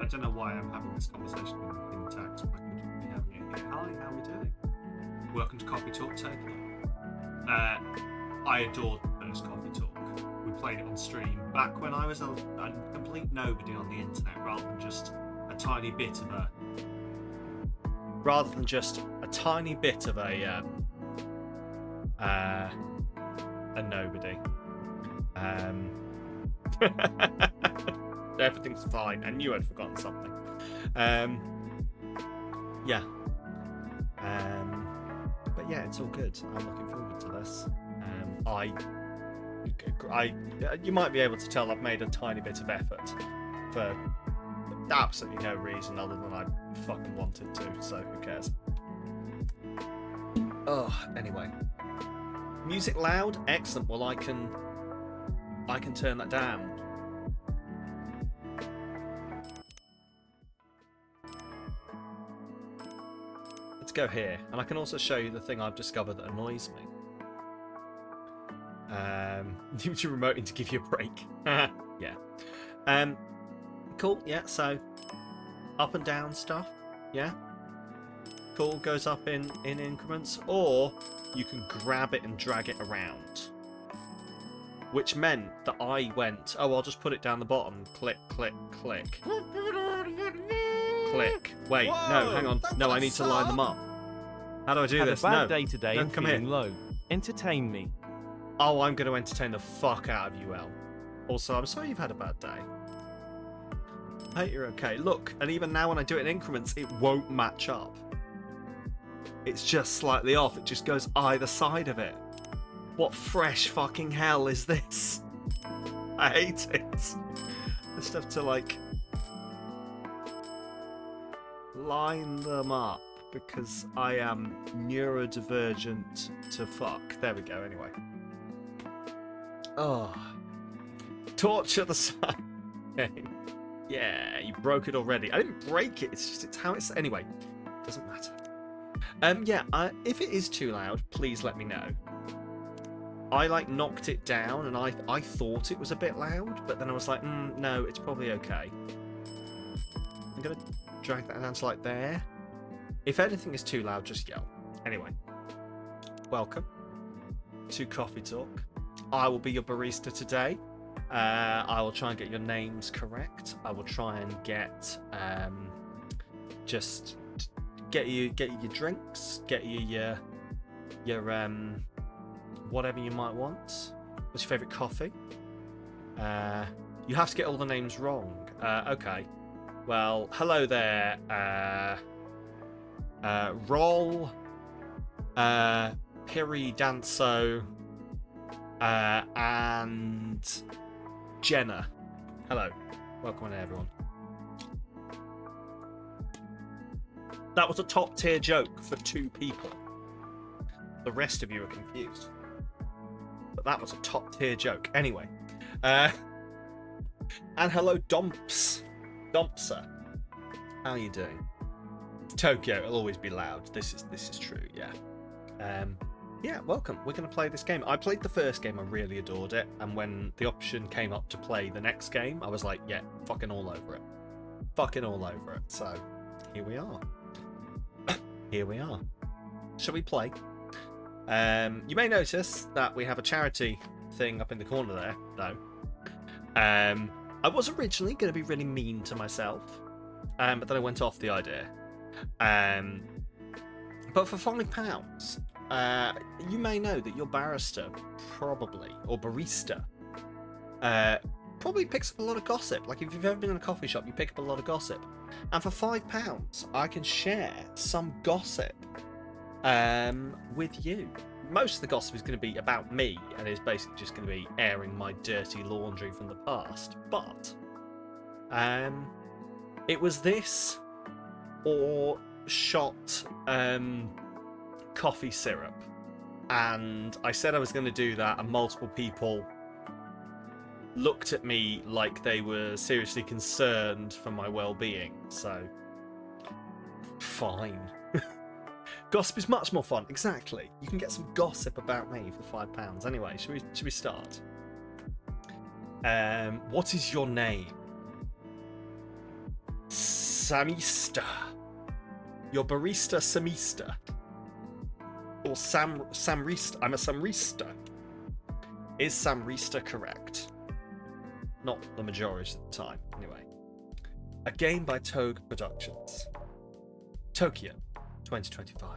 don't know why I'm having this conversation in text, but I can just be having it here. Hi, how are we doing? Welcome to Coffee Talk Tokyo. I adored the first Coffee Talk. We played it on stream back when I was a complete nobody on the internet, rather than just a tiny bit of a nobody. Everything's fine. I knew I'd forgotten something. Yeah. But yeah, it's all good. I'm looking forward to this. You might be able to tell I've made a tiny bit of effort for absolutely no reason other than I fucking wanted to, so who cares? Oh, anyway. Music loud? Excellent. Well, I can turn that down. Let's go here, and I can also show you the thing I've discovered that annoys me. You to remoting to give you a break. Yeah. Cool. Yeah. So up and down stuff. Yeah. Cool. Goes up in increments, or you can grab it and drag it around. Which meant that I went, oh, I'll just put it down the bottom. Click, click, click. Click. Wait, Whoa, no, hang on. No, I need to line them up. How do I do this? Had a bad No. day today No, and come feeling here. low. Entertain me. Oh, I'm going to entertain the fuck out of you, El. Also, I'm sorry you've had a bad day. I hope you're okay. Look, and even now when I do it in increments, it won't match up. It's just slightly off. It just goes either side of it. What fresh fucking hell is this? I hate it. I just have to, like, line them up because I am neurodivergent to fuck. There we go, anyway. Oh. Torture the sun. Yeah, you broke it already. I didn't break it, it's just it's how it's... Anyway, doesn't matter. Yeah, if it is too loud, please let me know. I like knocked it down and I thought it was a bit loud, but then I was like, no, it's probably okay. I'm gonna drag that down to like there. If anything is too loud, just yell. Anyway, welcome to Coffee Talk. I will be your barista today. I will try and get your names correct. I will try and get just get you your drinks, get you your whatever you might want. What's your favourite coffee? You have to get all the names wrong. Okay. Well, hello there. Roll, Piri Danso, and Jenna. Hello. Welcome in, everyone. That was a top tier joke for 2 people. The rest of you are confused. But that was a top tier joke. Anyway. And hello, Dompser. How are you doing? Tokyo, it'll always be loud. This is true, yeah. Yeah, welcome. We're going to play this game. I played the first game, I really adored it. And when the option came up to play the next game, I was like, yeah, fucking all over it. Fucking all over it. So, here we are. Here we are. Shall we play? You may notice that we have a charity thing up in the corner there, though. I was originally going to be really mean to myself, but then I went off the idea. But for £5, you may know that your barrister probably, or barista, probably picks up a lot of gossip. Like if you've ever been in a coffee shop, you pick up a lot of gossip. And for £5, I can share some gossip with you. Most of the gossip is going to be about me, and is basically just going to be airing my dirty laundry from the past. But it was this or shot coffee syrup, and I said I was going to do that, and multiple people looked at me like they were seriously concerned for my well-being. So fine. Gossip is much more fun. Exactly. You can get some gossip about me for £5. Anyway, should we start? What is your name? Samista. Your barista Samista. Or Samrista. I'm a Samrista. Is Samrista correct? Not the majority of the time, anyway. A game by Togue Productions. Tokyo, 2025.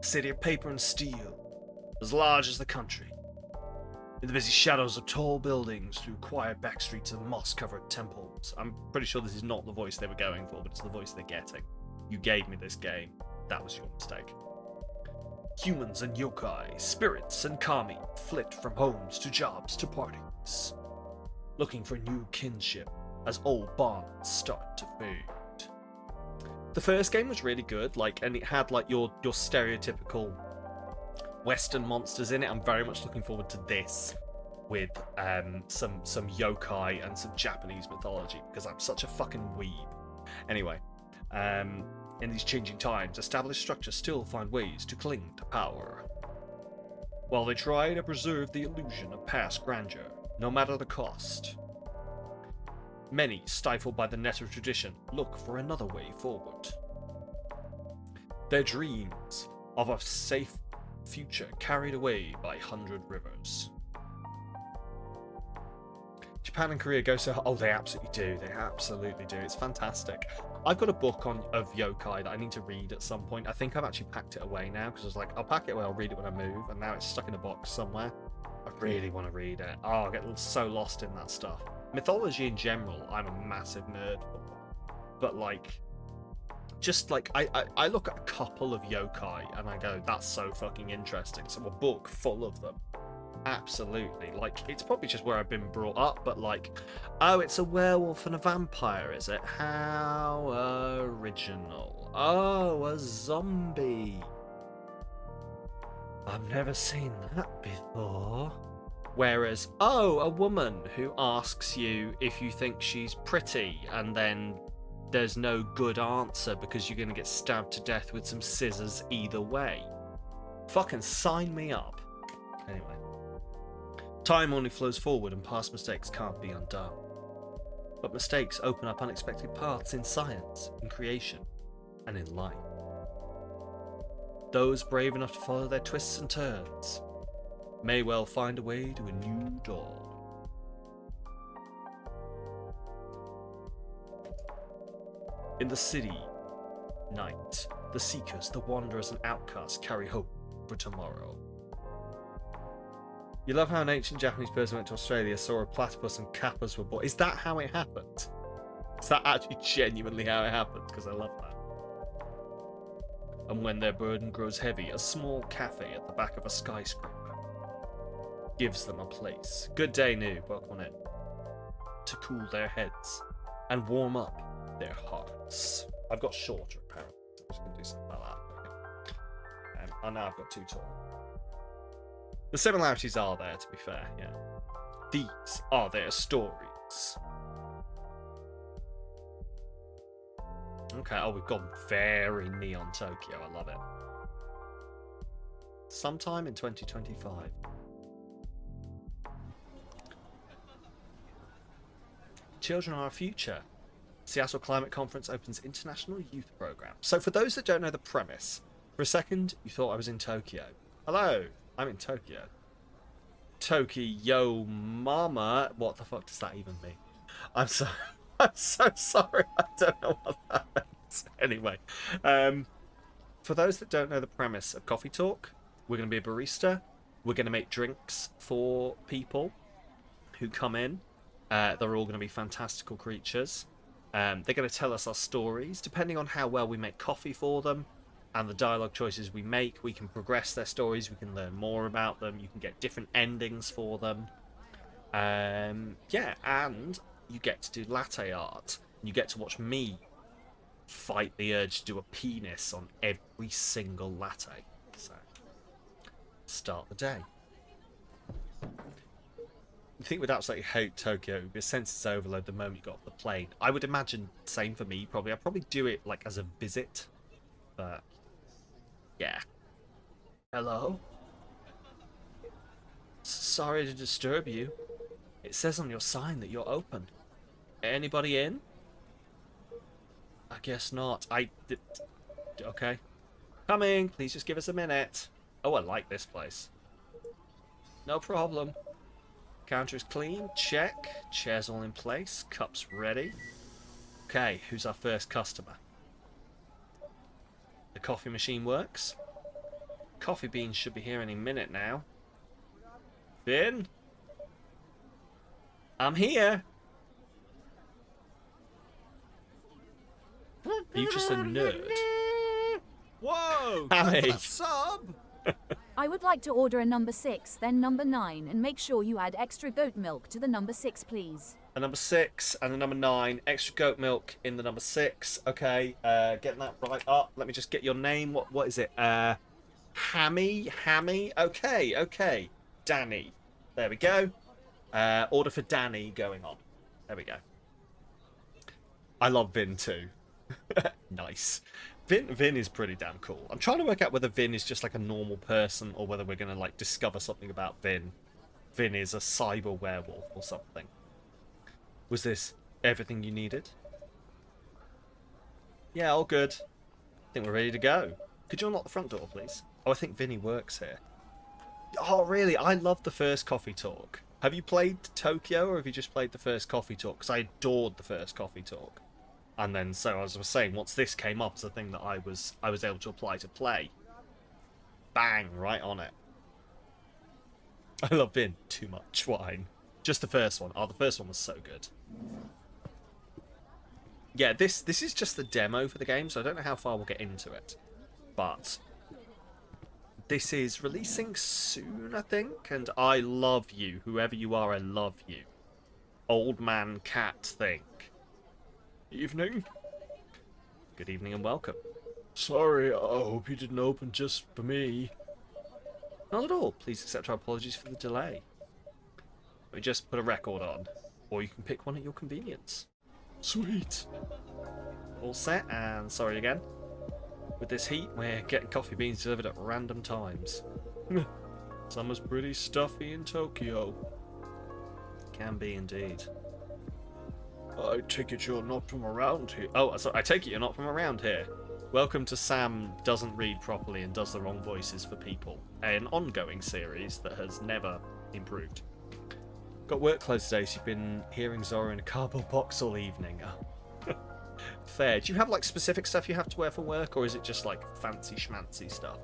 A city of paper and steel, as large as the country. In the busy shadows of tall buildings, through quiet back streets and moss-covered temples. I'm pretty sure this is not the voice they were going for, but it's the voice they're getting. You gave me this game. That was your mistake. Humans and yokai, spirits and kami, flit from homes to jobs to parties, looking for new kinship as old bonds start to fade. The first game was really good, and it had your stereotypical Western monsters in it. I'm very much looking forward to this with some yokai and some Japanese mythology because I'm such a fucking weeb. Anyway, in these changing times, established structures still find ways to cling to power, while they try to preserve the illusion of past grandeur, no matter the cost. Many, stifled by the net of tradition, look for another way forward. Their dreams of a safe future carried away by 100 rivers. Japan and Korea go so... Oh, they absolutely do. They absolutely do. It's fantastic. I've got a book of yokai that I need to read at some point. I think I've actually packed it away now because I was like, I'll pack it away, I'll read it when I move, and now it's stuck in a box somewhere. I really want to read it. Oh, I get so lost in that stuff. Mythology in general, I'm a massive nerd for. But I look at a couple of yokai and I go, that's so fucking interesting. So a book full of them. Absolutely. It's probably just where I've been brought up, but oh, it's a werewolf and a vampire, is it? How original. Oh, a zombie. I've never seen that before. Whereas, oh, a woman who asks you if you think she's pretty, and then there's no good answer because you're going to get stabbed to death with some scissors either way. Fucking sign me up. Anyway. Time only flows forward and past mistakes can't be undone. But mistakes open up unexpected paths in science, in creation, and in life. Those brave enough to follow their twists and turns may well find a way to a new dawn. In the city, night, the seekers, the wanderers and outcasts carry hope for tomorrow. You love how an ancient Japanese person went to Australia, saw a platypus and kappas were born. Is that how it happened? Is that actually genuinely how it happened? Because I love that. And when their burden grows heavy, a small cafe at the back of a skyscraper gives them a place. Good day, noob. Welcome in. To cool their heads and warm up their hearts. I've got shorter, apparently. So I'm just going to do something like that. And now I've got too tall. The similarities are there, to be fair, yeah. These are their stories. Okay, oh, we've gone very neon Tokyo. I love it. Sometime in 2025. Children are our future. Seattle Climate Conference opens International Youth Program. So for those that don't know the premise, for a second you thought I was in Tokyo. Hello, I'm in Tokyo. Tokyo mama. What the fuck does that even mean? I'm so sorry. I don't know what that means. Anyway, for those that don't know the premise of Coffee Talk, we're going to be a barista. We're going to make drinks for people who come in. They're all going to be fantastical creatures. They're going to tell us our stories. Depending on how well we make coffee for them and the dialogue choices we make, we can progress their stories. We can learn more about them. You can get different endings for them. Yeah, and you get to do latte art. You get to watch me fight the urge to do a penis on every single latte. So, start the day. You think we'd absolutely hate Tokyo. It would be a senses overload the moment you got off the plane. I would imagine same for me, probably. I'd probably do it as a visit. But, yeah. Hello? Sorry to disturb you. It says on your sign that you're open. Anybody in? I guess not. Okay. Coming. Please just give us a minute. Oh, I like this place. No problem. Counter is clean. Check. Chairs all in place. Cups ready. Okay, who's our first customer? The coffee machine works. Coffee beans should be here any minute now. Vin? I'm here. Are you just a nerd? Whoa! Hammy. Sub! I would like to order a number 6, then number 9, and make sure you add extra goat milk to the number 6, please. A number 6 and a number 9. Extra goat milk in the number 6. Okay, getting that right up. Let me just get your name. What is it? Hammy? Okay. Danny. There we go. Order for Danny going on. There we go. I love Vin too. Nice. Vin is pretty damn cool. I'm trying to work out whether Vin is just like a normal person or whether we're going to like discover something about Vin. Vin is a cyber werewolf or something. Was this everything you needed? Yeah, all good. I think we're ready to go. Could you unlock the front door, please? Oh, I think Vinny works here. Oh, really? I love the first Coffee Talk. Have you played Tokyo or have you just played the first Coffee Talk? Because I adored the first Coffee Talk. And then, so as I was saying, once this came up as a thing that I was able to apply to play, bang, right on it. I love Vin too much. Wine. Just the first one. Oh, the first one was so good. Yeah, this is just the demo for the game, so I don't know how far we'll get into it. But this is releasing soon, I think, and I love you. Whoever you are, I love you. Old man cat thing. Evening. Good evening and welcome. Sorry, I hope you didn't open just for me. Not at all. Please accept our apologies for the delay. Let me just put a record on, or you can pick one at your convenience. Sweet. All set, and sorry again. With this heat, we're getting coffee beans delivered at random times. Summer's pretty stuffy in Tokyo. Can be indeed. I take it you're not from around here. Oh, sorry, I take it you're not from around here. Welcome to Sam Doesn't Read Properly and Does the Wrong Voices for People, an ongoing series that has never improved. Got work clothes today, so you've been hearing Zora in a cardboard box all evening. Fair. Do you have like specific stuff you have to wear for work, or is it just like fancy schmancy stuff?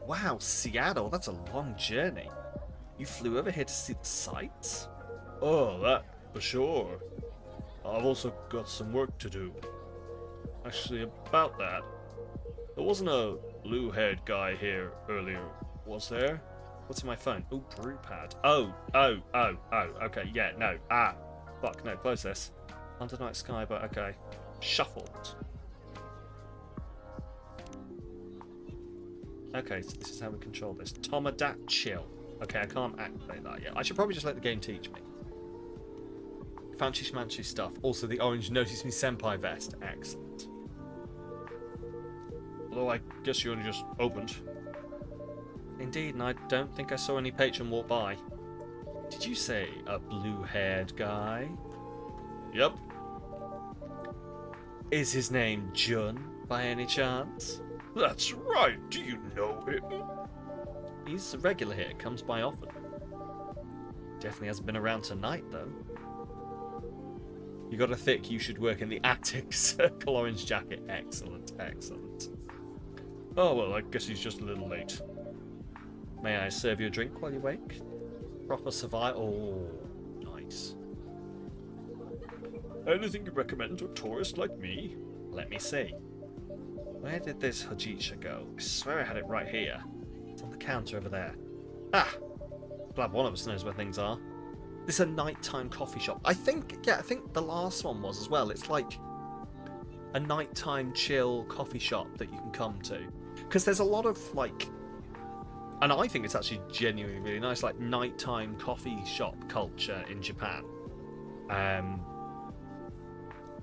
Wow, Seattle, that's a long journey. You flew over here to see the sights? Oh, that for sure. I've also got some work to do. Actually, about that, there wasn't a blue-haired guy here earlier, was there? What's in my phone? Oh, brew pad. Oh, okay, yeah, no. Fuck, no, close this. Under night sky, but okay. Shuffled. Okay, so this is how we control this. Tomodat chill. Okay, I can't activate that yet. I should probably just let the game teach me. Fancy schmancy stuff. Also, the orange Notice Me Senpai vest. Excellent. Although I guess you only just opened. Indeed, and I don't think I saw any patron walk by. Did you say a blue-haired guy? Yep. Is his name Jun, by any chance? That's right. Do you know him? He's a regular here, comes by often. Definitely hasn't been around tonight, though. You got a thick you should work in the attic circle orange jacket. Excellent, excellent. Oh, well, I guess he's just a little late. May I serve you a drink while you wake? Proper survival. Oh, nice. Anything you recommend to a tourist like me? Let me see. Where did this Hojisha go? I swear I had it right here. It's on the counter over there. Ah! Glad one of us knows where things are. This is a nighttime coffee shop. I think the last one was as well. It's like a nighttime chill coffee shop that you can come to. Because there's a lot of like, and I think it's actually genuinely really nice, like nighttime coffee shop culture in Japan.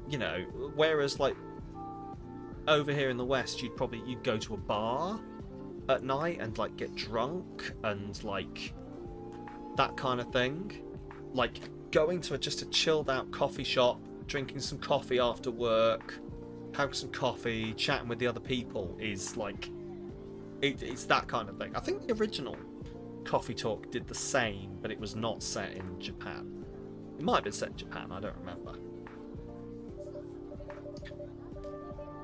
You know, whereas like over here in the West, you'd go to a bar at night and like get drunk and like that kind of thing. Like going to just a chilled out coffee shop, drinking some coffee after work, having some coffee, chatting with the other people is like, it's that kind of thing. I think the original Coffee Talk did the same, but it was not set in Japan. It might have been set in Japan, I don't remember.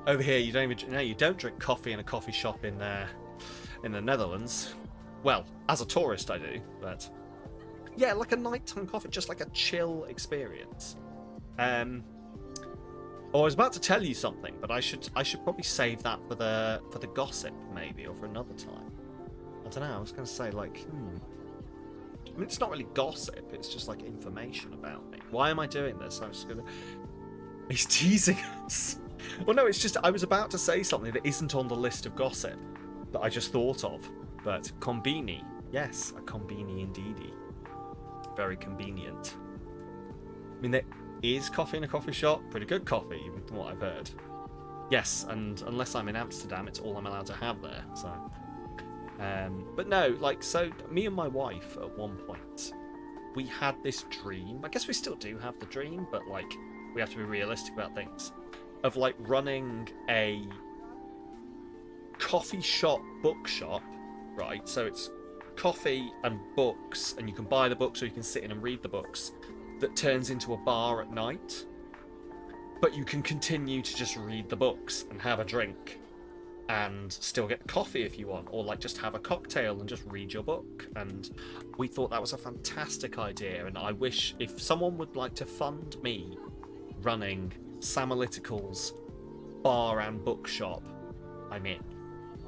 Over here, you don't drink coffee in a coffee shop in the Netherlands. Well, as a tourist, I do, but yeah, like a nighttime coffee, just like a chill experience. I was about to tell you something, but I should probably save that for the gossip maybe, or for another time. I don't know. I was going to say like, I mean, it's not really gossip. It's just like information about me. Why am I doing this? I was just gonna. He's teasing us. Well, no, it's just I was about to say something that isn't on the list of gossip that I just thought of. But combini, yes, a combini indeedy. Very convenient. I mean, there is coffee in a coffee shop. Pretty good coffee, even from what I've heard. Yes, and unless I'm in Amsterdam, it's all I'm allowed to have there. So, but no, like, so me and my wife at one point, we had this dream. I guess we still do have the dream, but like, we have to be realistic about things. Of like running a coffee shop, bookshop, right? So it's coffee and books, and you can buy the books or you can sit in and read the books, that turns into a bar at night. But you can continue to just read the books and have a drink and still get coffee if you want, or like just have a cocktail and just read your book. And we thought that was a fantastic idea, and I wish if someone would like to fund me running Samalytical's bar and bookshop, I'm in.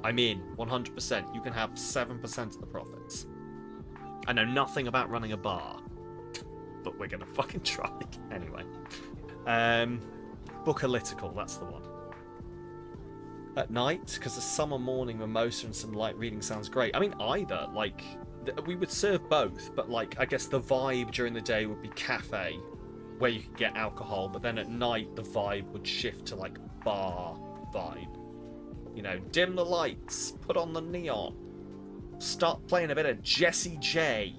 I'm in 100%. You can have 7% of the profits. I know nothing about running a bar, but we're gonna fucking try. Anyway, Bookalytical, that's the one. At night, because a summer morning mimosa and some light reading sounds great. I mean, either, like, we would serve both, but like, I guess the vibe during the day would be cafe, where you could get alcohol, but then at night the vibe would shift to like bar vibe. You know, dim the lights, put on the neon, start playing a bit of Jessie J.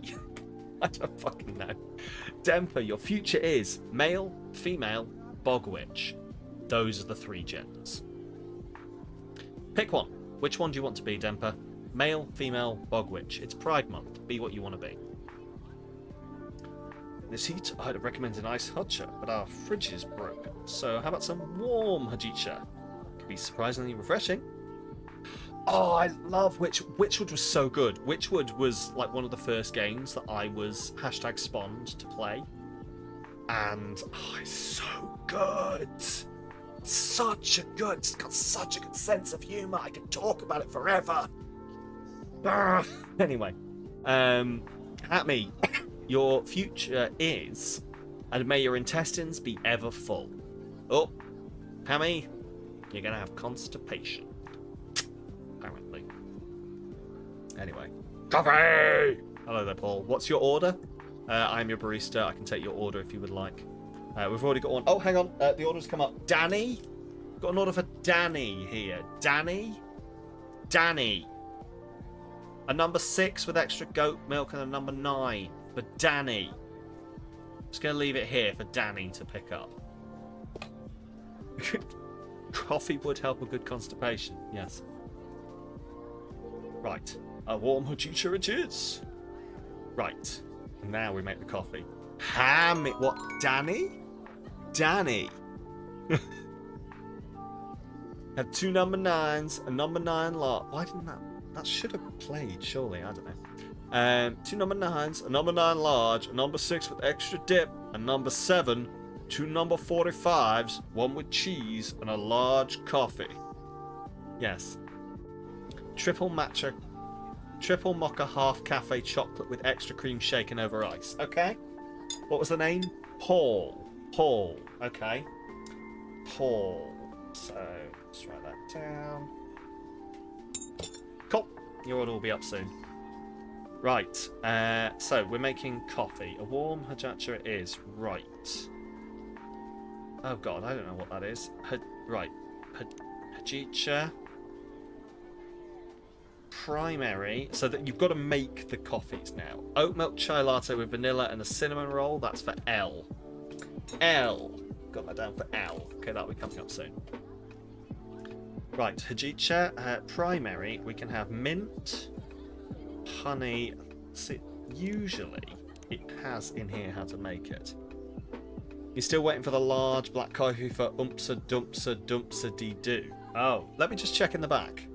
I don't fucking know. Demper, your future is male, female, bog witch. Those are the 3 genders. Pick one. Which one do you want to be, Demper? Male, female, bog witch. It's Pride Month. Be what you want to be. In this heat, I'd recommend an ice hotcha, but our fridge is broken. So how about some warm hajicha? Could be surprisingly refreshing. Oh, I love Witchwood was so good. Witchwood was like one of the first games that I was #spawned to play. And it's so good. It's got such a good sense of humour. I could talk about it forever. Anyway, at me. Your future is, and may your intestines be ever full. Oh, Hammy, you're gonna have constipation. Apparently. Anyway. Coffee! Hello there, Paul. What's your order? I'm your barista. I can take your order if you would like. We've already got one. Oh, hang on. The order's come up. Danny? Got an order for Danny here. Danny? Danny. A number 6 with extra goat milk and a number 9. For Danny. I'm just going to leave it here for Danny to pick up. Coffee would help a good constipation. Yes. Right. A warm hajicha it is. Right. Now we make the coffee. Ham it. What? Danny? Danny. Have 2 number 9s, a number 9 lot. Why didn't that? That should have played, surely. I don't know. 2 number 9s, a number 9 large, a number 6 with extra dip, a number 7, 2 number 45s, 1 with cheese, and a large coffee. Yes. Triple mocha half cafe chocolate with extra cream shaken over ice. Okay. What was the name? Paul. Paul. Okay. Paul. So let's write that down. Cool. Your order will be up soon. Right, so we're making coffee. A warm hajacha it is. Right. Oh god, I don't know what that is. Right. Hajicha. primary, so that you've got to make the coffees now. Oat milk chai latte with vanilla and a cinnamon roll. That's for L. L. Got that down for L. Okay, that'll be coming up soon. Right, Hajicha, primary, we can have mint, honey. See, usually it has in here how to make it. You're still waiting for the large black coffee for umpsa dumpsa dumpsa dee doo. Oh, let me just check in the back.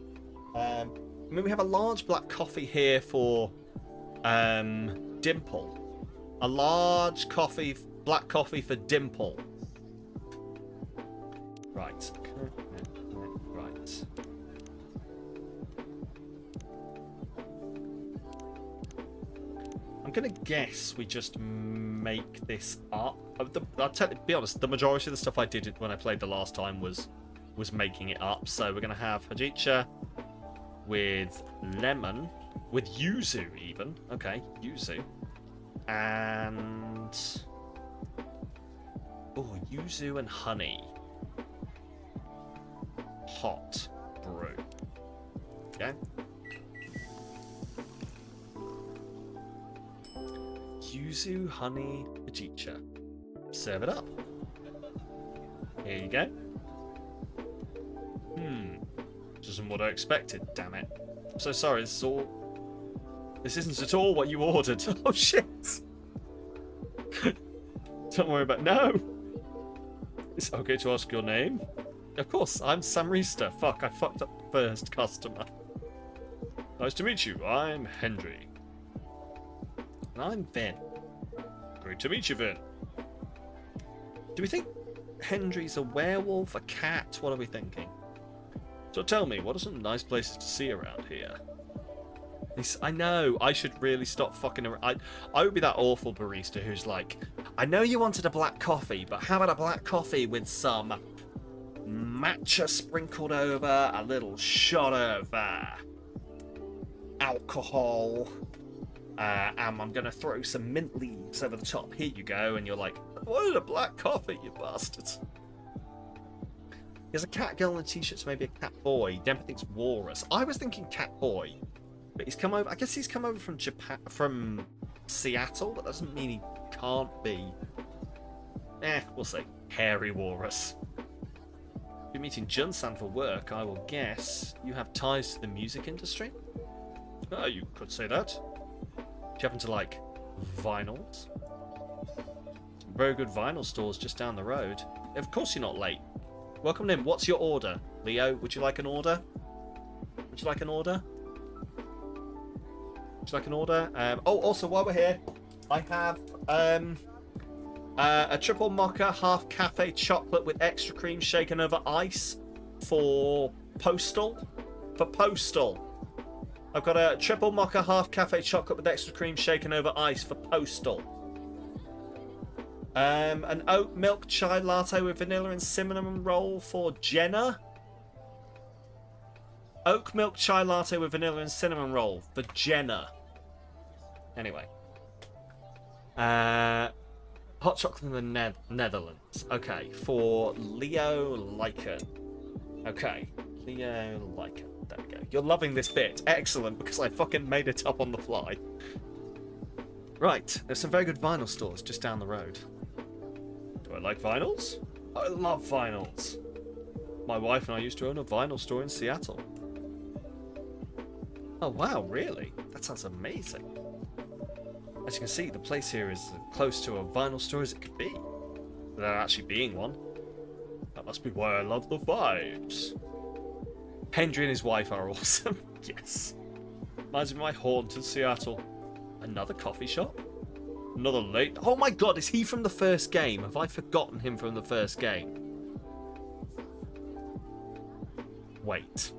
I mean, we have a large black coffee here for Dimple. A large black coffee for Dimple. Right. Right. I'm gonna guess we just make this up. I'll be honest, the majority of the stuff I did when I played the last time was making it up. So we're gonna have Hajicha with lemon, with yuzu even. Okay, yuzu. And yuzu and honey. Hot brew. Okay. Yuzu, honey, Hajicha. Serve it up. Here you go. This isn't what I expected, damn it. I'm so sorry, this isn't at all what you ordered. Oh shit! Don't worry about no! It's okay to ask your name? Of course, I'm Samrista. Fuck, I fucked up the first customer. Nice to meet you, I'm Hendry. And I'm Vin. Great to meet you, Vin. Do we think Hendry's a werewolf, a cat? What are we thinking? So tell me, what are some nice places to see around here? I know, I should really stop fucking around. I would be that awful barista who's like, I know you wanted a black coffee, but how about a black coffee with some matcha sprinkled over, a little shot of alcohol, and I'm going to throw some mint leaves over the top. Here you go. And you're like, I wanted a black coffee, you bastards. There's a cat girl in the t-shirts, maybe a cat boy. Dempa thinks walrus. I was thinking cat boy. But he's come over. I guess he's come over from Japan, from Seattle. That doesn't mean he can't be. We'll see. Hairy walrus. You're meeting Junsan for work. I will guess you have ties to the music industry. Oh, you could say that. Do you happen to like vinyls? Some very good vinyl stores just down the road. Of course you're not late. Welcome in. What's your order, Leo? Would you like an order? Would you like an order? Would you like an order? Also, while we're here, I have a triple mocha, half cafe chocolate with extra cream shaken over ice for Postal. For Postal. I've got a triple mocha, half cafe chocolate with extra cream shaken over ice for Postal. An oat milk chai latte with vanilla and cinnamon roll for Jenna. Oat milk chai latte with vanilla and cinnamon roll for Jenna. Anyway. Hot chocolate in the Netherlands. Okay, for Leo Lycan. Okay, Leo Lycan. There we go. You're loving this bit. Excellent, because I fucking made it up on the fly. Right, there's some very good vinyl stores just down the road. Do I like vinyls? I love vinyls. My wife and I used to own a vinyl store in Seattle. Oh wow, really? That sounds amazing. As you can see, the place here is as close to a vinyl store as it could be, without actually being one. That must be why I love the vibes. Hendry and his wife are awesome. Yes. Reminds me of my haunt in Seattle. Another coffee shop? Another late... Oh my god, is he from the first game? Have I forgotten him from the first game? Wait.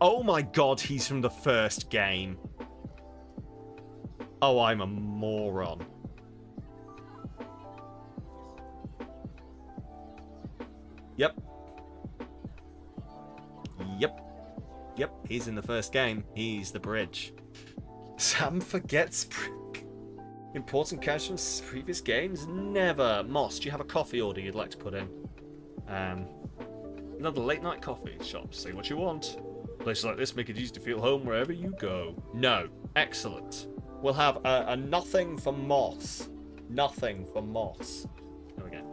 Oh my god, he's from the first game. Oh, I'm a moron. Yep. Yep, he's in the first game. He's the bridge. Sam forgets... Important cash from previous games? Never. Moss, do you have a coffee order you'd like to put in? Another late night coffee shop. Say what you want. Places like this make it easy to feel home wherever you go. No. Excellent. We'll have a nothing for Moss. Nothing for Moss. There we go.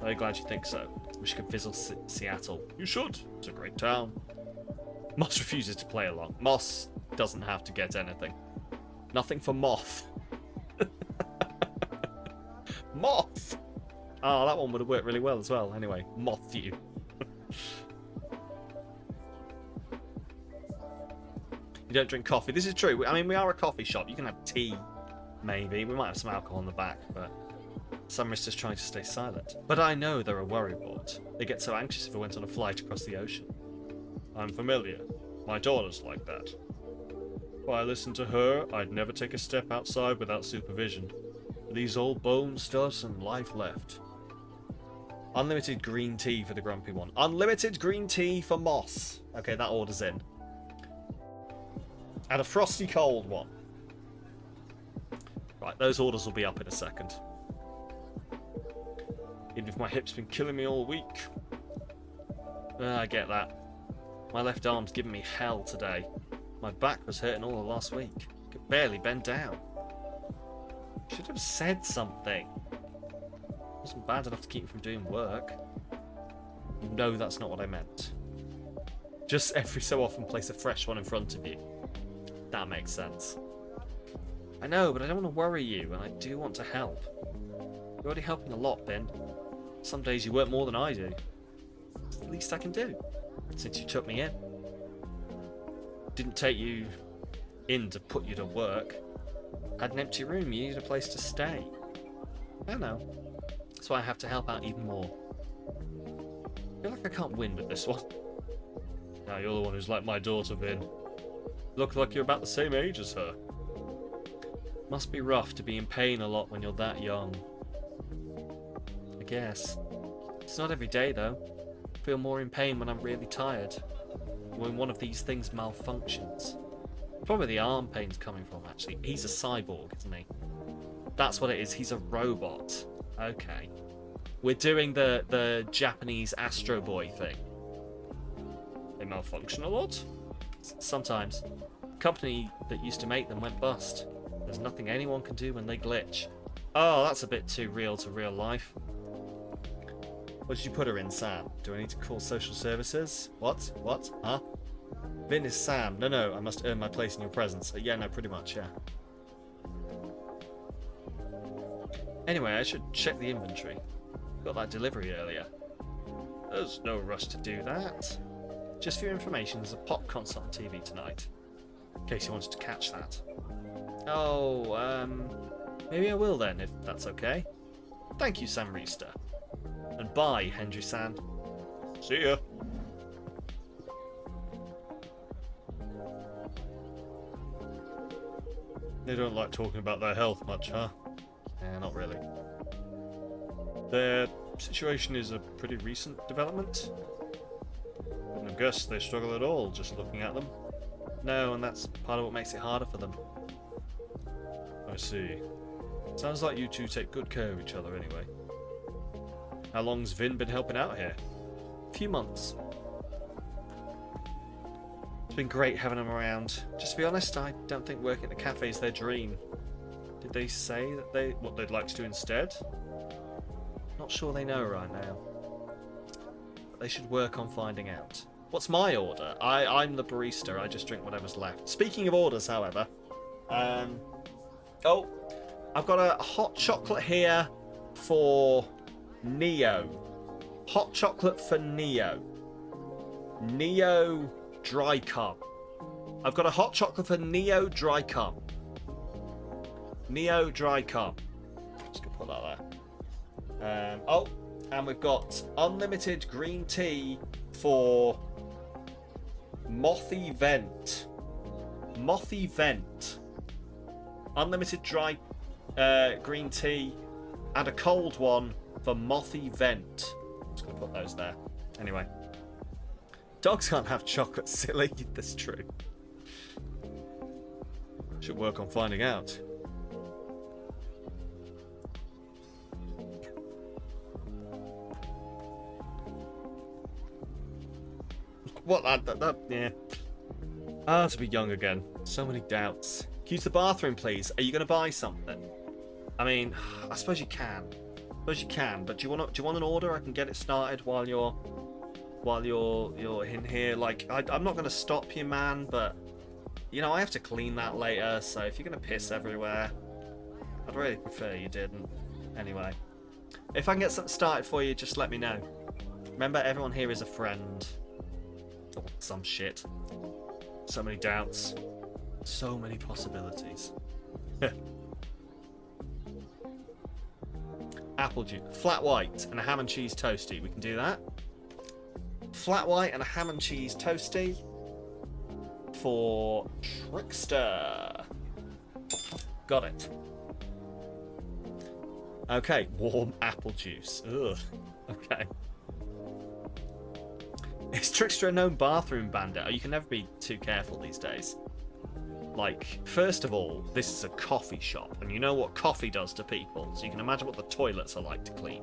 Very glad you think so. Wish you could visit Seattle. You should. It's a great town. Moss refuses to play along. Moss doesn't have to get anything. Nothing for Moth. Moth! Oh, that one would have worked really well as well. Anyway, Moth you. You don't drink coffee. This is true. I mean, we are a coffee shop. You can have tea, maybe. We might have some alcohol on the back, but some are just trying to stay silent. But I know they're a worrywart. They get so anxious if I went on a flight across the ocean. I'm familiar. My daughter's like that. If I listened to her, I'd never take a step outside without supervision. These old bones still have some life left. Unlimited green tea for the grumpy one. Unlimited green tea for Moss. Okay, that order's in. And a frosty cold one. Right, those orders will be up in a second. Even if my hip's been killing me all week. I get that. My left arm's giving me hell today. My back was hurting all of last week. Could barely bend down. Should have said something. Wasn't bad enough to keep me from doing work. No, that's not what I meant. Just every so often place a fresh one in front of you. That makes sense. I know, but I don't want to worry you, and I do want to help. You're already helping a lot, Ben. Some days you work more than I do. It's the least I can do, since you took me in. Didn't take you in to put you to work. Had an empty room, you needed a place to stay. I know. That's why I have to help out even more. I feel like I can't win with this one. Now you're the one who's like my daughter, Vin. Look like you're about the same age as her. Must be rough to be in pain a lot when you're that young. I guess. It's not every day though. I feel more in pain when I'm really tired. When one of these things malfunctions. Probably the arm pain's coming from, actually. He's a cyborg, isn't he? That's what it is. He's a robot. Okay. We're doing the Japanese Astro Boy thing. They malfunction a lot? Sometimes. The company that used to make them went bust. There's nothing anyone can do when they glitch. Oh, that's a bit too real to real life. What did you put her in, Sam? Do I need to call social services? What? What? Huh? Vin is Sam. No, I must earn my place in your presence. Yeah, no, pretty much, yeah. Anyway, I should check the inventory. Got that delivery earlier. There's no rush to do that. Just for your information, there's a pop concert on TV tonight. In case you wanted to catch that. Oh, maybe I will then, if that's okay. Thank you, Sam Reister. And bye, Hendry-san. See ya. They don't like talking about their health much, huh? Not really. Their situation is a pretty recent development. Wouldn't have guessed they struggle at all, just looking at them. No, and that's part of what makes it harder for them. I see. Sounds like you two take good care of each other anyway. How long's Vin been helping out here? A few months. It's been great having them around. Just to be honest, I don't think working at the cafe is their dream. Did they say that what they'd like to do instead? Not sure they know right now. But they should work on finding out. What's my order? I'm the barista. I just drink whatever's left. Speaking of orders, however. Oh, I've got a hot chocolate here for Neo. Hot chocolate for Neo. Neo dry cup. I've got a hot chocolate for Neo dry cup. Neo dry cup. Just gonna put that there. Oh, and we've got unlimited green tea for Mothy Vent. Mothy Vent. Unlimited dry green tea and a cold one for Mothy Vent. Just gonna put those there. Anyway. Dogs can't have chocolate, silly. That's true. Should work on finding out. What that yeah. Ah, to be young again. So many doubts. Can you use the bathroom, please? Are you going to buy something? I mean, I suppose you can. But do you want an order? I can get it started while you're in here. Like, I'm not going to stop you, man. But you know, I have to clean that later. So if you're going to piss everywhere, I'd really prefer you didn't. Anyway, if I can get something started for you, just let me know. Remember, everyone here is a friend. Or some shit. So many doubts. So many possibilities. Apple juice. Flat white and a ham and cheese toasty. We can do that. Flat white and a ham and cheese toasty for Trickster. Got it. Okay, warm apple juice. Ugh. Okay. Is Trickster a known bathroom bandit? Oh, you can never be too careful these days. Like, first of all, this is a coffee shop, and you know what coffee does to people, so you can imagine what the toilets are like to clean.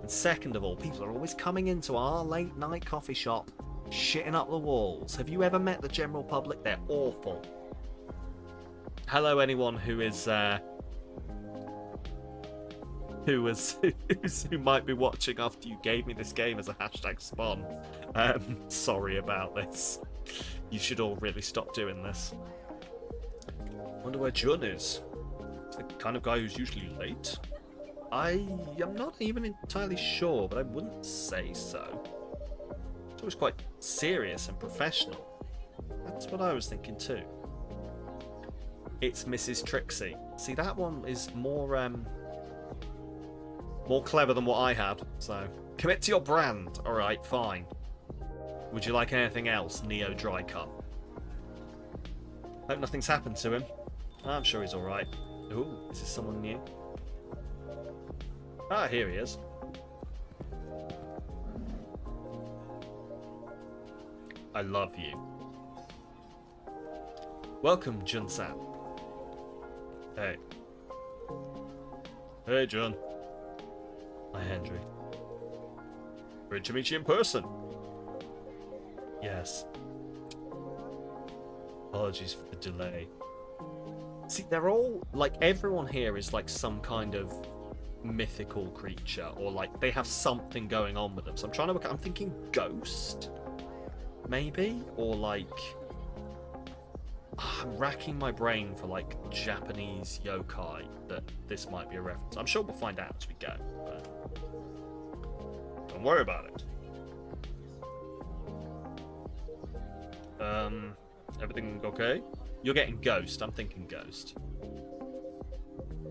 And second of all, people are always coming into our late night coffee shop, shitting up the walls. Have you ever met the general public? They're awful. Hello, anyone who is who might be watching after you gave me this game as a hashtag spawn. Sorry about this. You should all really stop doing this. Wonder where Jun is. He's the kind of guy who's usually late. I am not even entirely sure, but I wouldn't say so. It's always quite serious and professional. That's what I was thinking too. It's Mrs. Trixie. See, that one is more clever than what I had, so commit to your brand. Alright, fine. Would you like anything else, Neo Dry Cup? Hope nothing's happened to him. I'm sure he's alright. Ooh, is this someone new? Ah, here he is. I love you. Welcome, Jun-san. Hey. Hey, Jun. Hi, Henry. Great to meet you in person. Yes. Apologies for the delay. See, they're all, like, everyone here is like some kind of mythical creature, or like they have something going on with them. So I'm trying to work out, I'm thinking ghost, maybe? Or like, I'm racking my brain for like Japanese yokai that this might be a reference. I'm sure we'll find out as we go. But don't worry about it. Everything okay? You're getting ghost. I'm thinking ghost.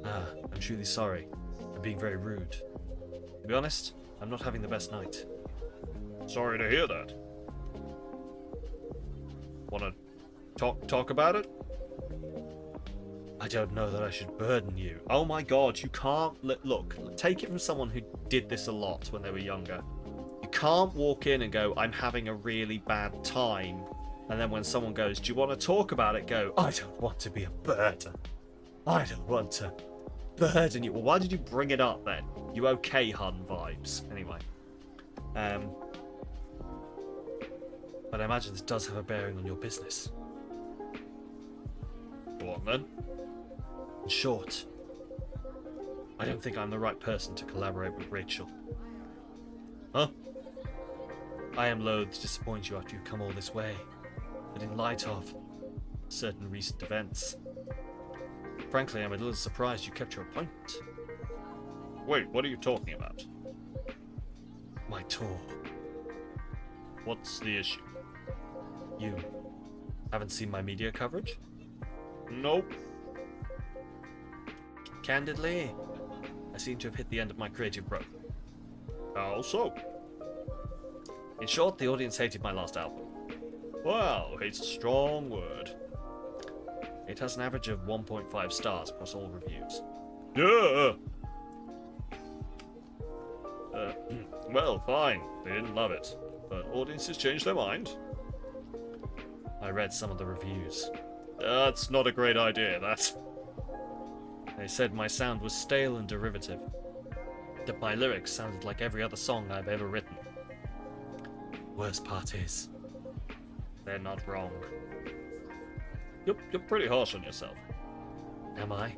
I'm truly sorry. I'm being very rude. To be honest, I'm not having the best night. Sorry to hear that. Wanna talk about it? I don't know that I should burden you. Oh my god, you can't... Look, take it from someone who did this a lot when they were younger. You can't walk in and go, I'm having a really bad time. And then when someone goes, do you want to talk about it? Go, I don't want to be a burden. I don't want to burden you. Well, why did you bring it up then? You okay, hun vibes. Anyway. But I imagine this does have a bearing on your business. Go on then. In short, I don't think I'm the right person to collaborate with Rachel. Huh? I am loath to disappoint you after you've come all this way. But in light of certain recent events, frankly, I'm a little surprised you kept your appointment. Wait, what are you talking about? My tour. What's the issue? You haven't seen my media coverage? Nope. Candidly, I seem to have hit the end of my creative rope. How so? In short, the audience hated my last album. Wow, hate's a strong word. It has an average of 1.5 stars across all reviews. Duh! Well, fine. They didn't love it. But audiences changed their mind. I read some of the reviews. That's not a great idea, that. They said my sound was stale and derivative. That my lyrics sounded like every other song I've ever written. Worst part is, they're not wrong. You're pretty harsh on yourself. Am I?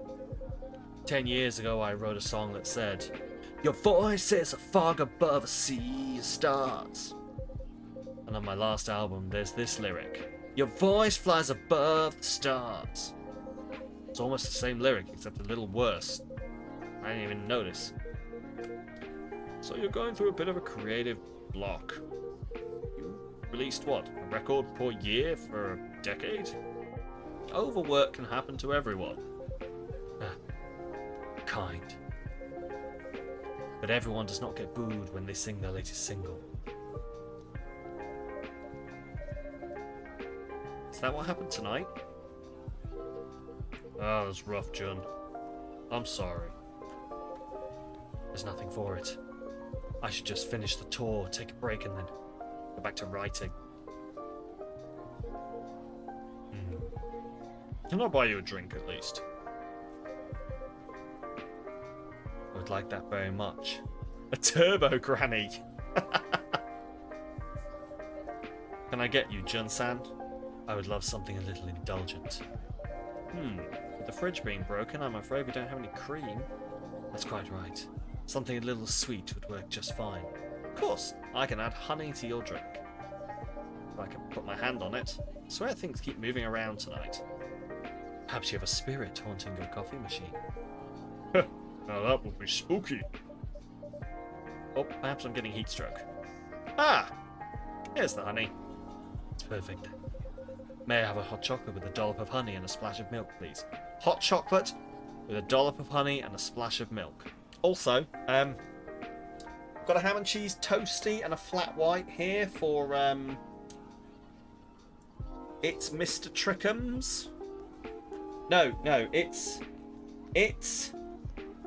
10 years ago I wrote a song that said, "Your voice is a fog above a sea of stars." And on my last album there's this lyric, "Your voice flies above the stars." It's almost the same lyric, except a little worse. I didn't even notice. So you're going through a bit of a creative block. You released what? A record per year for a decade? Overwork can happen to everyone. Kind. But everyone does not get booed when they sing their latest single. Is that what happened tonight? Ah, that's rough, John. I'm sorry. There's nothing for it. I should just finish the tour, take a break, and then go back to writing. Can I buy you a drink at least? I would like that very much. A turbo granny! Can I get you, Jun-san? I would love something a little indulgent. With the fridge being broken, I'm afraid we don't have any cream. That's quite right. Something a little sweet would work just fine. Of course, I can add honey to your drink. If I can put my hand on it. I swear things keep moving around tonight. Perhaps you have a spirit haunting your coffee machine. Now that would be spooky. Oh, perhaps I'm getting heat stroke. Ah! Here's the honey. It's perfect. May I have a hot chocolate with a dollop of honey and a splash of milk, please? Hot chocolate with a dollop of honey and a splash of milk. Also, I've got a ham and cheese toasty and a flat white here for, it's Mr. Trickham's. No, it's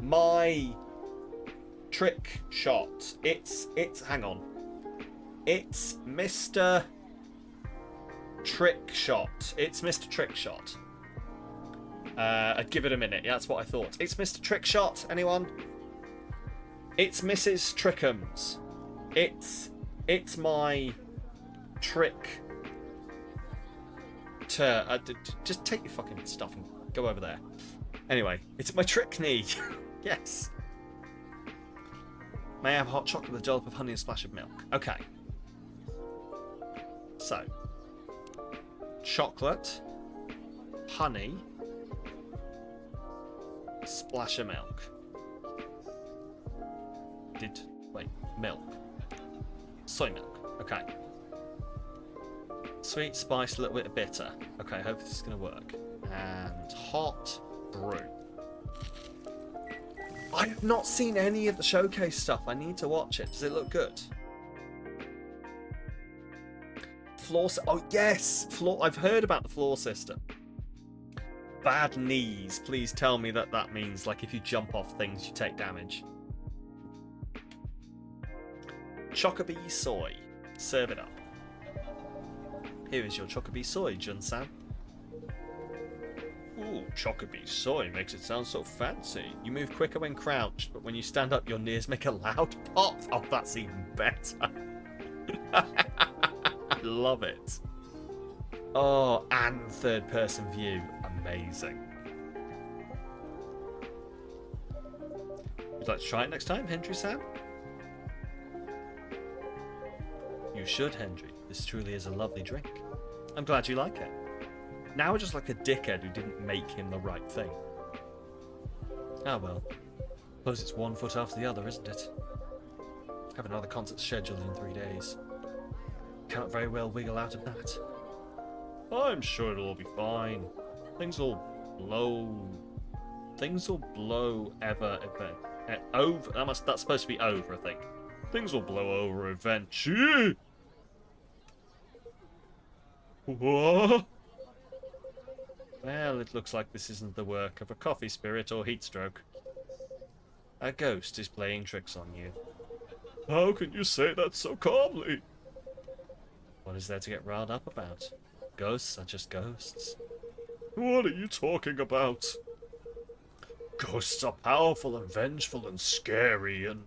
my trick shot. Hang on. It's Mr. Trick Shot. It's Mr. Trick Shot. I'd give it a minute. Yeah, that's what I thought. It's Mr. Trick Shot. Anyone? It's Mrs. Trickham's. It's my trick. Just take your fucking stuff and go over there. Anyway, it's my trick knee. Yes. May I have hot chocolate with a dollop of honey and a splash of milk? Okay. So, chocolate, honey, splash of milk. Milk. Soy milk. Okay. Sweet, spice, a little bit of bitter. Okay, hope this is going to work. And hot brew. I have not seen any of the showcase stuff. I need to watch it. Does it look good? Floor. Oh yes, floor. I've heard about the floor system. Bad knees. Please tell me that that means like if you jump off things, you take damage. Chocobi soy. Serve it up. Here is your Chocobi soy, Jun-san. Ooh, Chocobi soy makes it sound so fancy. You move quicker when crouched, but when you stand up, your knees make a loud pop. Oh, that's even better. I love it. Oh, and third-person view. Amazing. Would you like to try it next time, Hendry-san? You should, Hendry. This truly is a lovely drink. I'm glad you like it. Now we're just like a dickhead who didn't make him the right thing. Ah well. Suppose it's one foot after the other, isn't it? I have another concert scheduled in 3 days. Can't very well wiggle out of that. I'm sure it'll all be fine. Things will blow over. That's supposed to be over, I think. Things will blow over eventually. What? Well, it looks like this isn't the work of a coffee spirit or heat stroke. A ghost is playing tricks on you. How can you say that so calmly? What is there to get riled up about? Ghosts are just ghosts. What are you talking about? Ghosts are powerful and vengeful and scary and...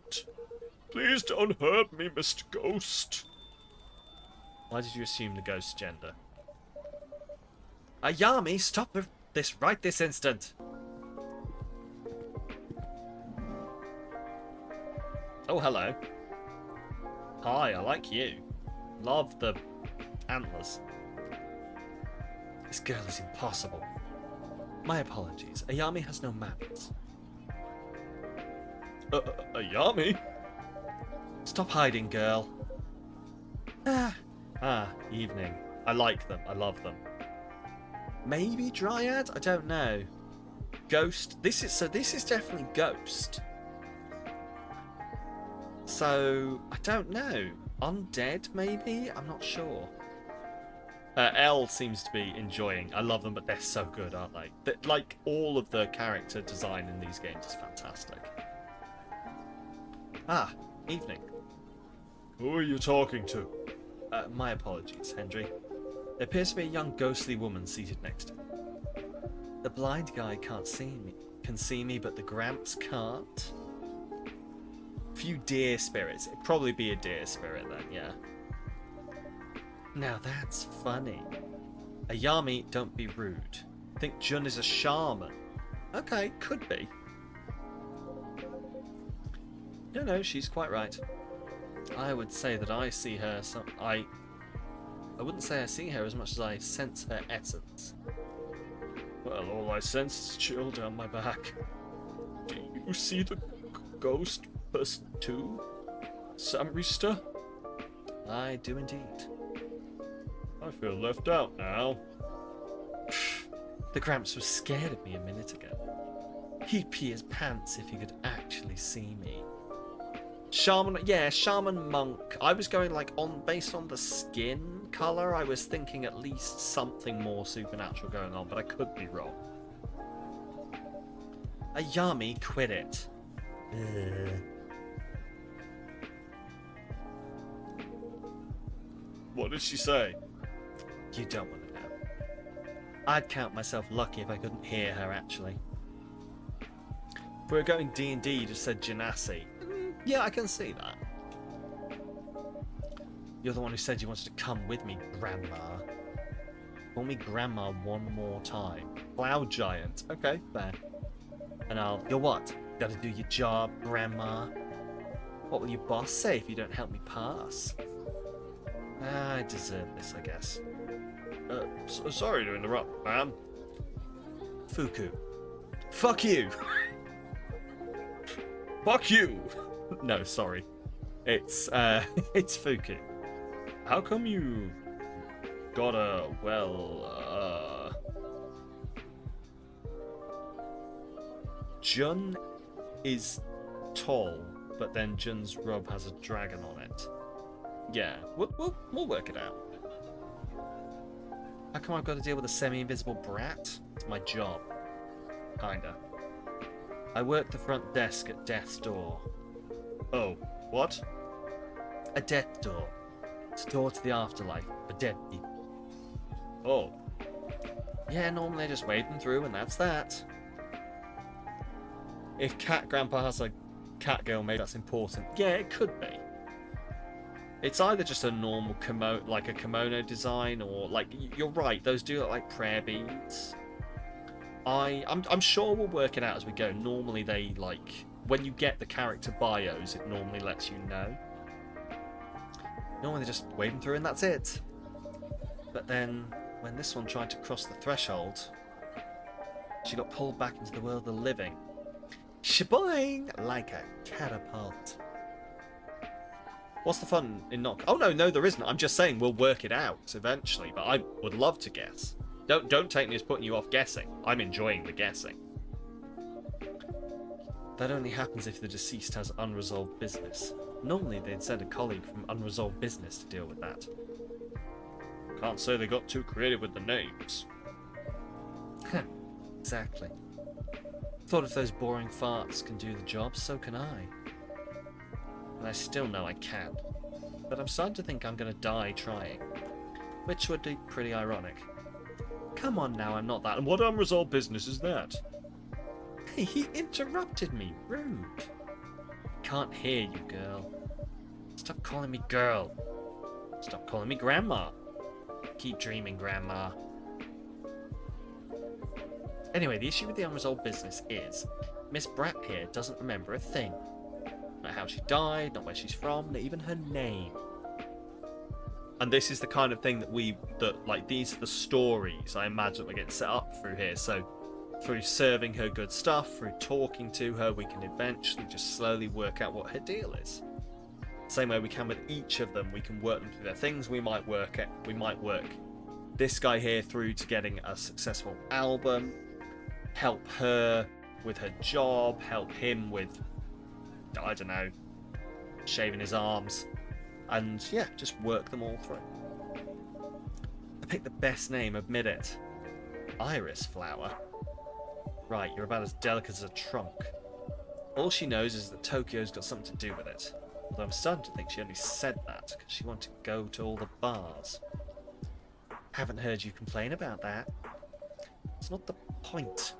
Please don't hurt me, Mr. Ghost. Why did you assume the ghost's gender? Ayami, stop this right this instant! Oh, hello. Hi, I like you. Love the antlers. This girl is impossible. My apologies. Ayami has no manners. Ayami? Stop hiding, girl. Evening. I like them. I love them. Maybe Dryad? I don't know. Ghost. This is definitely Ghost. So, I don't know. Undead, maybe? I'm not sure. Elle seems to be enjoying. I love them, but they're so good, aren't they? Like, all of the character design in these games is fantastic. Evening. Who are you talking to? My apologies, Hendry. There appears to be a young ghostly woman seated next to me. The blind guy can see me, but the Gramps can't. Few deer spirits. It'd probably be a deer spirit then, yeah. Now that's funny. Ayami, don't be rude. Think Jun is a shaman. Okay, could be. No, she's quite right. I would say that I see her I wouldn't say I see her as much as I sense her essence. Well, all I sense is chill down my back. Do you see the ghost person too, Samrista? I do indeed. I feel left out now. The Gramps was scared of me a minute ago. He'd pee his pants if he could actually see me. Shaman monk. I was going like based on the skin color. I was thinking at least something more supernatural going on, but I could be wrong. Ayami, quit it. What did she say? You don't want to know. I'd count myself lucky if I couldn't hear her, actually. If we were going D&D, you'd have said Genasi. Yeah, I can see that. You're the one who said you wanted to come with me, Grandma. Call me Grandma one more time. Cloud Giant. Okay, fair. And you're what? Gotta do your job, Grandma. What will your boss say if you don't help me pass? I deserve this, I guess. Sorry to interrupt, ma'am. Fuku. Fuck you! Fuck you! No, sorry. It's Fuku. How come you got Jun is tall, but then Jun's robe has a dragon on it. Yeah, we'll work it out. How come I've got to deal with a semi-invisible brat? It's my job. Kinda. I work the front desk at Death's Door. Oh, what? A death door. It's a door to the afterlife for dead people. Oh. Yeah, normally I just wade them through and that's that. If Cat Grandpa has a cat girl, maybe that's important. Yeah, it could be. It's either just a normal kimono design, or like you're right, those do look like prayer beads. I'm sure we'll work it out as we go. Normally they when you get the character bios, it normally lets you know. Normally they just wade them through and that's it. But then when this one tried to cross the threshold, she got pulled back into the world of the living. Shaboing! Like a catapult. What's the fun in not... Oh, no, there isn't. I'm just saying we'll work it out eventually, but I would love to guess. Don't take me as putting you off guessing. I'm enjoying the guessing. That only happens if the deceased has unresolved business. Normally they'd send a colleague from unresolved business to deal with that. Can't say they got too creative with the names. Exactly. Thought if those boring farts can do the job, so can I. And I still know I can. But I'm starting to think I'm going to die trying. Which would be pretty ironic. Come on now, I'm not that... And what unresolved business is that? Hey, he interrupted me. Rude. Can't hear you, girl. Stop calling me girl. Stop calling me Grandma. Keep dreaming, Grandma. Anyway, the issue with the unresolved business is Miss Brat here doesn't remember a thing. Not how she died, not where she's from, not even her name. And this is the kind of thing these are the stories I imagine we're getting set up through here. So through serving her good stuff, through talking to her, we can eventually just slowly work out what her deal is. Same way we can with each of them, we can work them through their things. We might work this guy here through to getting a successful album, help her with her job, help him with, I don't know, shaving his arms, and yeah, just work them all through. I picked the best name, admit it. Iris flower. Right, you're about as delicate as a trunk. All she knows is that Tokyo's got something to do with it. Although I'm starting to think she only said that because she wanted to go to all the bars. Haven't heard you complain about that. It's not the point.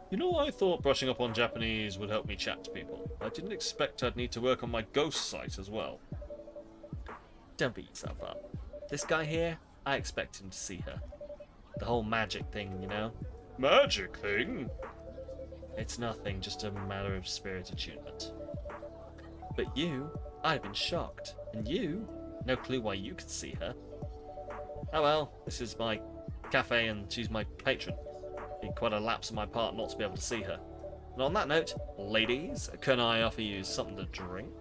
You know, I thought brushing up on Japanese would help me chat to people. I didn't expect I'd need to work on my ghost sight as well. Don't beat yourself up. This guy here, I expect him to see her. The whole magic thing, you know? Magic thing? It's nothing, just a matter of spirit attunement. But you, I've been shocked. And you, no clue why you could see her. Oh well, this is my cafe and she's my patron. Be quite a lapse on my part not to be able to see her. And on that note, ladies, can I offer you something to drink?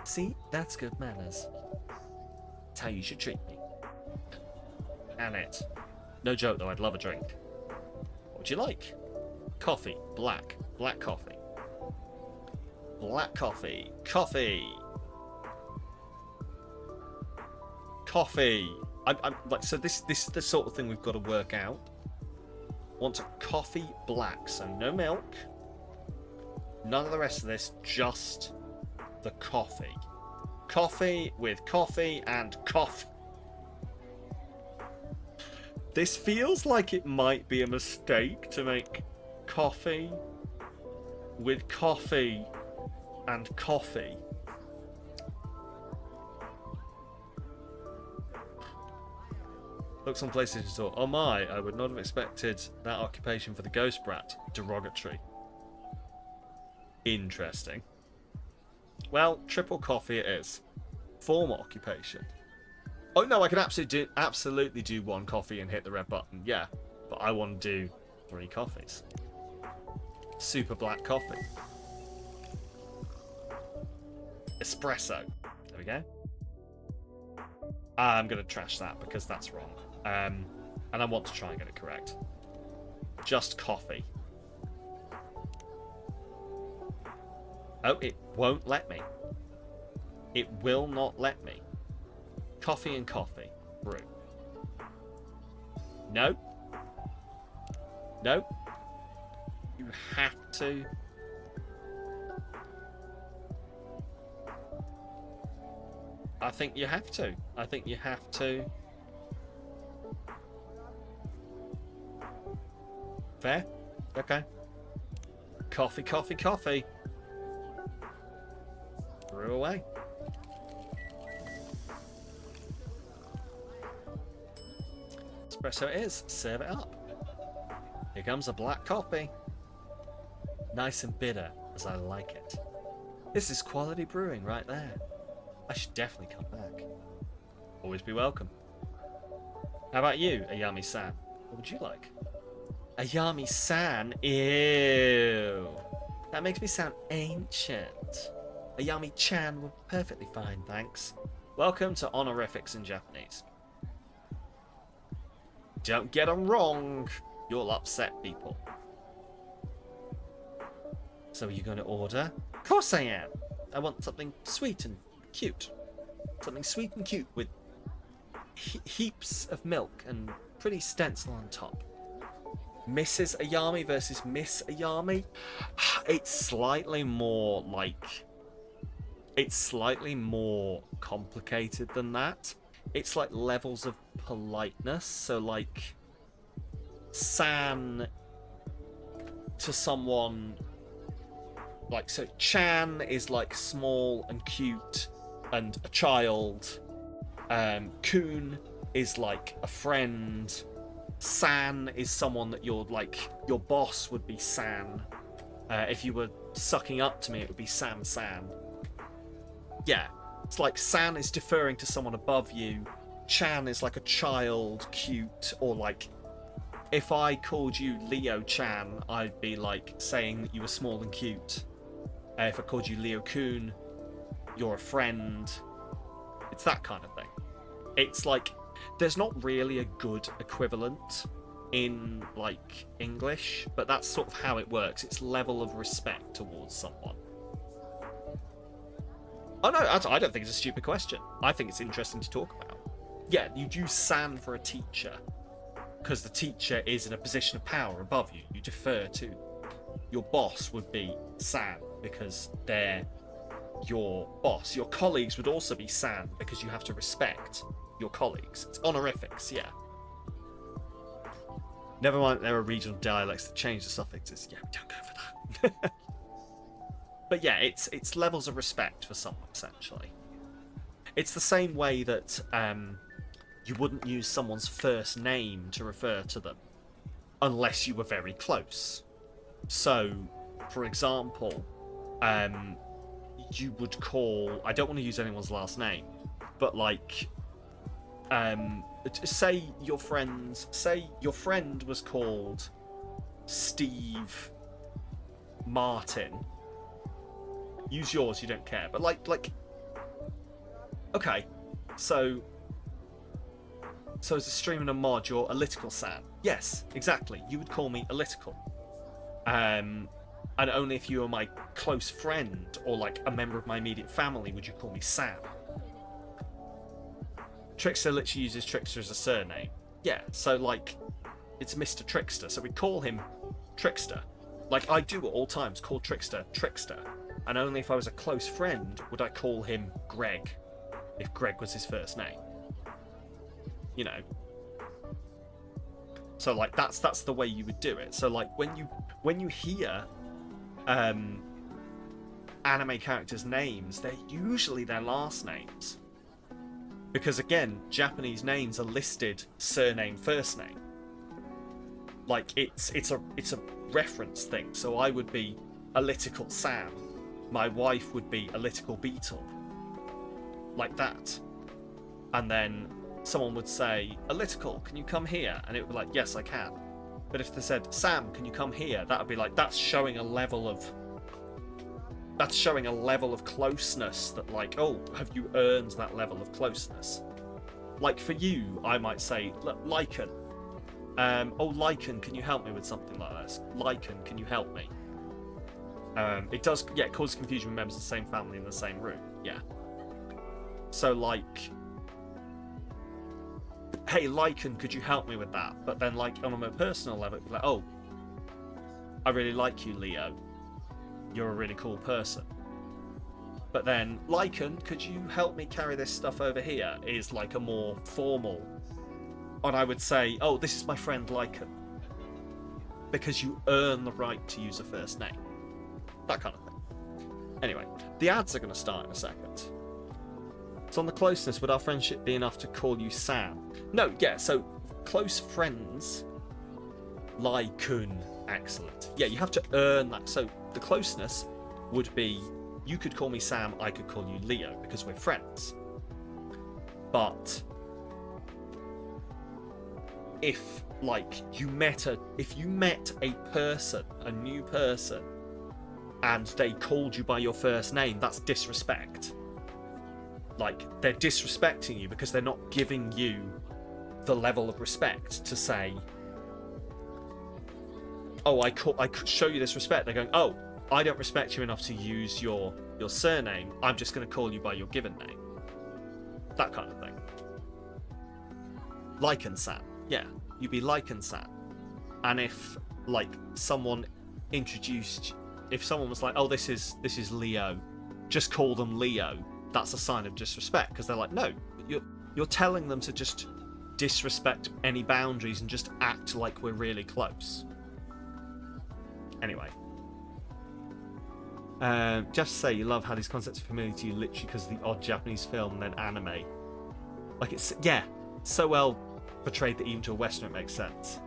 See, that's good manners. It's how you should treat me. Annette. No joke though, I'd love a drink. What would you like? Coffee. Black. Black coffee. Black coffee. Coffee. Coffee. I'm like, so this is the sort of thing we've got to work out. Want a coffee black, so no milk. None of the rest of this, just the coffee. Coffee with coffee and coffee. This feels like it might be a mistake to make coffee with coffee and coffee. Looks on PlayStation Store. Oh my, I would not have expected that occupation for the Ghost Brat. Derogatory. Interesting. Well, triple coffee it is. Former occupation. Oh no, I can absolutely do one coffee and hit the red button. Yeah, but I want to do 3 coffees. Super black coffee. Espresso. There we go. I'm going to trash that because that's wrong. And I want to try and get it correct. Just coffee. Oh, it won't let me. It will not let me. Coffee and coffee. Brew. No. No. You have to. I think you have to. I think you have to. Fair? Okay. Coffee, coffee, coffee. Brew away. Espresso it is. Serve it up. Here comes a black coffee. Nice and bitter, as I like it. This is quality brewing right there. I should definitely come back. Always be welcome. How about you, Ayami-san? What would you like? Ayami-san? Ew. That makes me sound ancient. Ayami-chan were perfectly fine, thanks. Welcome to honorifics in Japanese. Don't get them wrong. You'll upset people. So are you going to order? Of course I am. I want something sweet and cute. Something sweet and cute with heaps of milk and pretty stencil on top. Mrs. Ayami versus Miss Ayami. It's slightly more complicated than that. It's like levels of politeness. So like san to someone like, so chan is like small and cute, and a child. Kun is like a friend. San is someone that you're like, your boss would be San. If you were sucking up to me, it would be San. Yeah, it's like San is deferring to someone above you. Chan is like a child, cute, or like, if I called you Leo Chan, I'd be like saying that you were small and cute. If I called you Leo Kun, you're a friend. It's that kind of thing. It's like, there's not really a good equivalent in like English, but that's sort of how it works. It's level of respect towards someone. Oh no, I don't think it's a stupid question. I think it's interesting to talk about. Yeah, you'd use San for a teacher because the teacher is in a position of power above you. You defer to. Your boss would be San because they're your boss. Your colleagues would also be San because you have to respect your colleagues. It's honorifics, yeah. Never mind, there are regional dialects that change the suffixes. Yeah, we don't go for that. But yeah, it's levels of respect for someone, essentially. It's the same way that you wouldn't use someone's first name to refer to them unless you were very close. So, for example, you would call... I don't want to use anyone's last name, but like... say your friend was called Steve Martin. Use yours, you don't care. But like okay, so as a stream and a mod, you're Ellitical Sam. Yes, exactly. You would call me Ellitical. And only if you were my close friend or like a member of my immediate family would you call me Sam. Trickster literally uses Trickster as a surname. Yeah, so like, it's Mr. Trickster, so we call him Trickster. Like, I do at all times call Trickster Trickster. And only if I was a close friend would I call him Greg, if Greg was his first name. You know. So like, that's the way you would do it. So like, when you hear anime characters' names, they're usually their last names. Because again, Japanese names are listed surname, first name. Like it's a reference thing. So I would be Ellitical Sam. My wife would be Ellitical Beetle. Like that. And then someone would say, Ellitical, can you come here? And it would be like, yes, I can. But if they said, Sam, can you come here? That would be like, that's showing a level of closeness that like, oh, have you earned that level of closeness? Like for you, I might say, Lycan. Oh, Lycan, can you help me with something like this? Lycan, can you help me? It does, yeah, it causes confusion with members of the same family in the same room. Yeah. So like, hey, Lycan, could you help me with that? But then like on a more personal level, it'd be like, oh, I really like you, Leo. You're a really cool person. But then, Lycan, could you help me carry this stuff over here? Is like a more formal. And I would say, oh, this is my friend Lycan. Because you earn the right to use a first name. That kind of thing. Anyway, the ads are going to start in a second. So on the closeness, would our friendship be enough to call you Sam? No, yeah, so close friends, Lycan, excellent. Yeah, you have to earn that. So the closeness would be, you could call me Sam, I could call you Leo, because we're friends. But if like you met a person, a new person, and they called you by your first name, that's disrespect. Like, they're disrespecting you because they're not giving you the level of respect to say, oh, I could show you this respect. They're going, oh, I don't respect you enough to use your surname. I'm just going to call you by your given name. That kind of thing. Lycan-san. Yeah, you'd be Lycan-san. And if, like, someone was like, oh, this is Leo, just call them Leo, that's a sign of disrespect, because they're like, no, you're telling them to just disrespect any boundaries and just act like we're really close. Anyway. Just say you love how these concepts are familiar to you literally because of the odd Japanese film and then anime. Like it's so well portrayed that even to a Western it makes sense.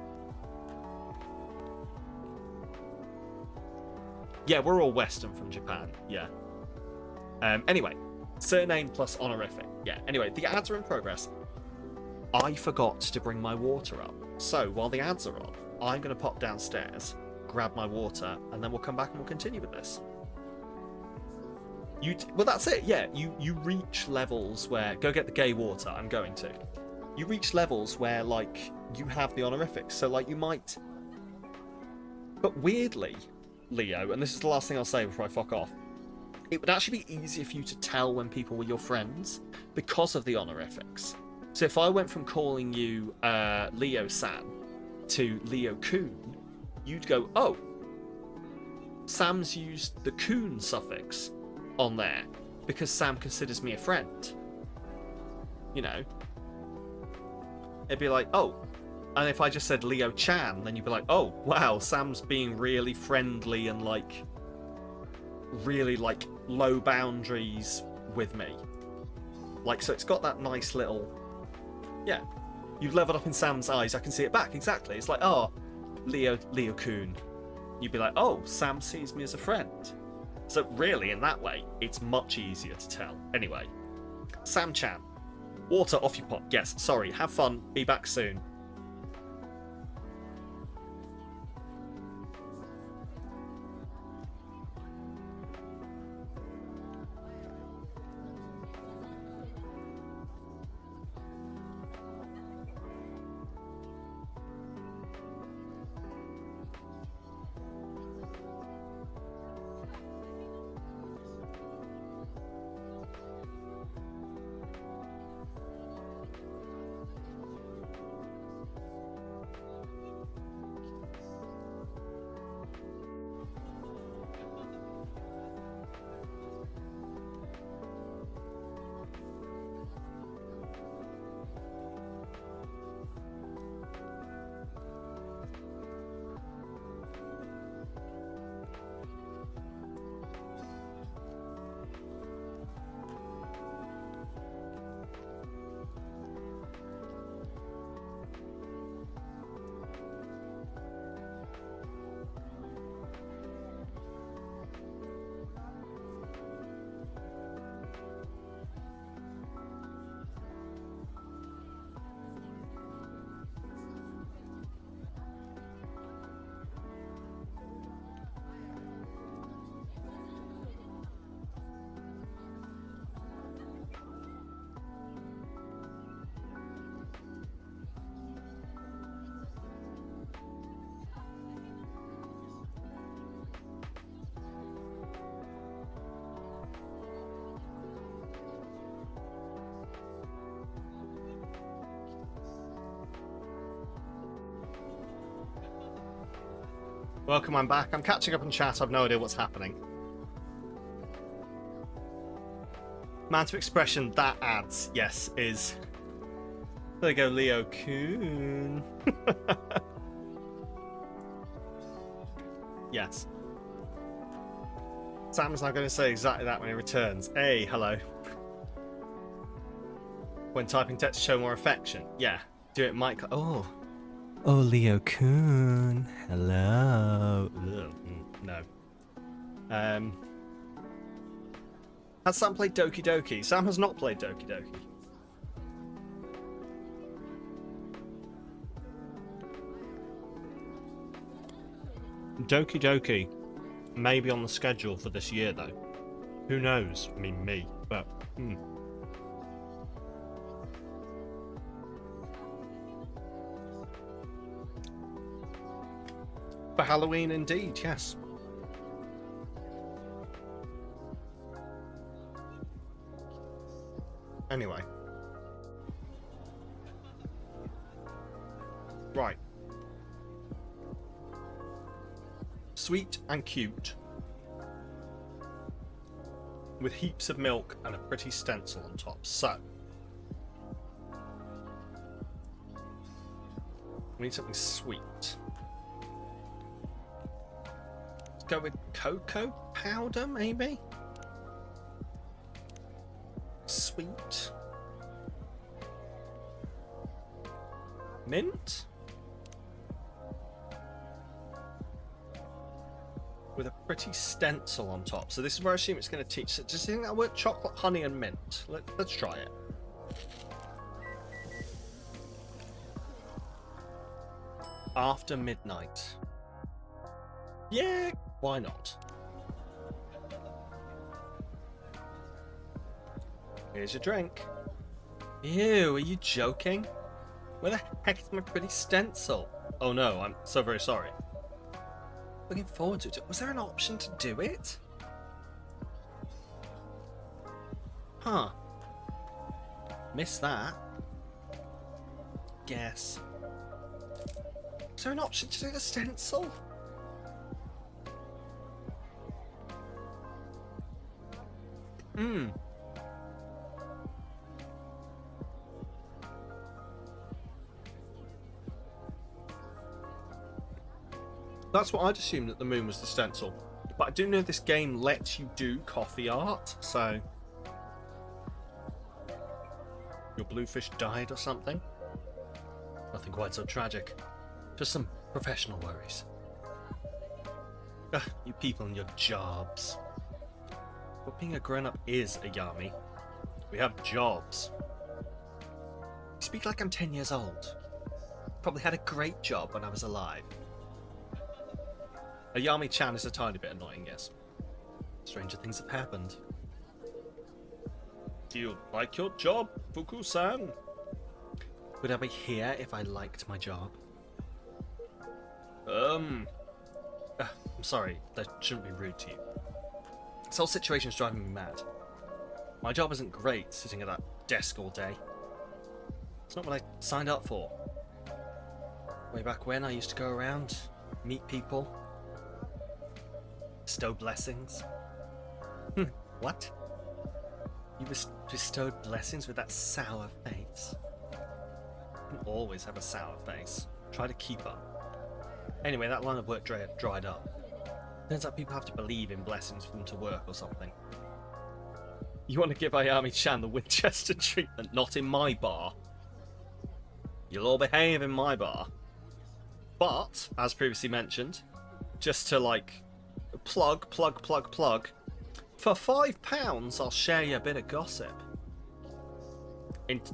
Yeah, we're all Western from Japan. Yeah. Anyway, surname plus honorific. Yeah. Anyway, the ads are in progress. I forgot to bring my water up, so while the ads are on, I'm going to pop downstairs, grab my water, and then we'll come back and we'll continue with this. Well, that's it. Yeah, you reach levels where go get the gay water. I'm going to. You reach levels where like you have the honorifics, so like you might. But weirdly, Leo, and this is the last thing I'll say before I fuck off. It would actually be easier for you to tell when people were your friends because of the honorifics. So if I went from calling you Leo-san to Leo-kun, you'd go, oh, Sam's used the kun suffix on there because Sam considers me a friend. You know? It'd be like, oh. And if I just said Leo-chan, then you'd be like, oh, wow, Sam's being really friendly and like really like low boundaries with me. Like, so it's got that nice little, yeah, you've leveled up in Sam's eyes. I can see it back. Exactly. It's like, oh, Leo-kun. You'd be like, oh, Sam sees me as a friend. So really, in that way, it's much easier to tell. Anyway, Sam-chan, water off your pot. Yes, sorry. Have fun. Be back soon. Welcome, I'm back. I'm catching up on chat. I've no idea what's happening. Man to expression, that adds, yes, is. There you go, Leo-kun. Yes. Sam's not going to say exactly that when he returns. Hey, hello. When typing text to show more affection. Yeah. Do it, Mike. Oh. Oh, Leo-kun. Hello. Ugh. No. Has Sam played Doki Doki? Sam has not played Doki Doki. Doki Doki may be on the schedule for this year, though. Who knows? I mean, me, but... For Halloween, indeed, yes. Anyway. Right. Sweet and cute. With heaps of milk and a pretty stencil on top. So. We need something sweet. Go with cocoa powder, maybe? Sweet. Mint? With a pretty stencil on top. So this is where I assume it's going to teach. So just think that word chocolate, honey, and mint. Let's try it. After midnight. Yeah, why not? Here's your drink. Ew, are you joking? Where the heck is my pretty stencil? Oh no, I'm so very sorry. Looking forward to it. Was there an option to do it? Huh. Missed that. Guess. Is there an option to do the stencil? Hmm. That's what I'd assume, that the moon was the stencil. But I do know this game lets you do coffee art, so... Your bluefish died or something? Nothing quite so tragic. Just some professional worries. Ugh, you people and your jobs. What being a grown-up is, Ayami. We have jobs. You speak like I'm 10 years old. Probably had a great job when I was alive. Ayami-chan is a tiny bit annoying, yes. Stranger things have happened. Do you like your job, Fuku-san? Would I be here if I liked my job? I'm sorry, that shouldn't be rude to you. This whole situation's driving me mad. My job isn't great, sitting at that desk all day. It's not what I signed up for. Way back when, I used to go around, meet people, bestow blessings. What? You bestowed blessings with that sour face? You always have a sour face. Try to keep up. Anyway, that line of work dried up. Turns out people have to believe in blessings for them to work or something. You want to give Ayami-chan the Winchester treatment, not in my bar. You'll all behave in my bar. But, as previously mentioned, just to like plug, for £5 I'll share you a bit of gossip.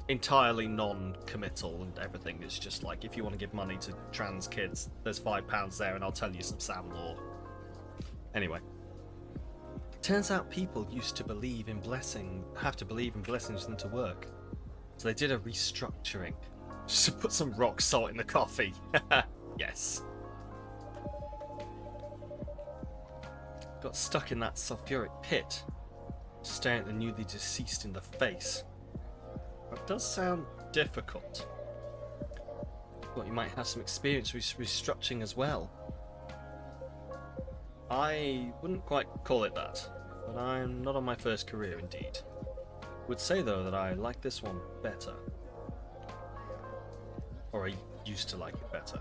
Entirely non-committal and everything. It's just like, if you want to give money to trans kids, there's £5 there and I'll tell you some Sam lore. Anyway. Turns out people used to have to believe in blessings for them to work. So they did a restructuring. Just to put some rock salt in the coffee. Yes. Got stuck in that sulfuric pit, staring at the newly deceased in the face. That does sound difficult. Thought you might have some experience with restructuring as well. I wouldn't quite call it that, but I'm not on my first career indeed. Would say though that I like this one better. Or I used to like it better.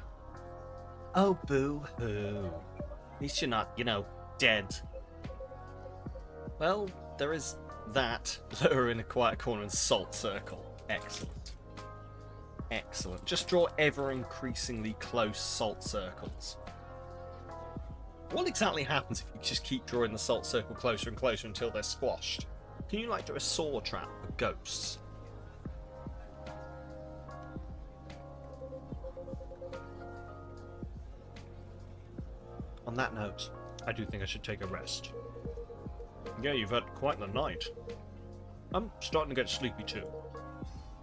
Oh boo-hoo. At least you're not, dead. Well, there is that. Lure in a quiet corner and salt circle. Excellent. Excellent. Just draw ever increasingly close salt circles. What exactly happens if you just keep drawing the salt circle closer and closer until they're squashed? Can you do a saw trap for ghosts? On that note, I do think I should take a rest. Yeah, you've had quite the night. I'm starting to get sleepy too.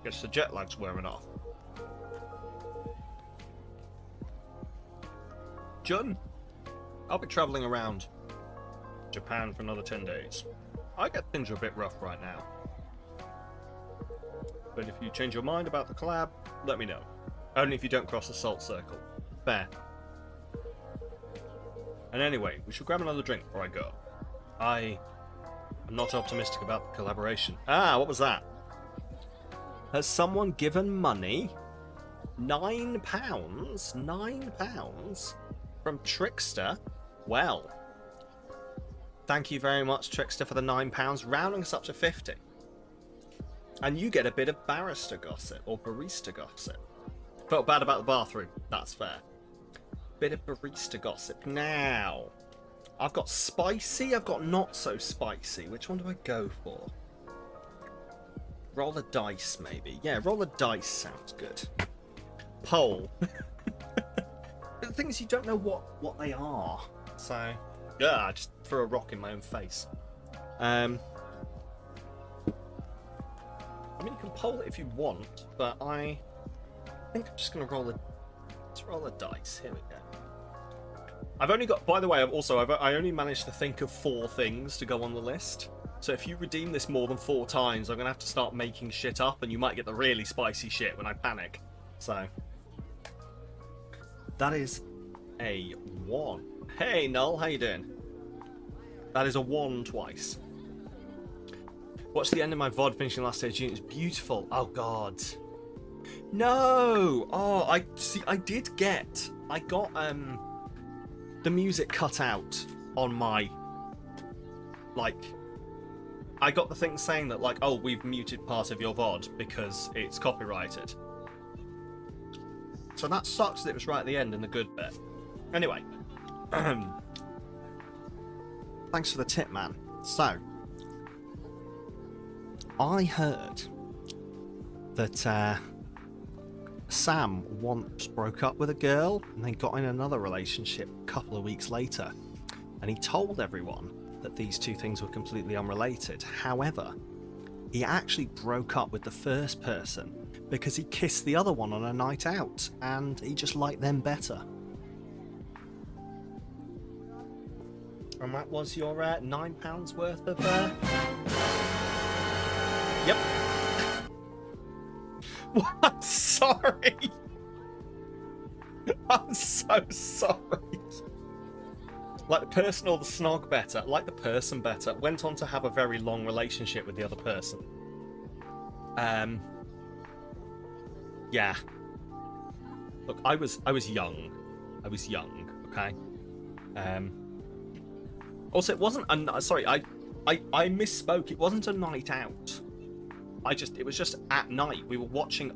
Guess the jet lag's wearing off. Jun, I'll be travelling around Japan for another 10 days. I get things are a bit rough right now. But if you change your mind about the collab, let me know. only if you don't cross the salt circle. Fair. And anyway, we should grab another drink before I go. I'm not optimistic about the collaboration. Ah, what was that? Has someone given money? £9? £9? From Trickster? Well, Thank you very much, Trickster, for the £9, rounding us up to 50. And you get a bit of barrister gossip, or barista gossip. Felt bad about the bathroom. That's fair. Bit of barista gossip. Now, I've got spicy, I've got not so spicy. Which one do I go for? Roll the dice, maybe. Yeah, roll the dice sounds good. Poll. But the thing is, you don't know what they are. So, yeah, I just threw a rock in my own face. I mean, you can poll it if you want, but I think I'm just going to let's roll the dice. Here we go. I've only got, by the way, I only managed to think of 4 things to go on the list. So if you redeem this more than 4 times, I'm going to have to start making shit up, and you might get the really spicy shit when I panic. So, that is a 1. Hey, Null, how you doing? That is a 1 twice. Watch the end of my VOD finishing last day of June. It's beautiful. Oh, God. No! Oh, I got, the music cut out on my, I got the thing saying that, oh, we've muted part of your VOD because it's copyrighted. So that sucks that it was right at the end in the good bit. Anyway. Thanks for the tip, man. So, I heard that Sam once broke up with a girl and then got in another relationship a couple of weeks later. And he told everyone that these two things were completely unrelated. However, he actually broke up with the first person because he kissed the other one on a night out and he just liked them better. And that was your £9 worth of... Yep. I'm sorry. I'm so sorry. Like the person or the snog better. Like the person better. Went on to have a very long relationship with the other person. Yeah. Look, I was young. I was young, okay? Also, it wasn't a... Sorry, I misspoke. It wasn't a night out. It was just at night. We were watching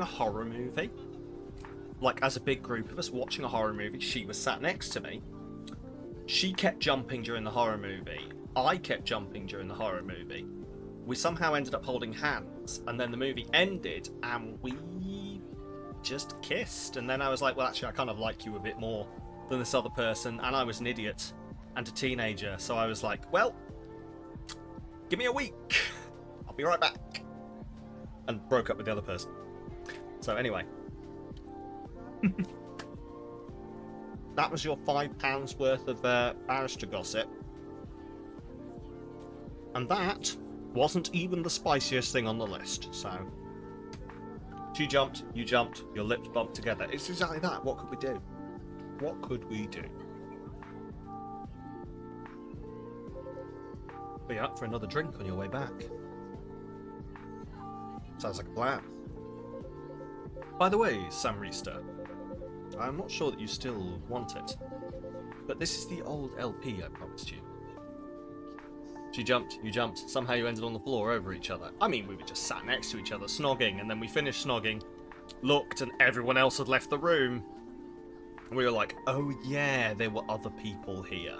a horror movie. Like, as a big group of us watching a horror movie. She was sat next to me. She kept jumping during the horror movie. I kept jumping during the horror movie. We somehow ended up holding hands, and then the movie ended, and we just kissed. And then I was like, well, actually, I kind of like you a bit more than this other person. And I was an idiot and a teenager, so I was like, well, give me a week. I'll be right back. And broke up with the other person. So anyway. That was your £5 worth of barrister gossip. And that wasn't even the spiciest thing on the list, so... She jumped, you jumped, your lips bumped together. It's exactly that. What could we do? What could we do? Be up for another drink on your way back. Sounds like a plan. By the way, Sam Reister, I'm not sure that you still want it, but this is the old LP I promised you. She jumped, you jumped, somehow you ended on the floor over each other. I mean, we were just sat next to each other, snogging, and then we finished snogging, looked, and everyone else had left the room. And we were like, oh yeah, there were other people here.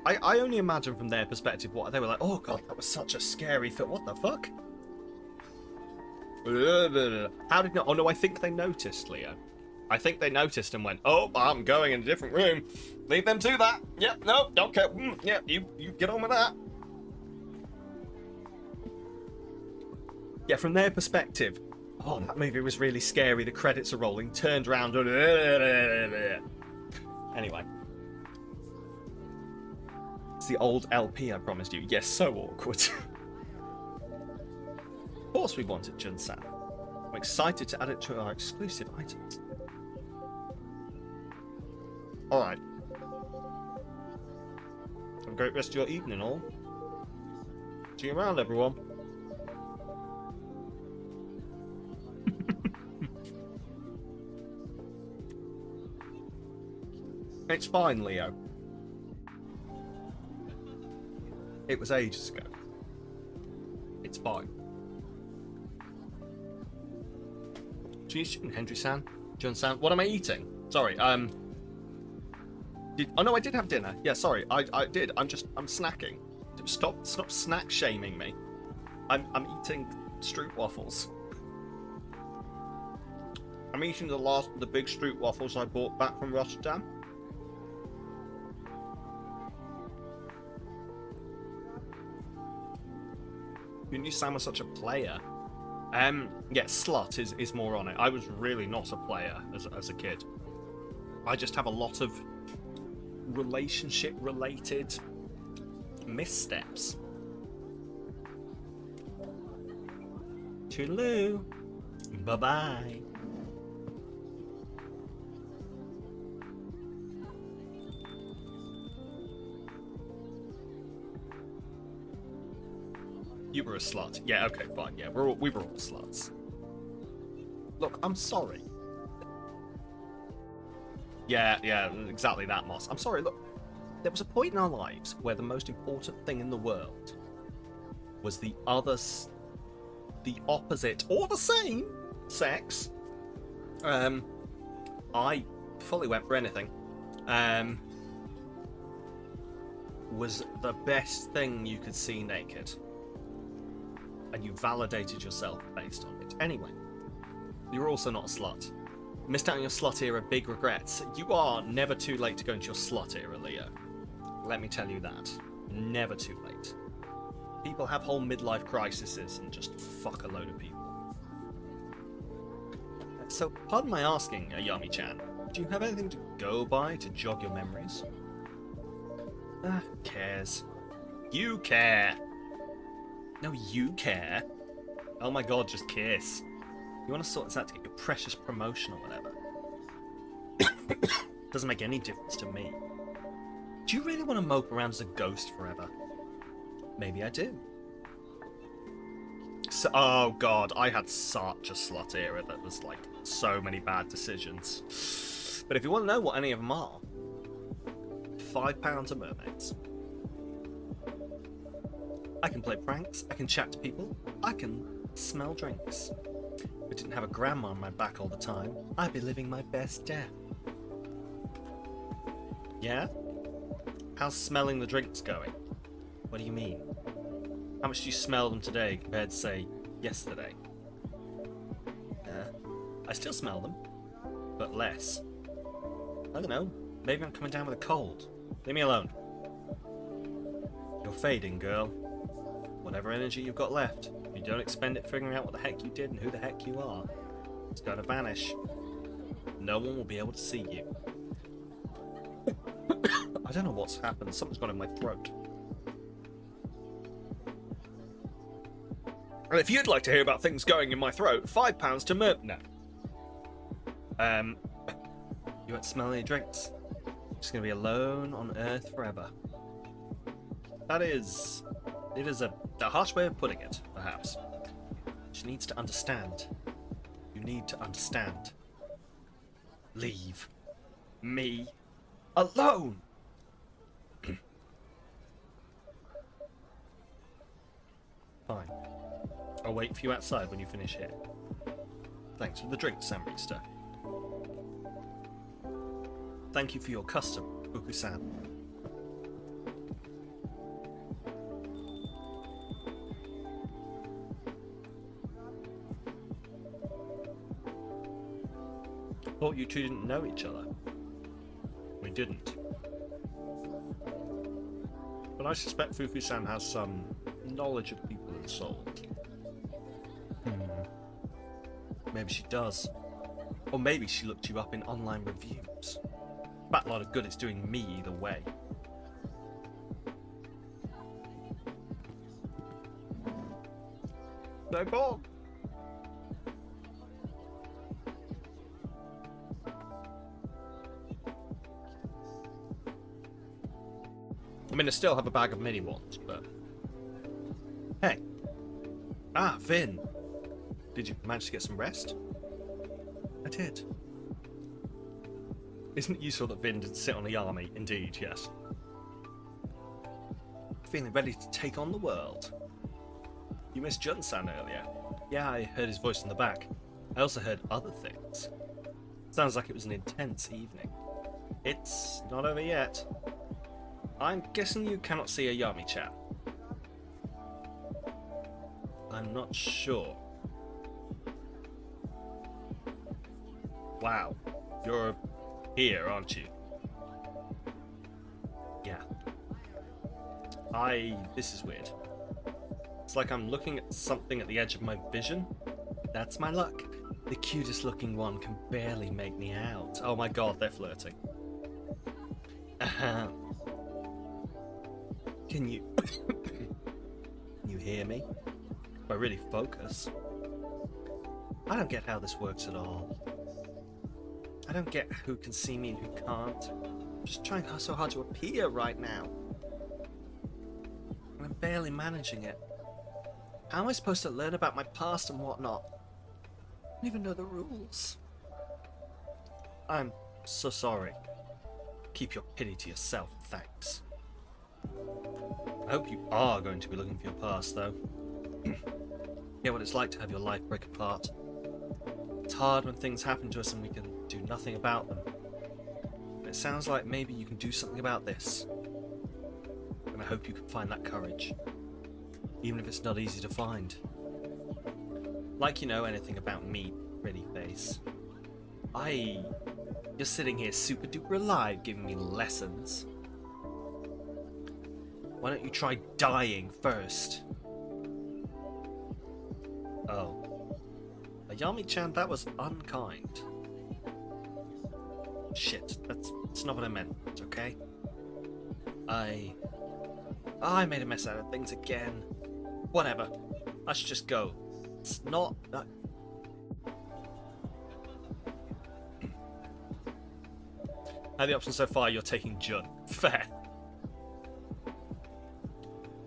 I only imagine from their perspective what they were like, oh god, that was such a scary thing, what the fuck? How did not? Oh no, I think they noticed, Leo. I think they noticed and went, oh, I'm going in a different room. Leave them to that. Yep, no, don't care. Yep, you get on with that. Yeah, from their perspective, oh, that movie was really scary. The credits are rolling. Turned around. Anyway. It's the old LP I promised you. Yes, so awkward. Of course we want it, Jun-san. I'm excited to add it to our exclusive items. Alright. Have a great rest of your evening, all. See you around, everyone. It's fine, Leo. It was ages ago. It's fine. Do you Henry-san? Do you understand? What am I eating? Sorry, oh no, I did have dinner. Yeah, sorry, I did. I'm snacking. Stop snack shaming me. I'm eating Stroop waffles. I'm eating the last of the big Stroop waffles I bought back from Rotterdam. You knew Sam was such a player. Yeah, slut is more on it. I was really not a player as a kid. I just have a lot of relationship-related missteps. Toodaloo. Bye-bye. You were a slut. Yeah, okay, fine. Yeah, we were all sluts. Look, I'm sorry. Yeah, exactly that, Moss. I'm sorry, look. There was a point in our lives where the most important thing in the world was the opposite, or the same, sex. I fully went for anything. Was the best thing you could see naked. And you validated yourself based on it. Anyway, you're also not a slut. Missed out on your slut era, big regrets. You are never too late to go into your slut era, Leo. Let me tell you that. Never too late. People have whole midlife crises and just fuck a load of people. So, pardon my asking, Yami-chan, do you have anything to go by to jog your memories? Who cares? You care! No, you care. Oh my god, just kiss. You want to sort this out to get your precious promotion or whatever. Doesn't make any difference to me. Do you really want to mope around as a ghost forever? Maybe I do. So, oh god, I had such a slut era that was like so many bad decisions. But if you want to know what any of them are, £5 a mermaids. I can play pranks, I can chat to people, I can smell drinks. If I didn't have a grandma on my back all the time, I'd be living my best death. Yeah? How's smelling the drinks going? What do you mean? How much do you smell them today compared to, say, yesterday? I still smell them, but less. I don't know, maybe I'm coming down with a cold. Leave me alone. You're fading, girl. Whatever energy you've got left, if you don't expend it figuring out what the heck you did and who the heck you are, it's going to vanish. No one will be able to see you. I don't know what's happened. Something's gone in my throat. And if you'd like to hear about things going in my throat, £5 to No. You won't smell any drinks. Just going to be alone on Earth forever. It is a harsh way of putting it, perhaps. She needs to understand. You need to understand. Leave me alone! Fine. I'll wait for you outside when you finish here. Thanks for the drink, Samrista. Thank you for your custom, Fuku-san. Thought you two didn't know each other. We didn't. But I suspect Fuku-san has some knowledge of people and soul. Maybe she does. Or maybe she looked you up in online reviews. Fat lot of good it's doing me either way. No more. I mean, I still have a bag of mini ones, but... Hey. Ah, Vin. Did you manage to get some rest? I did. Isn't it useful that Vin did sit on the army? Indeed, yes. feeling ready to take on the world. You missed Jun-san earlier. Yeah, I heard his voice in the back. I also heard other things. Sounds like it was an intense evening. It's not over yet. I'm guessing you cannot see a Yami-chan. I'm not sure. Wow, you're here, aren't you? Yeah. This is weird. It's like I'm looking at something at the edge of my vision. That's my luck. The cutest looking one can barely make me out. Oh my god, they're flirting. Can you... Can you hear me? If I really focus. I don't get how this works at all. I don't get who can see me and who can't. I'm just trying so hard to appear right now. And I'm barely managing it. How am I supposed to learn about my past and whatnot? I don't even know the rules. I'm so sorry. Keep your pity to yourself, thanks. I hope you are going to be looking for your past, though. Hear what it's like to have your life break apart. It's hard when things happen to us and we can do nothing about them. And it sounds like maybe you can do something about this. And I hope you can find that courage. Even if it's not easy to find. Like you know anything about me, pretty face. You're sitting here super duper alive giving me lessons. Why don't you try dying first? Oh. Yami-chan, that was unkind. Shit, that's not what I meant, okay? I made a mess out of things again. Whatever. I should just go. It's not... Out the option so far, you're taking Jun. Fair.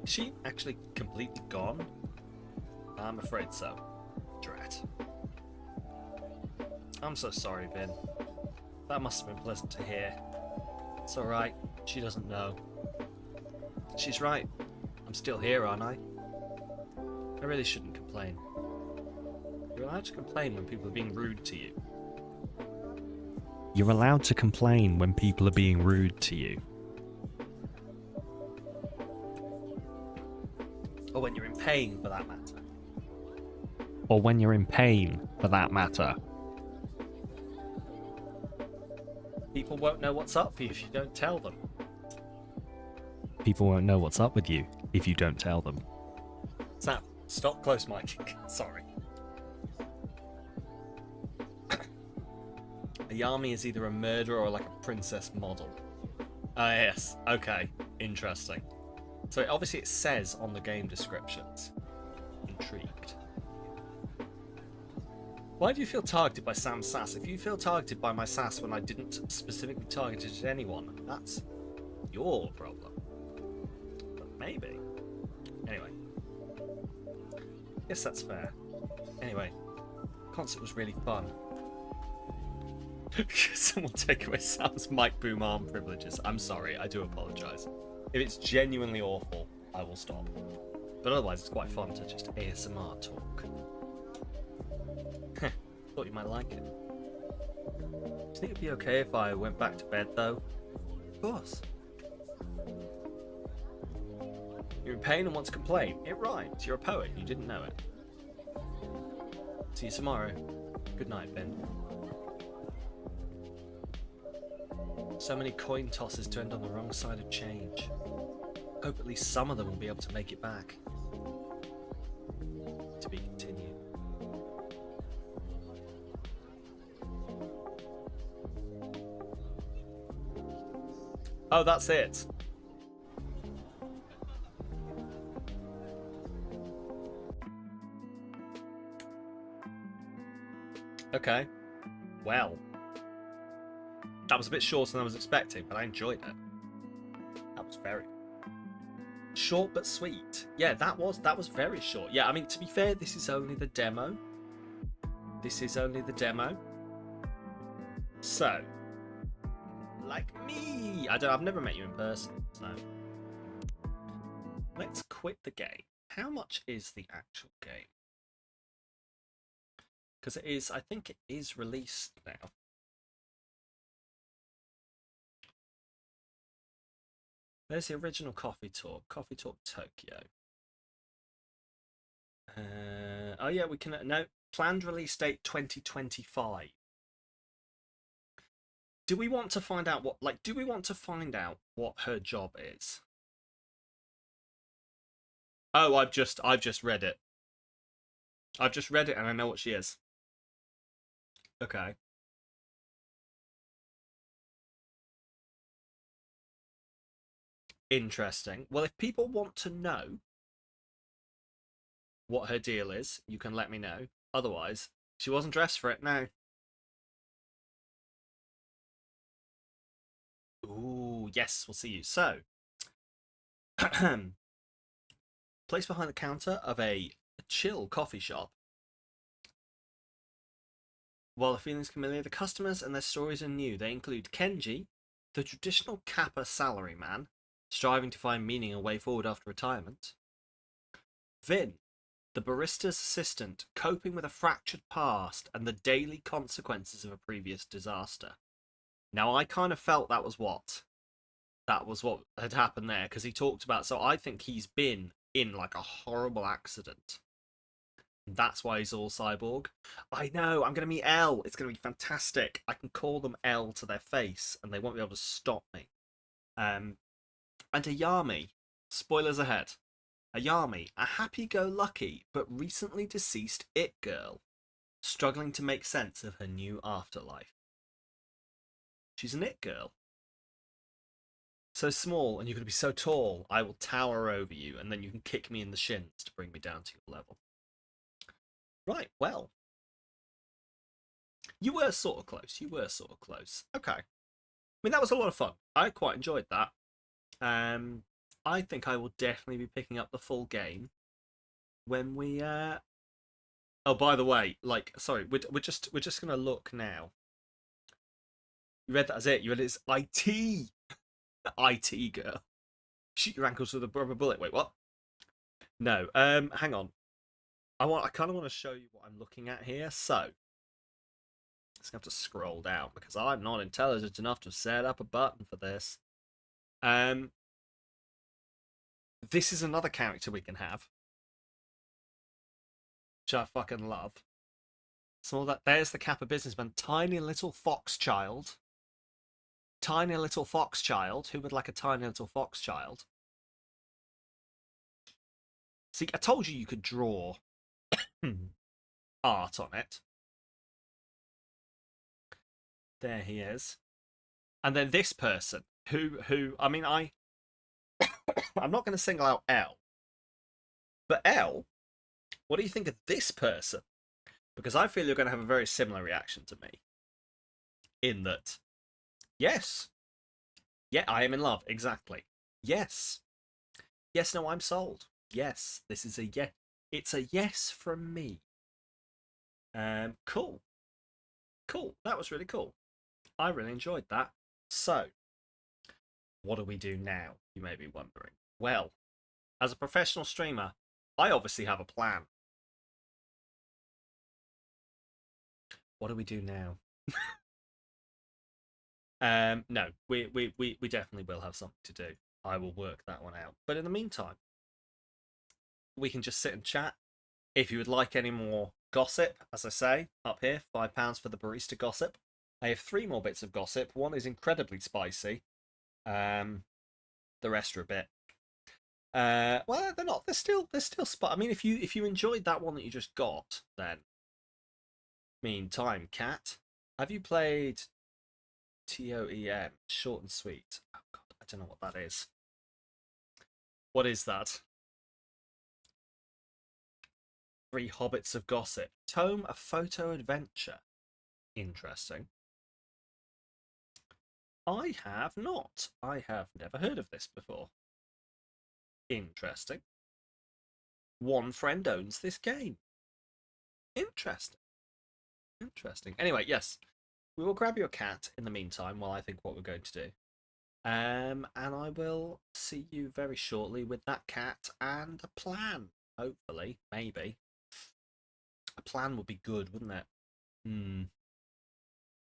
Is she actually completely gone? I'm afraid so. Drat. I'm so sorry, Vin. That must have been pleasant to hear. It's alright. She doesn't know. She's right. I'm still here, aren't I? I really shouldn't complain. You're allowed to complain when people are being rude to you. You're allowed to complain when people are being rude to you. Or when you're in pain, for that matter. Or when you're in pain, for that matter. People won't know what's up for you if you don't tell them. People won't know what's up with you if you don't tell them. Sam, stop close miking. Sorry. A Yami is either a murderer or like a princess model. Ah, yes. Okay. Interesting. So obviously it says on the game descriptions. Intrigued. Why do you feel targeted by Sam's sass? If you feel targeted by my sass when I didn't specifically target it at anyone, that's your problem. But maybe. Anyway. Guess that's fair. Anyway. Concert was really fun. Someone take away Sam's mic boom arm privileges. I'm sorry, I do apologise. If it's genuinely awful, I will stop. But otherwise, it's quite fun to just ASMR talk. Thought you might like it. Do you think it'd be okay if I went back to bed, though? Of course. You're in pain and want to complain. It rhymes. You're a poet. You didn't know it. See you tomorrow. Good night, Ben. So many coin tosses to end on the wrong side of change. Hope at least some of them will be able to make it back. To be continued. Oh, that's it. Okay. Well. That was a bit shorter than I was expecting, but I enjoyed it. That was very short but sweet. Yeah, that was very short. Yeah, I mean, to be fair, this is only the demo. This is only the demo. So, like me, I've never met you in person, so quit the game. How much is the actual game? Because it is, I think it is released now. There's the original Coffee Talk Tokyo. Oh yeah, we can, no, planned release date 2025. Do we want to find out what her job is? Oh, I've just read it. I've just read it and I know what she is. Okay. Interesting. Well, if people want to know what her deal is, you can let me know. Otherwise, she wasn't dressed for it, no. Ooh, yes, we'll see you. So, place behind the counter of a chill coffee shop. While the feeling's familiar, the customers and their stories are new. They include Kenji, the traditional Kappa salaryman, striving to find meaning and way forward after retirement. Vin, the barista's assistant, coping with a fractured past and the daily consequences of a previous disaster. Now, I kind of felt that was what had happened there, because he talked about, so I think he's been in like a horrible accident. That's why he's all cyborg. I know, I'm going to meet L. It's going to be fantastic. I can call them L to their face and they won't be able to stop me. And Ayami, spoilers ahead. Ayami, a happy-go-lucky but recently deceased it girl, struggling to make sense of her new afterlife. She's an it girl. So small and you're going to be so tall, I will tower over you and then you can kick me in the shins to bring me down to your level. Right, well. You were sort of close. Okay. I mean, that was a lot of fun. I quite enjoyed that. I think I will definitely be picking up the full game when we oh, by the way, like, sorry, we're just gonna look now. You read that as it. You read it's IT. IT girl. Shoot your ankles with a rubber bullet. Wait, what? No. Hang on. I kind of want to show you what I'm looking at here. So, just have to scroll down because I'm not intelligent enough to set up a button for this. This is another character we can have, which I fucking love. So there's the Kappa businessman, tiny little fox child. Tiny little fox child. Who would like a tiny little fox child? See, I told you could draw art on it. There he is. And then this person, who I mean, I'm not going to single out L, but L, what do you think of this person? Because I feel you're going to have a very similar reaction to me. In that, yes, yeah, I am in love, exactly. Yes, yes, no, I'm sold. Yes, this is a yes. It's a yes from me. Cool, cool. That was really cool. I really enjoyed that. So, what do we do now? You may be wondering. Well, as a professional streamer, I obviously have a plan. What do we do now? No, we definitely will have something to do. I will work that one out. But in the meantime, we can just sit and chat. If you would like any more gossip, as I say, up here, £5 for the barista gossip. I have 3 more bits of gossip. One is incredibly spicy. The rest are a bit. Well, they're not. They're still I mean, if you enjoyed that one that you just got, then meantime, Cat, have you played TOEM? Short and sweet. Oh God, I don't know what that is. What is that? 3 Hobbits of Gossip. Tome a photo adventure. Interesting. I have not. I have never heard of this before. Interesting. One friend owns this game. Interesting. Interesting. Anyway, yes. We will grab your cat in the meantime while I think what we're going to do. And I will see you very shortly with that cat and a plan. Hopefully, maybe. A plan would be good, wouldn't it? Hmm.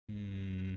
Hmm.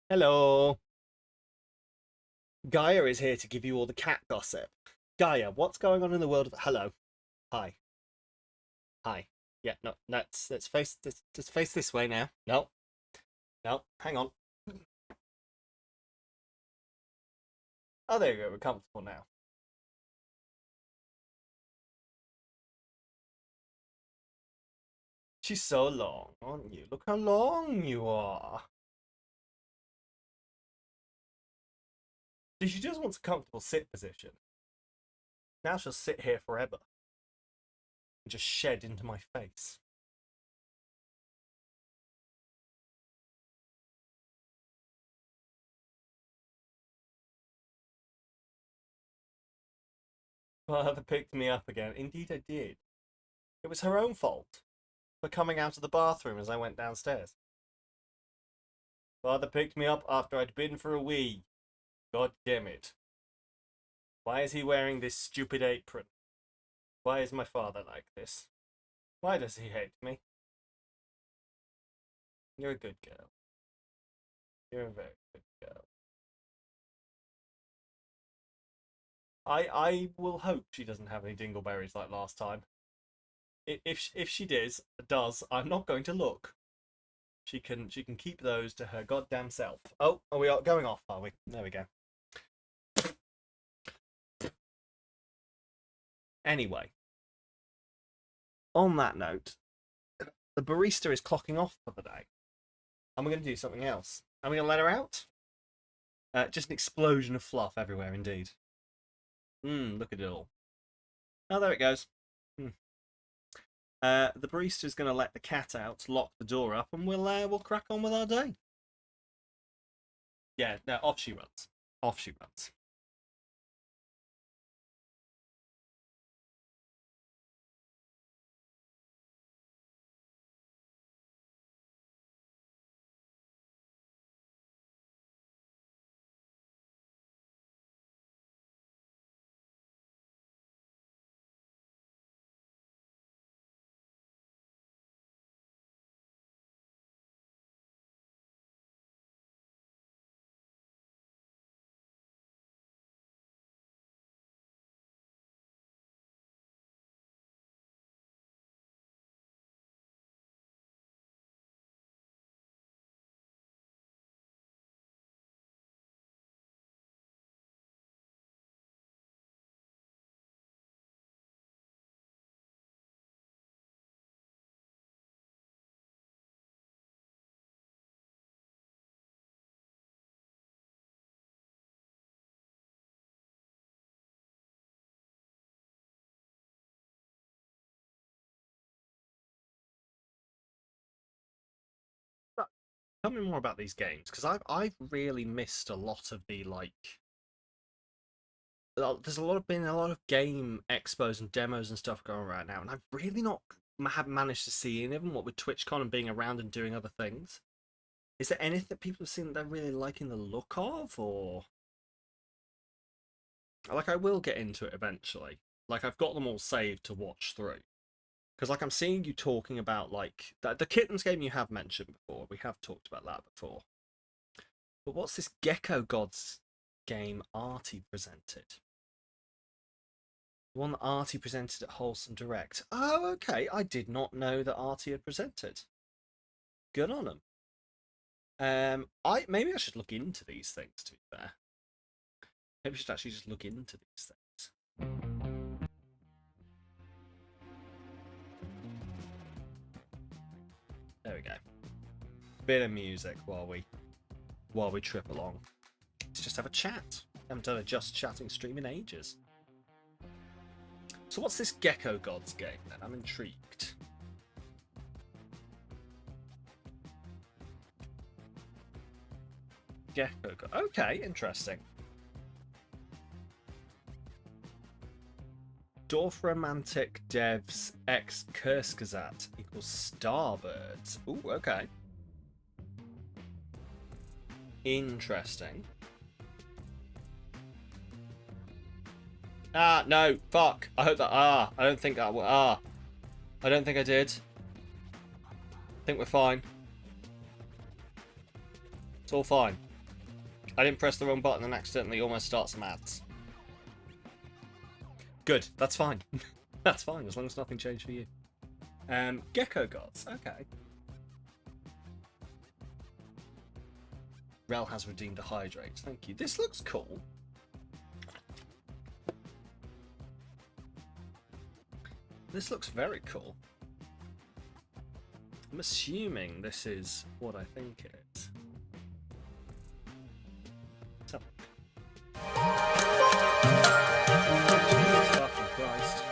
Hello. Gaia is here to give you all the cat gossip. Gaia, what's going on in the world of... Hello. Hi. Hi. Yeah, no, let's face this way now. No. No, hang on. Oh, there you go. We're comfortable now. She's so long, aren't you? Look how long you are. She just wants a comfortable sit position. Now she'll sit here forever and just shed into my face. Father picked me up again. Indeed, I did. It was her own fault for coming out of the bathroom as I went downstairs. Father picked me up after I'd been for a wee. God damn it. Why is he wearing this stupid apron? Why is my father like this? Why does he hate me? You're a good girl. You're a very good girl. I will hope she doesn't have any dingleberries like last time. If she does, I'm not going to look. She can keep those to her goddamn self. Oh, are we going off? Are we? There we go. Anyway, on that note, the barista is clocking off for the day, and we're going to do something else. Are we going to let her out? Just an explosion of fluff everywhere, indeed. Look at it all. Oh, there it goes. The barista is going to let the cat out, lock the door up, and we'll crack on with our day. Yeah, no, off she runs. Off she runs. Tell me more about these games, because I've really missed a lot of the like. There's been a lot of game expos and demos and stuff going on right now, and I've really not haven't managed to see any of them. What with TwitchCon and being around and doing other things, is there anything that people have seen that they're really liking the look of, or like I will get into it eventually. Like I've got them all saved to watch through. Because like I'm seeing you talking about like the Kittens game you have mentioned before. We have talked about that before. But what's this Gecko Gods game Artie presented? The one that Artie presented at Wholesome Direct. Oh, okay. I did not know that Artie had presented. Good on him. Maybe I should look into these things, to be fair. Maybe I should actually just look into these things. There we go. Bit of music while we trip along. Let's just have a chat. Haven't done a Just Chatting stream in ages. So what's this Gecko Gods game then? I'm intrigued. Gecko Gods. Okay, interesting. Dorfromantic devs x Kurskazat equals Starbirds. Ooh, okay. Interesting. Ah, no, fuck. I hope that, I don't think I will, I don't think I did. I think we're fine. It's all fine. I didn't press the wrong button and accidentally almost start some ads. Good, that's fine. That's fine, as long as nothing changed for you. Gecko Gods, okay. Rel has redeemed a hydrate, thank you. This looks cool. This looks very cool. I'm assuming this is what I think it is. So. Christ.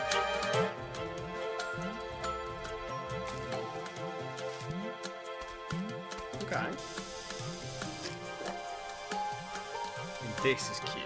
Okay. And this is cute.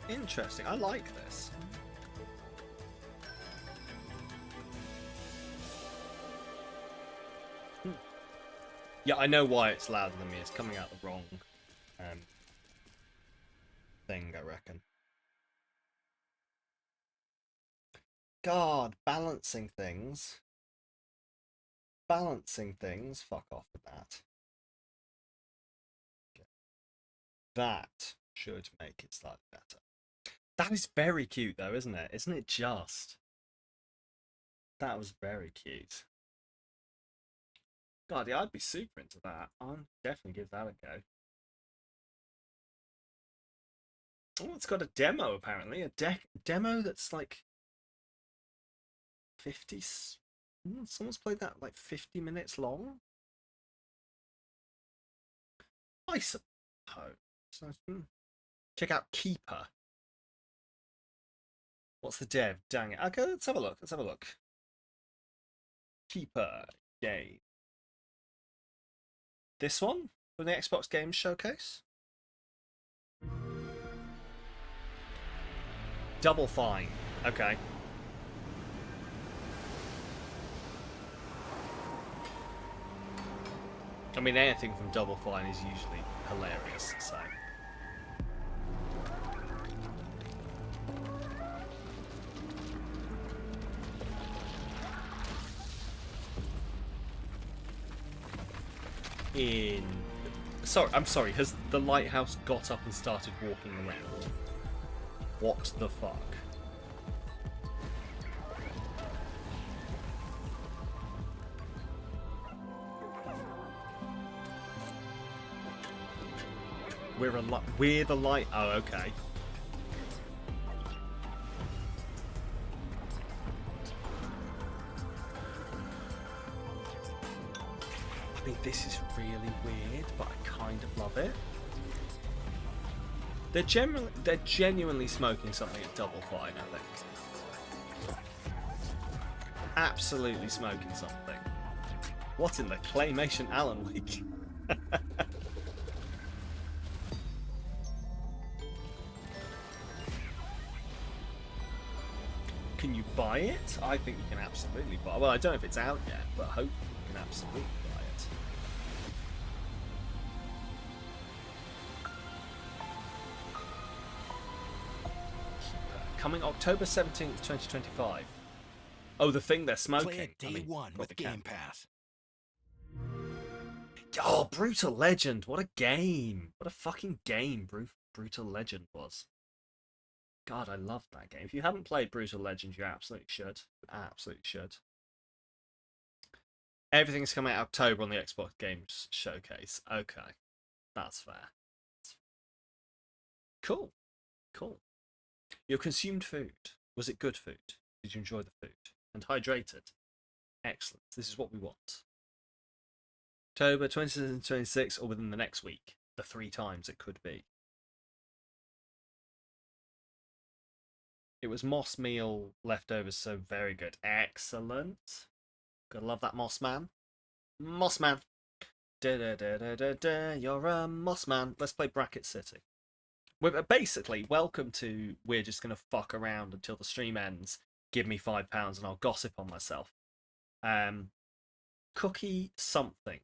Interesting. I like this. Yeah, I know why it's louder than me. It's coming out the wrong thing, I reckon. God, balancing things. Balancing things. Fuck off with that. Okay. That should make it slightly better. That is very cute though, isn't it? Isn't it just? That was very cute. God, yeah, I'd be super into that. I'll definitely give that a go. Oh, it's got a demo apparently. A demo that's like 50. Someone's played that like 50 minutes long. I suppose. So, check out Keeper. What's the dev? Dang it. Okay, let's have a look. Let's have a look. Keeper game. This one from the Xbox Games Showcase. Double Fine. Okay. I mean, anything from Double Fine is usually hilarious, so. I'm sorry, has the lighthouse got up and started walking around? What the fuck? We're the light. Oh, okay. I mean, this is really weird, but I kind of love it. They're genuinely smoking something at Double Fine, I think. Absolutely smoking something. What in the Claymation Alan Week? Can you buy it? I think you can absolutely buy it. Well, I don't know if it's out yet, but I hope you can absolutely buy it. Coming October 17th, 2025. Oh, the thing they're smoking. Play it day one with Game Pass. Oh, Brutal Legend. What a game. What a fucking game Brutal Legend was. God, I loved that game. If you haven't played Brutal Legend, you absolutely should. Absolutely should. Everything's coming out October on the Xbox Games Showcase. Okay. That's fair. Cool. Cool. You consumed food. Was it good food? Did you enjoy the food? And hydrated? Excellent. This is what we want. October 2026 or within the next week. The 3 times it could be. It was Moss meal leftovers, so very good. Excellent. Gotta love that Moss man. Moss man. Da da da da da da. You're a Moss man. Let's play Bracket City. We're basically welcome to. We're just gonna fuck around until the stream ends. Give me £5 and I'll gossip on myself. Cookie something.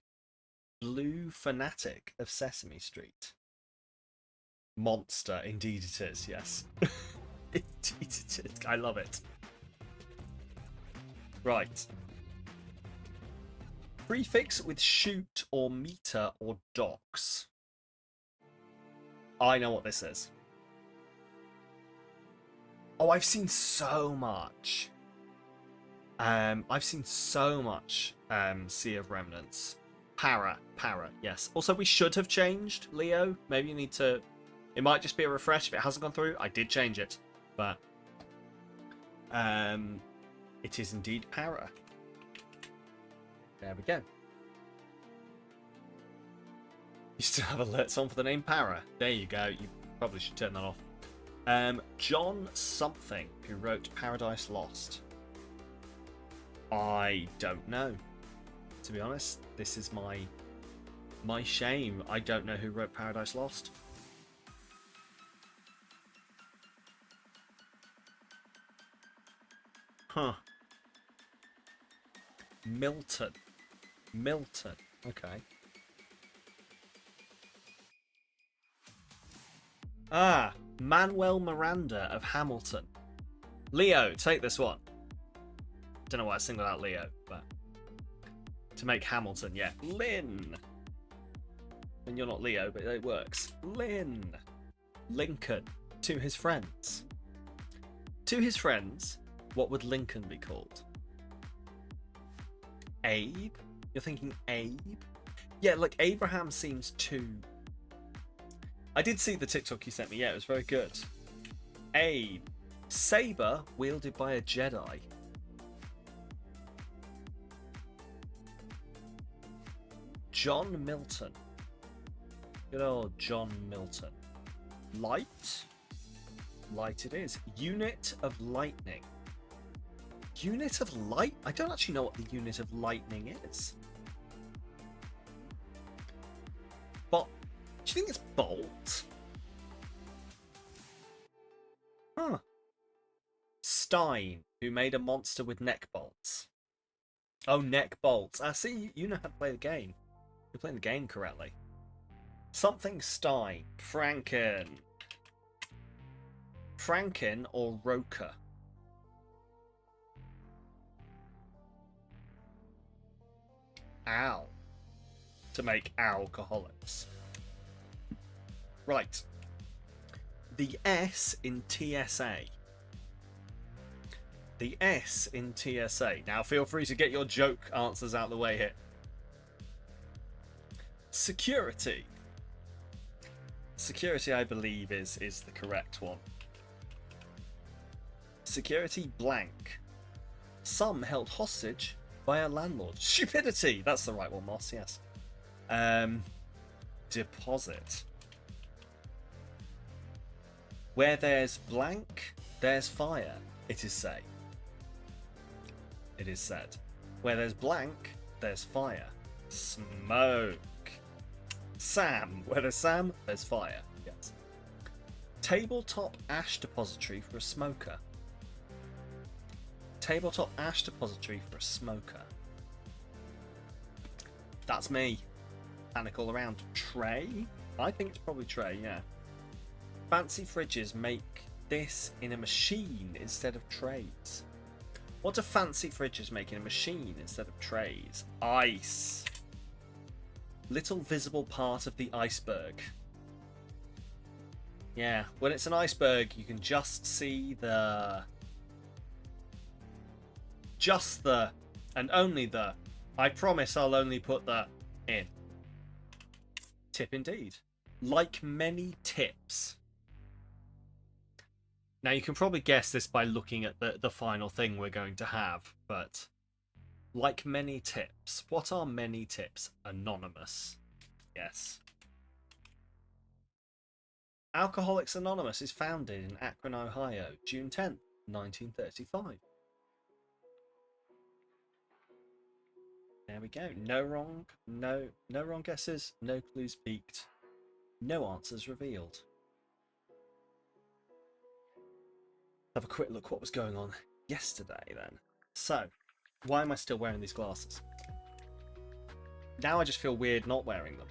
Blue fanatic of Sesame Street. Monster, indeed it is. Yes. I love it. Right. Prefix with shoot or meter or docks. I know what this is. Oh, I've seen so much. I've seen so much Sea of Remnants. Para, yes. Also, we should have changed, Leo. Maybe you need to... It might just be a refresh if it hasn't gone through. I did change it. But it is indeed Para. There we go. You still have alerts on for the name Para. There you go. You probably should turn that off. John something, who wrote Paradise Lost. I don't know. To be honest, this is my shame. I don't know who wrote Paradise Lost. Huh. Milton. Okay. Ah, Manuel Miranda of Hamilton. Leo, take this one. Don't know why I singled out Leo, but to make Hamilton, yeah. Lynn. And you're not Leo, but it works. Lynn. Lincoln. To his friends. To his friends. What would Lincoln be called? Abe? You're thinking Abe? Yeah, like Abraham seems too... I did see the TikTok you sent me. Yeah, it was very good. Abe. Saber wielded by a Jedi. John Milton. Good old John Milton. Light? Light it is. Unit of lightning. Unit of light? I don't actually know what the unit of lightning is. But do you think it's bolt? Huh. Stein, who made a monster with neck bolts. Oh, neck bolts. I see. You know how to play the game. You're playing the game correctly. Something Stein. Franken. Franken or Roker? Al. To make alcoholics. Right. The S in TSA. The S in TSA. Now feel free to get your joke answers out of the way here. Security. Security, I believe, is the correct one. Security blank. Some held hostage by a landlord. Stupidity! That's the right one, Moss, yes. Deposit. Where there's blank, there's fire, it is said. It is said. Where there's blank, there's fire. Smoke. Sam. Where there's Sam, there's fire. Yes. Tabletop ash depository for a smoker. Tabletop ash depository for a smoker. That's me. Panic all around. Tray? I think it's probably tray, yeah. Fancy fridges make this in a machine instead of trays. What do fancy fridges make in a machine instead of trays? Ice. Little visible part of the iceberg. Yeah, when it's an iceberg, you can just see the... Just the... And only the... I promise I'll only put the in. Tip indeed. Like many tips. Now you can probably guess this by looking at the final thing we're going to have, but like many tips. What are many tips? Anonymous. Yes. Alcoholics Anonymous is founded in Akron, Ohio, June 10th, 1935. There we go. No wrong guesses, no clues peaked, no answers revealed. Have a quick look what was going on yesterday then. So, why am I still wearing these glasses? Now I just feel weird not wearing them.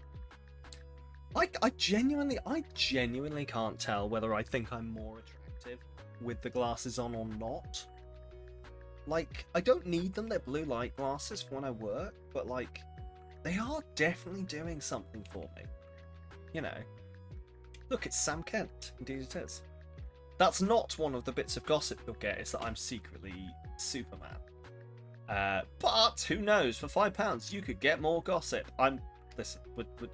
I genuinely can't tell whether I think I'm more attractive with the glasses on or not. Like, I don't need them, they're blue light glasses for when I work, but like, they are definitely doing something for me. You know. Look, it's Sam Kent. Indeed it is. That's not one of the bits of gossip you'll get, is that I'm secretly Superman. But who knows? For £5, you could get more gossip. Listen.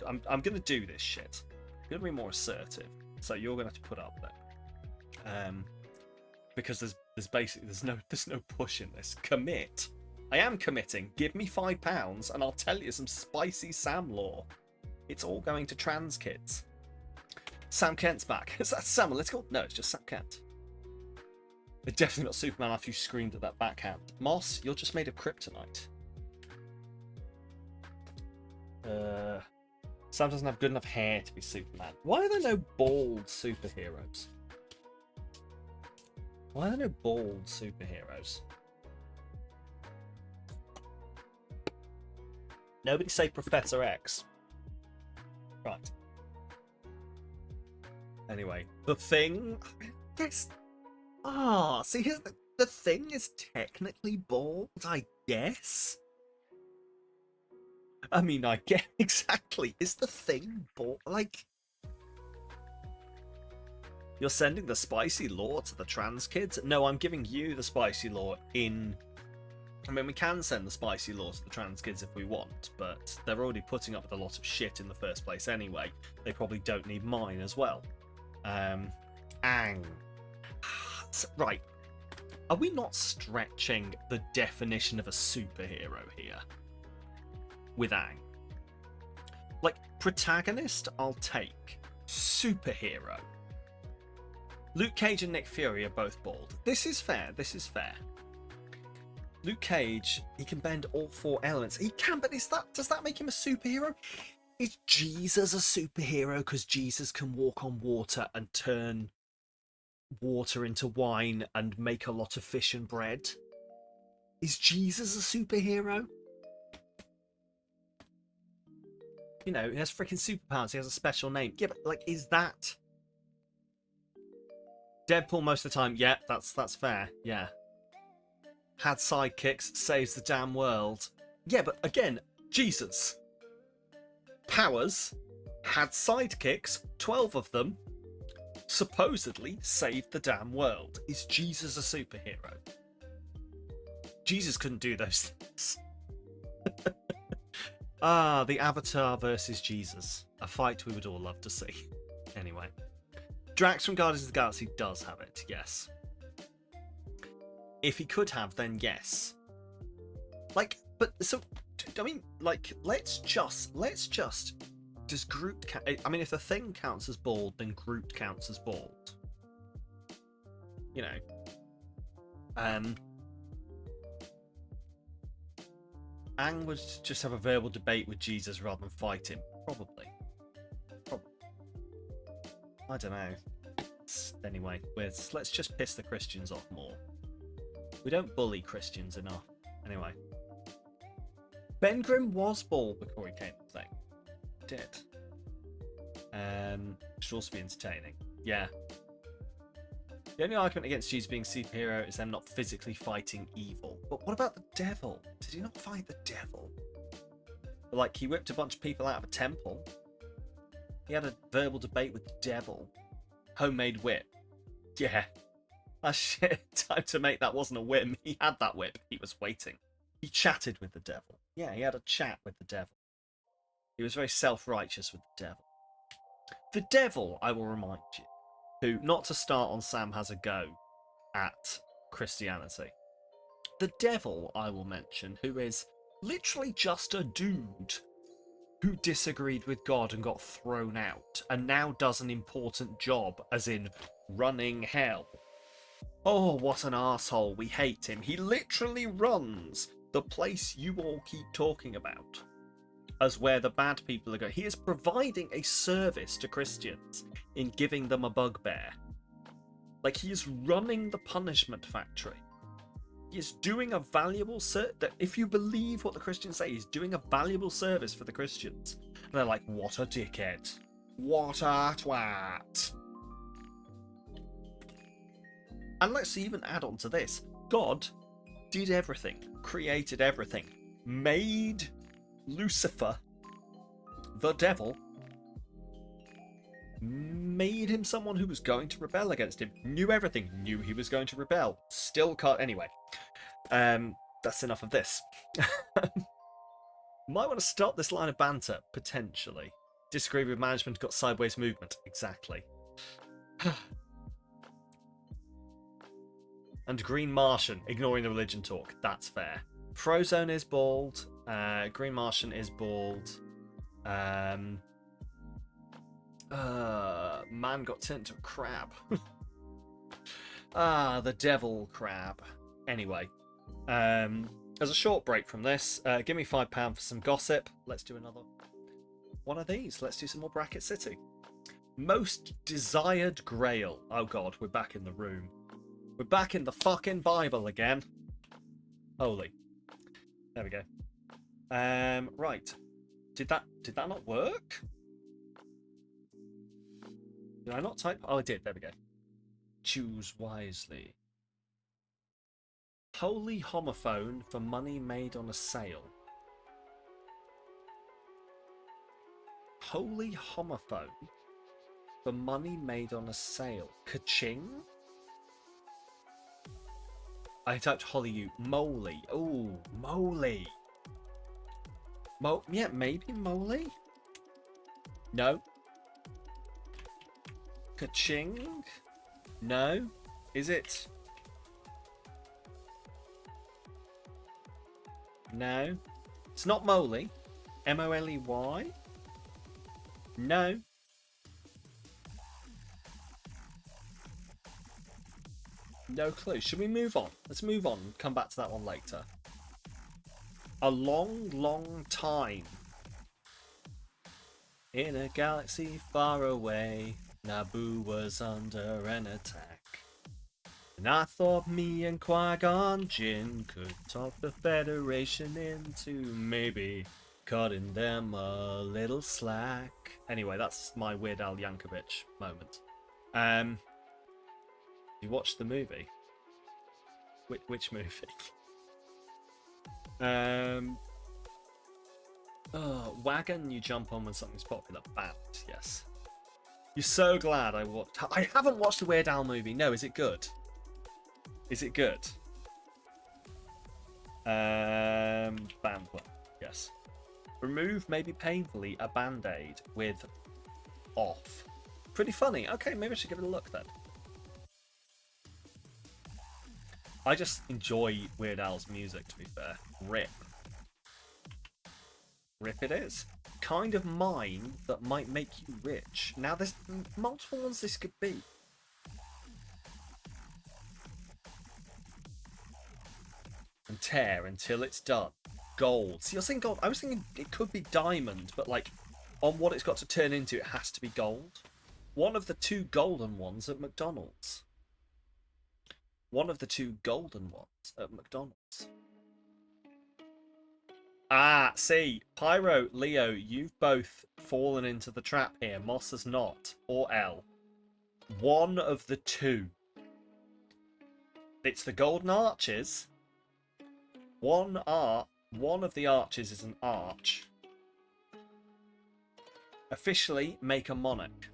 I'm going to do this shit. I'm going to be more assertive. So you're going to have to put up there. Because there's no push in this. Commit. I am committing. Give me £5 and I'll tell you some spicy Sam lore. It's all going to trans kids. Sam Kent's back. Is that Sam? Let's go. No, it's just Sam Kent. They're definitely not Superman after you screamed at that backhand. Moss, you're just made of kryptonite. Sam doesn't have good enough hair to be Superman. Why are there no bald superheroes? Why are there no bald superheroes? Nobody say Professor X. Right. Anyway, the Thing. This. See, here's the Thing is technically bald, I guess. I mean, I get exactly. Is the Thing bald? Like, you're sending the spicy lore to the trans kids? No, I'm giving you the spicy lore in. I mean, we can send the spicy lore to the trans kids if we want, but they're already putting up with a lot of shit in the first place anyway. They probably don't need mine as well. Ang. Right. Are we not stretching the definition of a superhero here? With Ang. Like, protagonist, I'll take. Superhero. Luke Cage and Nick Fury are both bald. This is fair. This is fair. Luke Cage, he can bend all four elements. He can, but does that make him a superhero? Is Jesus a superhero because Jesus can walk on water and turn water into wine and make a lot of fish and bread? Is Jesus a superhero? You know, he has freaking superpowers. He has a special name. Yeah, but like, is that Deadpool most of the time? Yeah, that's fair. Yeah. Had sidekicks, saves the damn world. Yeah, but again, Jesus. Powers, had sidekicks, 12 of them, supposedly saved the damn world. Is Jesus a superhero? Jesus couldn't do those things. The Avatar versus Jesus. A fight we would all love to see. Anyway. Drax from Guardians of the Galaxy does have it, yes. If he could have, then yes. Like, but so, I mean, like, let's just does Groot count? I mean, if the Thing counts as bald, then Groot counts as bald. You know. Aang would just have a verbal debate with Jesus rather than fight him. Probably. I don't know. Anyway, let's just piss the Christians off more. We don't bully Christians enough. Anyway. Ben Grimm was bald before he came to the Thing. He did. Should also be entertaining. Yeah. The only argument against Jesus being superhero is them not physically fighting evil. But what about the devil? Did he not fight the devil? Like, he whipped a bunch of people out of a temple. He had a verbal debate with the devil. Homemade whip. Yeah. That shit. Time to make that wasn't a whim. He had that whip. He was waiting. He chatted with the devil. Yeah, he had a chat with the devil. He was very self-righteous with the devil. The devil, I will remind you, who, not to start on Sam Has a Go at Christianity. The devil, I will mention, who is literally just a dude who disagreed with God and got thrown out, and now does an important job, as in running hell. Oh, what an arsehole. We hate him. He literally runs the place you all keep talking about as where the bad people are going. He is providing a service to Christians in giving them a bugbear. Like, he is running the punishment factory. He is doing a valuable service. If you believe what the Christians say, he's doing a valuable service for the Christians. And they're like, what a dickhead. What a twat. And let's even add on to this. God did everything, created everything, made Lucifer, the devil, made him someone who was going to rebel against him, knew everything, knew he was going to rebel, still can't. Anyway, that's enough of this. Might want to stop this line of banter, potentially. Disagree with management, got sideways movement, exactly. And Green Martian, ignoring the religion talk, that's fair. Frozone is bald, Green Martian is bald. Man got turned into a crab. The devil crab. Anyway, as a short break from this, give me £5 for some gossip. Let's do another one of these. Let's do some more Bracket City. Most desired grail. Oh god, we're back in the room. We're back in the fucking Bible again. Holy. There we go. Right. Did that not work? Did I not type? Oh, I did. There we go. Choose wisely. Holy homophone for money made on a sale. Holy homophone for money made on a sale. Ka-ching? I typed Holly moly. Oh, moly. Yeah, maybe moly? No. Ka-ching? No. Is it? No. It's not moly. M-O-L-E-Y? No. No clue. Should we move on? Let's move on and come back to that one later. A long, long time. In a galaxy far away, Naboo was under an attack. And I thought me and Qui-Gon Jinn could talk the Federation into maybe cutting them a little slack. Anyway, that's my Weird Al Yankovic moment. You watched the movie? Which movie? Wagon you jump on when something's popular. Band, yes. You're so glad I watched. I haven't watched the Weird Al movie. No, is it good? Is it good? Band one, yes. Remove maybe painfully a band-aid with off. pretty funny. Okay, maybe I should give it a look then. I just enjoy Weird Al's music, to be fair. Rip. Rip it is. Kind of mine that might make you rich. Now, there's multiple ones this could be. And tear until it's done. Gold. See, you're saying gold. I was thinking it could be diamond, but like, on what it's got to turn into, it has to be gold. One of the two golden ones at McDonald's. One of the two golden ones at McDonald's. Ah, see, Pyro, Leo, you've both fallen into the trap here. Moss has not, or L. One of the two. It's the golden arches. One of the arches is an arch. Officially, make a monarch.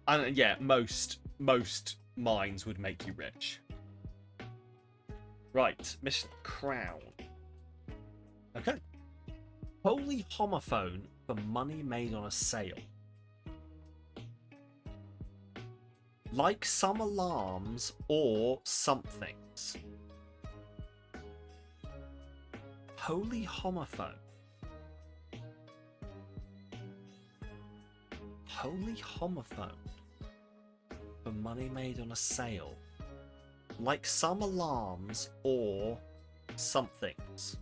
And yeah, most mines would make you rich. Right, mission crown. Okay. Holy homophone for money made on a sale. Like some alarms or somethings. Holy homophone. Holy homophone for money made on a sale. Like some alarms or somethings.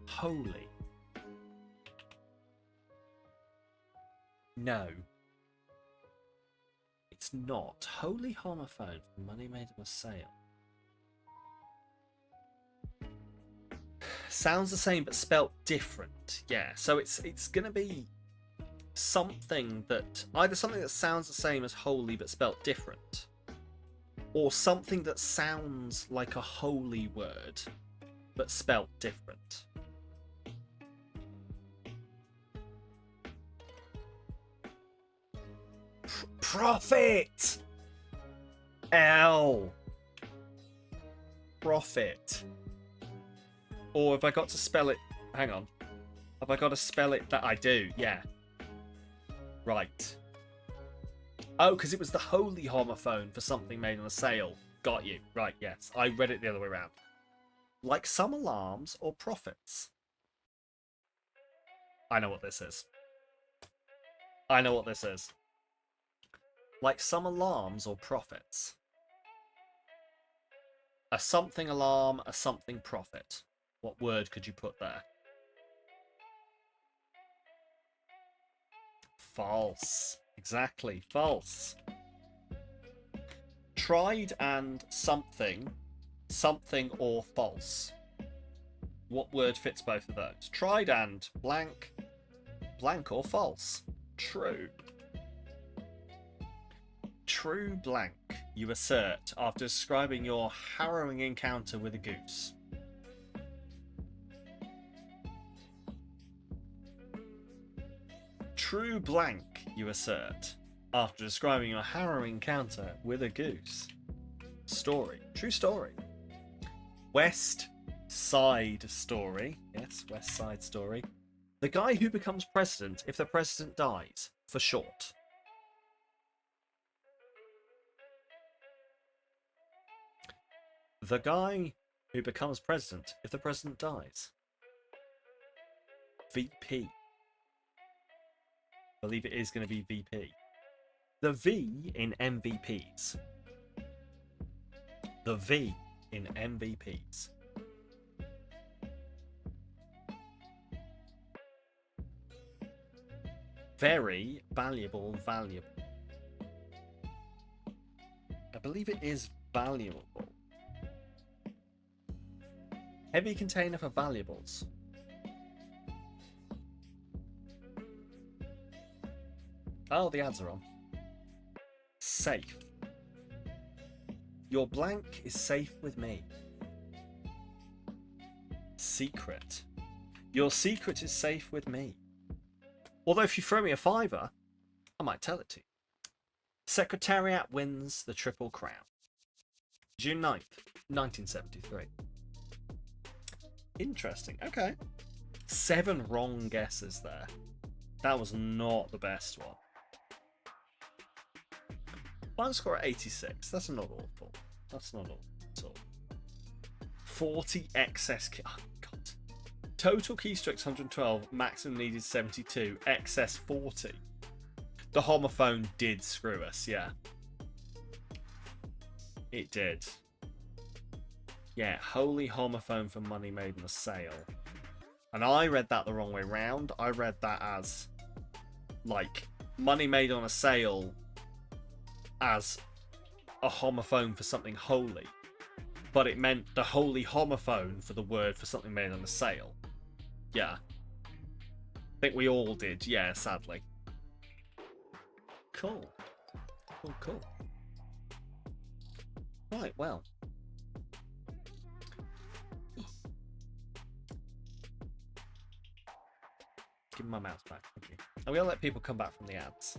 Holy. No. It's not. Holy homophone for money made on a sale. Sounds the same but spelt different. Yeah, so it's gonna be something that either something that sounds the same as holy but spelt different, or something that sounds like a holy word but spelt different. Profit! L. Profit. Or have I got to spell it? Hang on. Have I got to spell it? That I do, yeah. Right. Oh, because it was the holy homophone for something made on a sale. Got you. Right, yes. I read it the other way around. Like some alarms or profits. I know what this is. I know what this is. Like some alarms or profits. A something alarm, a something profit. What word could you put there? False. Exactly. False. Tried and something. Something or false. What word fits both of those? Tried and blank. Blank or false? True. True blank, you assert after describing your harrowing encounter with a goose. True blank, you assert after describing your harrowing encounter with a goose. Story. True story. West Side Story. Yes, West Side Story. The guy who becomes president if the president dies, for short. The guy who becomes president if the president dies. VP. I believe it is going to be VP. The V in MVPs. The V in MVPs. Very valuable, valuable. I believe it is valuable. Heavy container for valuables. Oh, the ads are on. Safe. Your blank is safe with me. Secret. Your secret is safe with me. Although if you throw me a fiver, I might tell it to you. Secretariat wins the Triple Crown. June 9th, 1973. Interesting. Okay. 7 wrong guesses there. That was not the best one. Final score at 86. That's not awful. That's not awful at all. 40 excess. Oh, God. Total keystrokes 112. Maximum needed 72. Excess 40. The homophone did screw us, yeah. It did. Yeah, holy homophone for money made in a sale. And I read that the wrong way round. I read that as, like, money made on a sale as a homophone for something holy. But it meant the holy homophone for the word for something made on a sale. Yeah. I think we all did, yeah, sadly. Cool. Cool. Right, well. Give me my mouse back, thank you. I'm going to let people come back from the ads.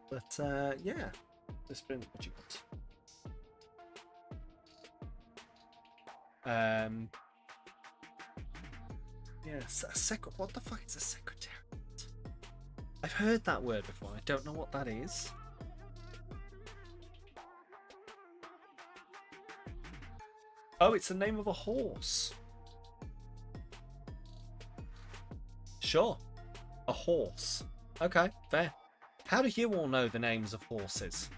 But, yeah. This been what you want. Yeah, what the fuck is a secretariat? I've heard that word before. I don't know what that is. Oh, it's the name of a horse. Sure. A horse. Okay, fair. How do you all know the names of horses?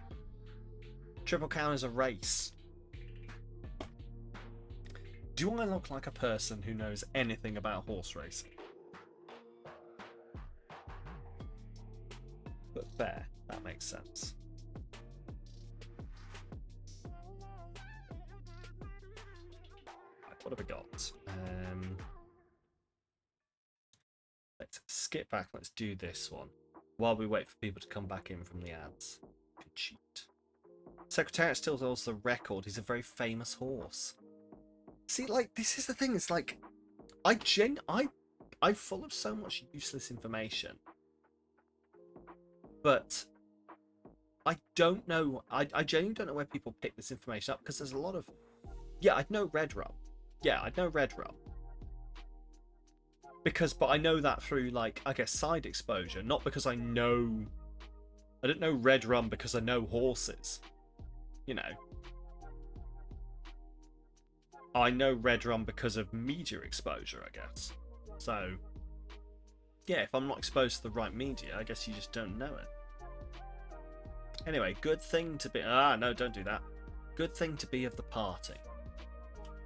Triple Crown is a race. Do I look like a person who knows anything about horse racing? But fair, that makes sense. Right, what have we got? Let's skip back. Let's do this one while we wait for people to come back in from the ads. Good cheat. Secretariat still holds the record. He's a very famous horse. See, like, this is the thing. It's like, I'm full of so much useless information, but I don't know. I genuinely don't know where people pick this information up, because there's a lot of. Yeah, I'd know Red Rum. Yeah, I'd know Red Rum. But I know that through, like, I guess, side exposure, not because I don't know Red Rum because I know horses. You know. I know Red Rum because of media exposure, I guess. So, yeah, if I'm not exposed to the right media, I guess you just don't know it. Anyway, good thing to be... Ah, no, don't do that. Good thing to be of the party.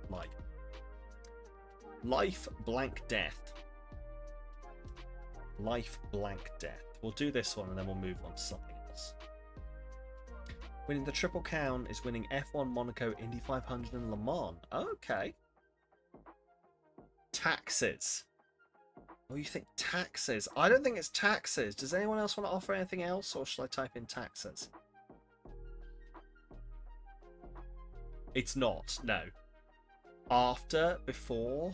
Like, life blank death. Life blank death. We'll do this one and then we'll move on to something else. Winning the Triple Crown is winning F1, Monaco, Indy 500 and Le Mans. Okay. Taxes. Oh, you think taxes? I don't think it's taxes. Does anyone else want to offer anything else, or should I type in taxes? It's not. No. After, before.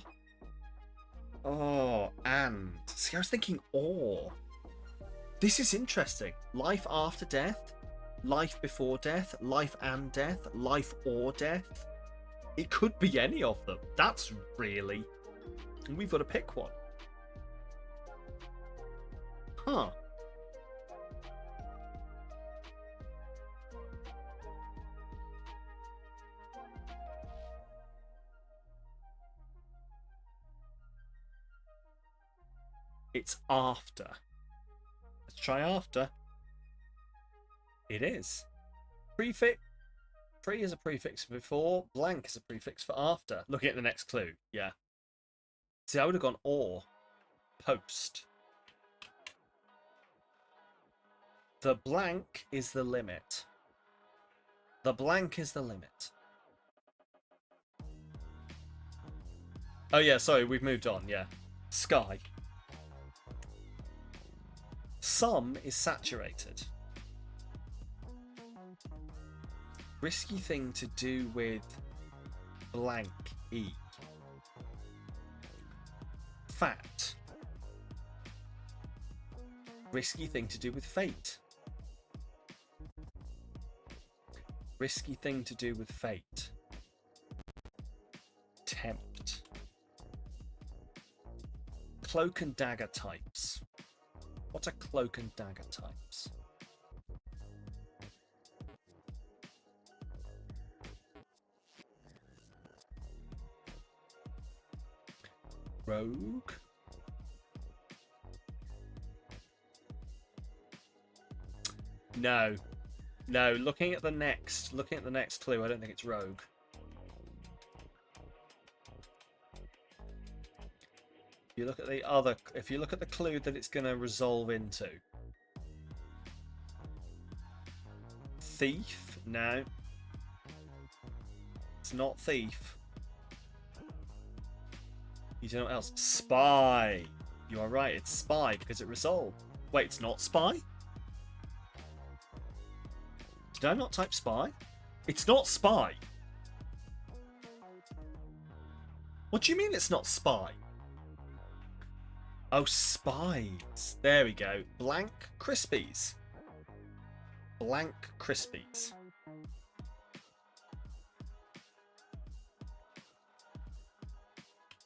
Oh, and. See, I was thinking or. This is interesting. Life after death. Life before death, life and death, life or death. It could be any of them. That's really... We've got to pick one. Huh. It's after. Let's try after. It is. Prefix. Pre is a prefix for before. Blank is a prefix for after. Looking at the next clue. Yeah. See, I would have gone or. Post. The blank is the limit. The blank is the limit. Oh yeah, sorry, we've moved on, yeah. Sky. Some is saturated. Risky thing to do with blank E. Fat. Risky thing to do with fate. Risky thing to do with fate. Tempt. Cloak and dagger types. What are cloak and dagger types? Rogue? No. No, looking at the next clue, I don't think it's rogue. If you look at the clue that it's going to resolve into. Thief? No. It's not thief. You don't know what else? Spy. You are right, it's spy because it resolved. Wait, it's not spy? Did I not type spy? It's not spy. What do you mean it's not spy? Oh, spies. There we go. Blank Crispies. Blank Crispies.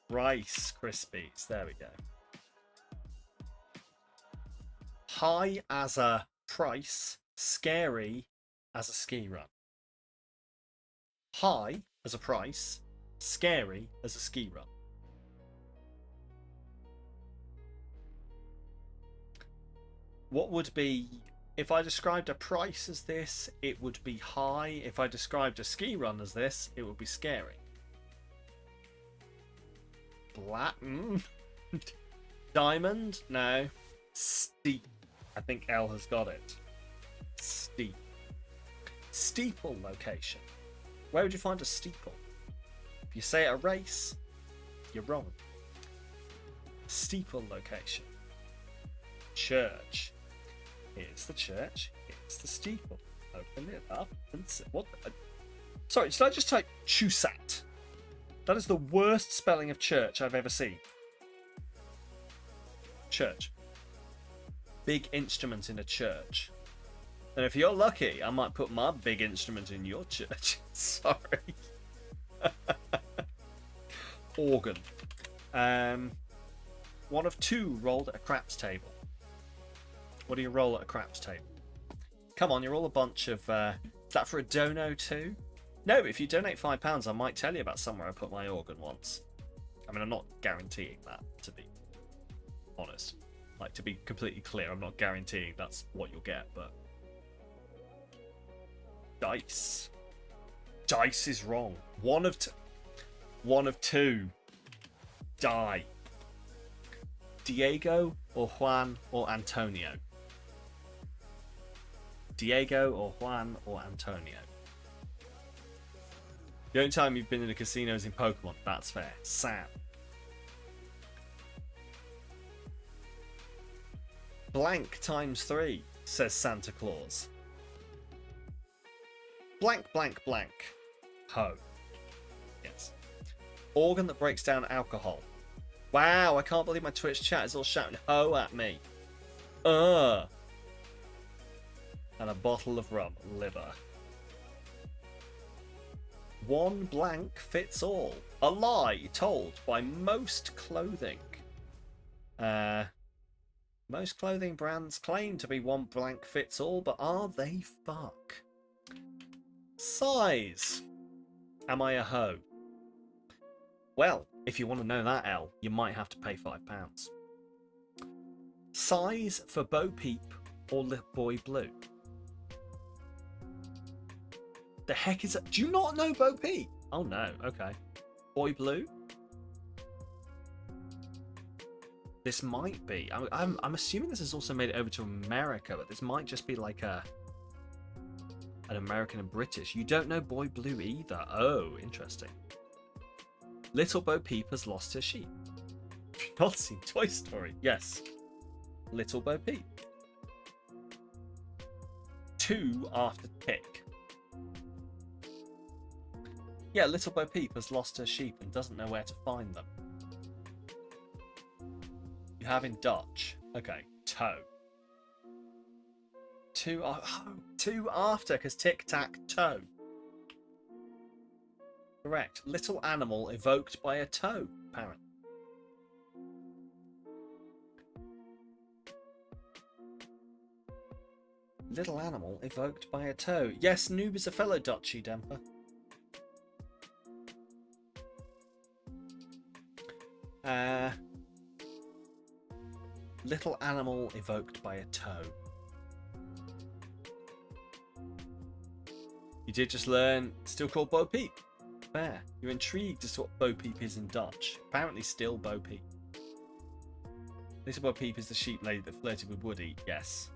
Rice Krispies. There we go. High as a price, scary as a ski run. High as a price, scary as a ski run. What would be, if I described a price as this, it would be high. If I described a ski run as this, it would be scary. Black? Diamond? No. Steep. I think L has got it. Steep. Steeple location. Where would you find a steeple? If you say a race, you're wrong. Steeple location. Church. Here's the church. Here's the steeple. Open it up and see. What? Sorry, did I just type Chusat? That is the worst spelling of church I've ever seen. Church. Big instrument in a church. And if you're lucky, I might put my big instrument in your church. Sorry. Organ. One of two rolled at a craps table. What do you roll at a craps table? Come on, you're all a bunch of... is that for a dono too? No, if you donate £5, I might tell you about somewhere I put my organ once. I mean, I'm not guaranteeing that, to be honest. Like, to be completely clear, I'm not guaranteeing that's what you'll get, but... Dice. Dice is wrong. One of two. Die. Diego or Juan or Antonio? Diego or Juan or Antonio? The only time you've been in a casino is in Pokemon. That's fair. Sam. Blank times 3, says Santa Claus. Blank, blank, blank. Ho. Yes. Organ that breaks down alcohol. Wow, I can't believe my Twitch chat is all shouting ho at me. And a bottle of rum. Liver. One blank fits all. A lie told by most clothing. Most clothing brands claim to be one blank fits all, but are they fuck? Size. Am I a hoe? Well, if you want to know that, L, you might have to pay £5. Size for Bo Peep or Little Boy Blue? The heck is that? Do you not know Bo Peep? Oh no, okay. Boy Blue? This might be. I'm assuming this has also made it over to America, but this might just be like an American and British. You don't know Boy Blue either. Oh, interesting. Little Bo Peep has lost her sheep. Not seen Toy Story. Yes. Little Bo Peep. 2 after tick. Yeah, Little Bo Peep has lost her sheep and doesn't know where to find them. You have in Dutch. Okay, toe. 2 after, because tic-tac-toe. Correct. Little animal evoked by a toe, apparently. Little animal evoked by a toe. Yes, Noob is a fellow Dutchy, Demper. Little animal evoked by a toe. You did just learn, still called Bo Peep. Fair. You're intrigued as to what Bo Peep is in Dutch. Apparently still Bo Peep. Little Bo Peep is the sheep lady that flirted with Woody. Yes.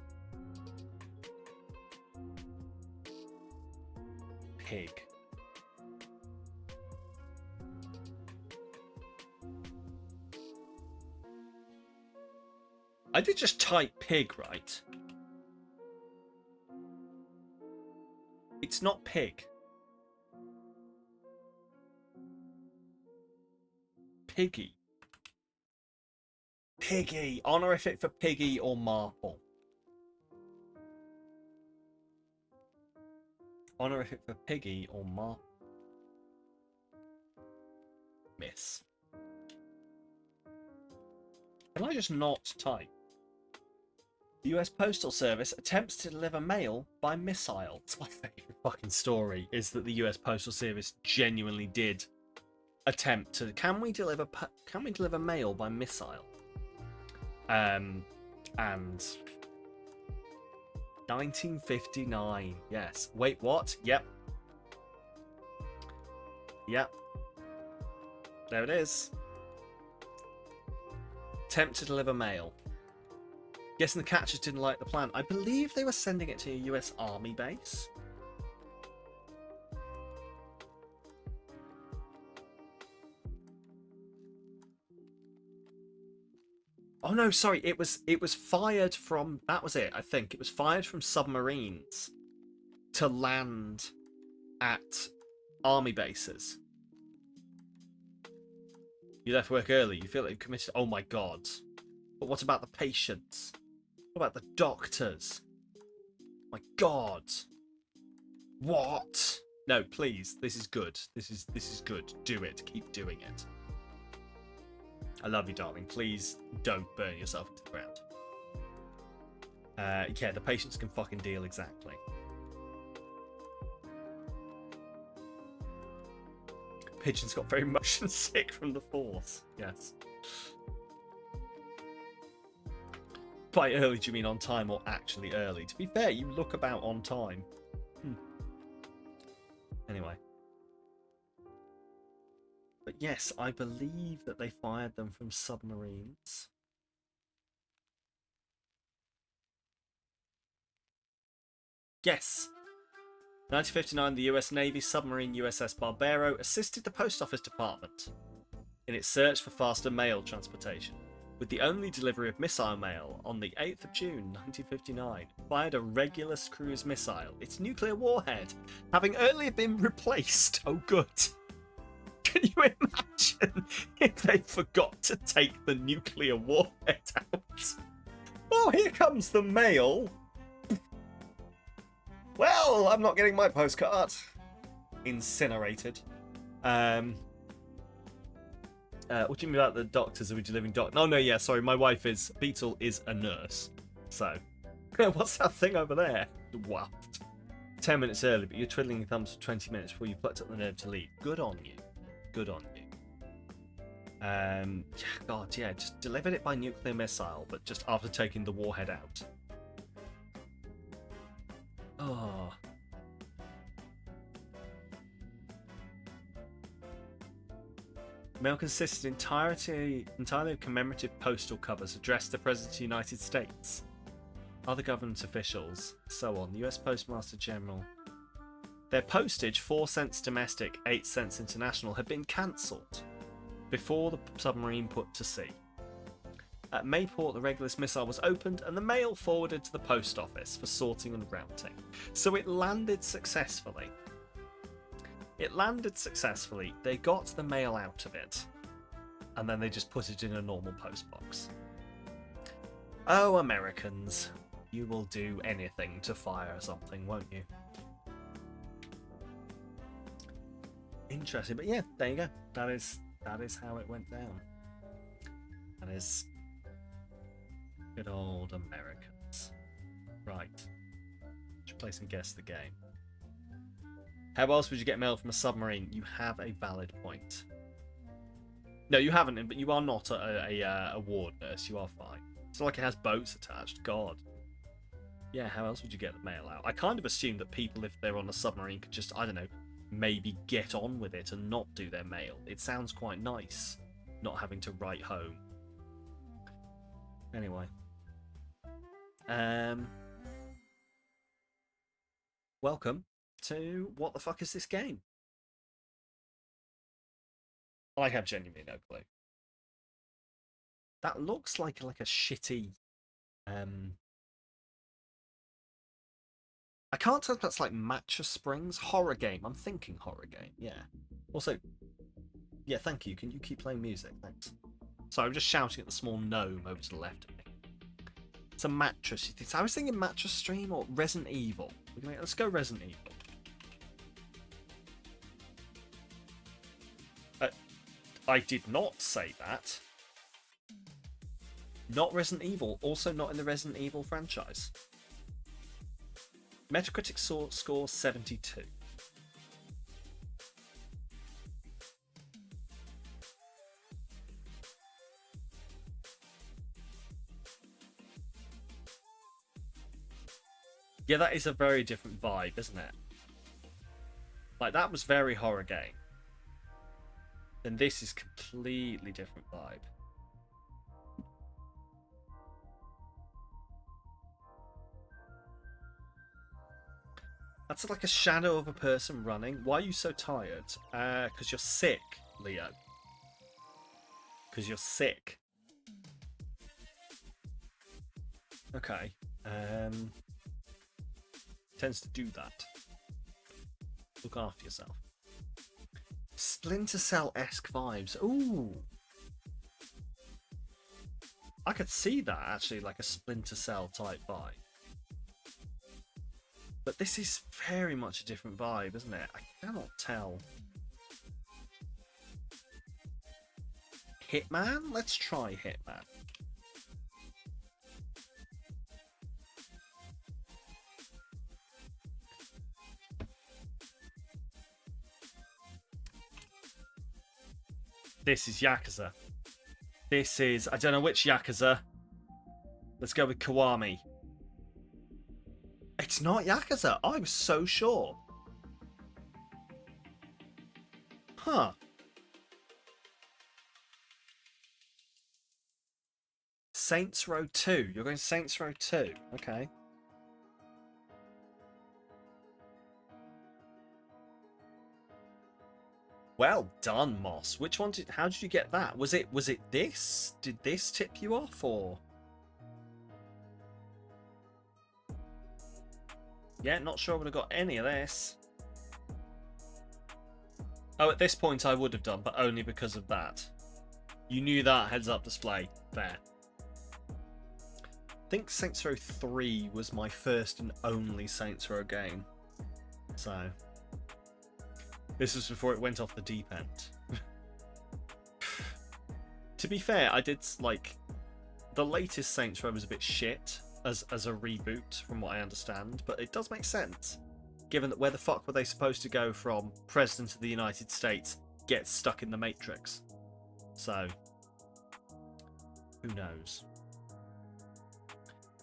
Pig. I did just type pig, right? It's not pig. Piggy. Piggy. Honorific for piggy or marple. Honorific for piggy or marple. Miss. Can I just not type? The US Postal Service attempts to deliver mail by missile. It's my favourite fucking story, is that the US Postal Service genuinely did attempt to... Can we deliver mail by missile? And 1959, yes. Wait, what? Yep. Yep. There it is. Attempt to deliver mail. Guessing the catchers didn't like the plan. I believe they were sending it to a US Army base. Oh no, sorry, it was fired from, that was it, I think. It was fired from submarines to land at army bases. You left work early, you feel like you committed, oh my god. But what about the patients? What about the doctors? My god. What? No, please, this is good. This is good. Do it. Keep doing it. I love you, darling. Please don't burn yourself into the ground. Yeah, the patients can fucking deal exactly. Pigeons got very motion sick from the force. Yes. By early, do you mean on time or actually early? To be fair, you look about on time. Anyway. But yes, I believe that they fired them from submarines. Yes. 1959, the US Navy submarine USS Barbaro assisted the Post Office Department in its search for faster mail transportation, with the only delivery of missile mail on the 8th of June 1959, fired a Regulus cruise missile, its nuclear warhead having earlier been replaced. Oh good. Can you imagine if they forgot to take the nuclear warhead out? Oh, here comes the mail. Well, I'm not getting my postcard. Incinerated. What do you mean about the doctors? Are we delivering doctors? Oh, no, yeah, sorry. My wife is... Beetle is a nurse. So, what's that thing over there? Waft. 10 minutes early, but you're twiddling your thumbs for 20 minutes before you plucked up the nerve to leave. Good on you. Good on you. God, yeah, just delivered it by nuclear missile, but just after taking the warhead out. Oh. Mail consisted entirely of commemorative postal covers addressed to President of the United States, other government officials, so on. The US Postmaster General. Their postage, 4 cents domestic, 8 cents international, had been cancelled before the submarine put to sea. At Mayport, the Regulus missile was opened and the mail forwarded to the post office for sorting and routing. So it landed successfully. They got the mail out of it, and then they just put it in a normal post box. Oh, Americans, you will do anything to fire something, won't you? Interesting, but yeah, there you go. That is how it went down. That is good old Americans. Right. should play some Guess the Game. How else would you get mail from a submarine? You have a valid point. No, you haven't, but you are not a ward nurse. You are fine. It's not like it has boats attached. God. Yeah, how else would you get the mail out? I kind of assume that people, if they're on a submarine, could just, I don't know, maybe get on with it and not do their mail. It sounds quite nice, not having to write home. Anyway. Welcome to What the Fuck Is This Game? I have genuinely no clue. That looks like a shitty... I can't tell if that's like Mattress Springs. Horror game. I'm thinking horror game, yeah. Also, yeah, thank you. Can you keep playing music? Thanks. Sorry, I'm just shouting at the small gnome over to the left of me. It's a mattress. I was thinking Mattress Stream or Resident Evil. Let's go Resident Evil. I did not say that. Not Resident Evil. Also not in the Resident Evil franchise. Metacritic score 72. Yeah, that is a very different vibe, isn't it? Like, that was very horror game. Then this is completely different vibe. That's like a shadow of a person running. Why are you so tired? Because you're sick, Leo. Because you're sick. Okay. Tends to do that. Look after yourself. Splinter Cell-esque vibes. Ooh. I could see that, actually, like a Splinter Cell type vibe. But this is very much a different vibe, isn't it? I cannot tell. Hitman? Let's try Hitman. This is Yakuza. This is... I don't know which Yakuza. Let's go with Kiwami. It's not Yakuza. I was so sure. Huh. Saints Row 2. You're going Saints Row 2. Okay. Well done, Moss. Which one did... How did you get that? Was it this? Did this tip you off, or... Yeah, not sure I would have got any of this. Oh, at this point I would have done, but only because of that. You knew that heads-up display. Fair. I think Saints Row 3 was my first and only Saints Row game. So... This was before it went off the deep end. To be fair, I did, like... The latest Saints Row was a bit shit as a reboot, from what I understand, but it does make sense, given that where the fuck were they supposed to go from President of the United States gets stuck in the Matrix? So, who knows?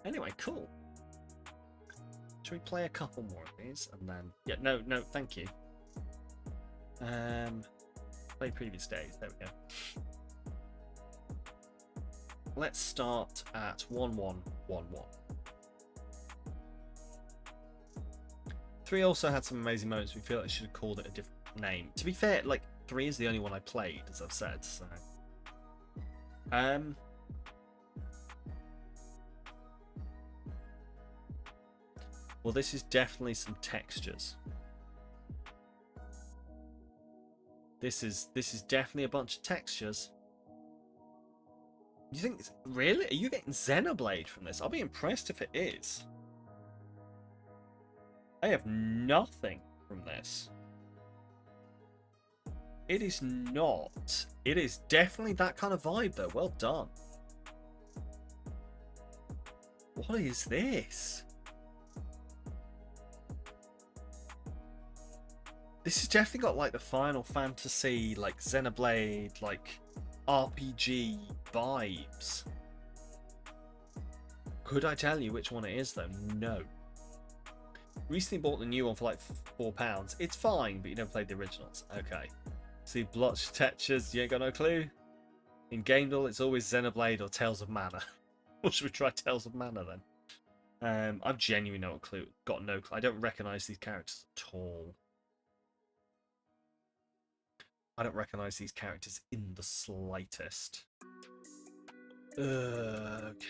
Anyway, cool. Should we play a couple more of these, and then... Yeah, no, thank you. Play previous days, there we go. Let's start at 1111. 3 also had some amazing moments. We feel like I should have called it a different name. To be fair, like 3 is the only one I played, as I've said, so. Well, this is definitely some textures. This is definitely a bunch of textures. You think, really? Are you getting Xenoblade from this? I'll be impressed if it is. I have nothing from this. It is not. It is definitely that kind of vibe, though. Well done. What is this? This has definitely got like the Final Fantasy, like Xenoblade, like RPG vibes. Could I tell you which one it is though? No. Recently bought the new one for like £4. It's fine, but you never played the originals. Okay. See blotch textures, you ain't got no clue? In Gamedall, it's always Xenoblade or Tales of Mana. Or should we try Tales of Mana then? I've genuinely no clue. Got no clue. I don't recognise these characters at all. I don't recognise these characters in the slightest. Okay.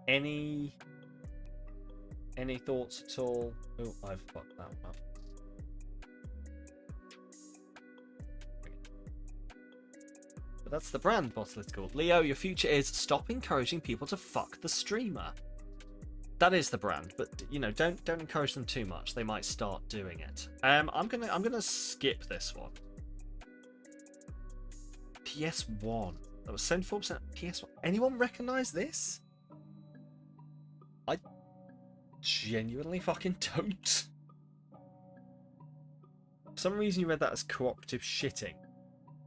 Any thoughts at all? Oh, I've fucked that one up. But that's the brand bottle it's called. Leo, your future is stop encouraging people to fuck the streamer. That is the brand, but you know, don't encourage them too much. They might start doing it. I'm gonna skip this one. PS1. That was 74% PS1. Anyone recognise this? I genuinely fucking don't. For some reason you read that as cooperative shitting.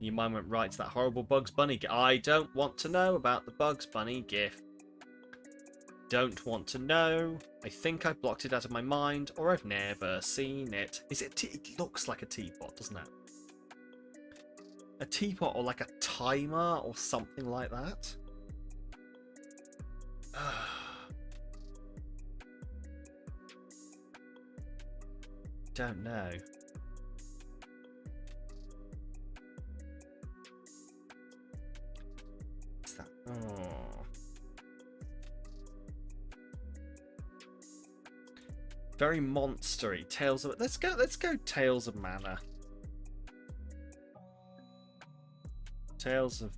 Your mind went right to that horrible Bugs Bunny gif. I don't want to know about the Bugs Bunny gif. Don't want to know. I think I blocked it out of my mind, or I've never seen it. Is it? It looks like a teapot, doesn't it? A teapot, or like a timer, or something like that. Don't know. What's that? Oh. Very monstery. Tales of let's go Tales of Mana. Tales of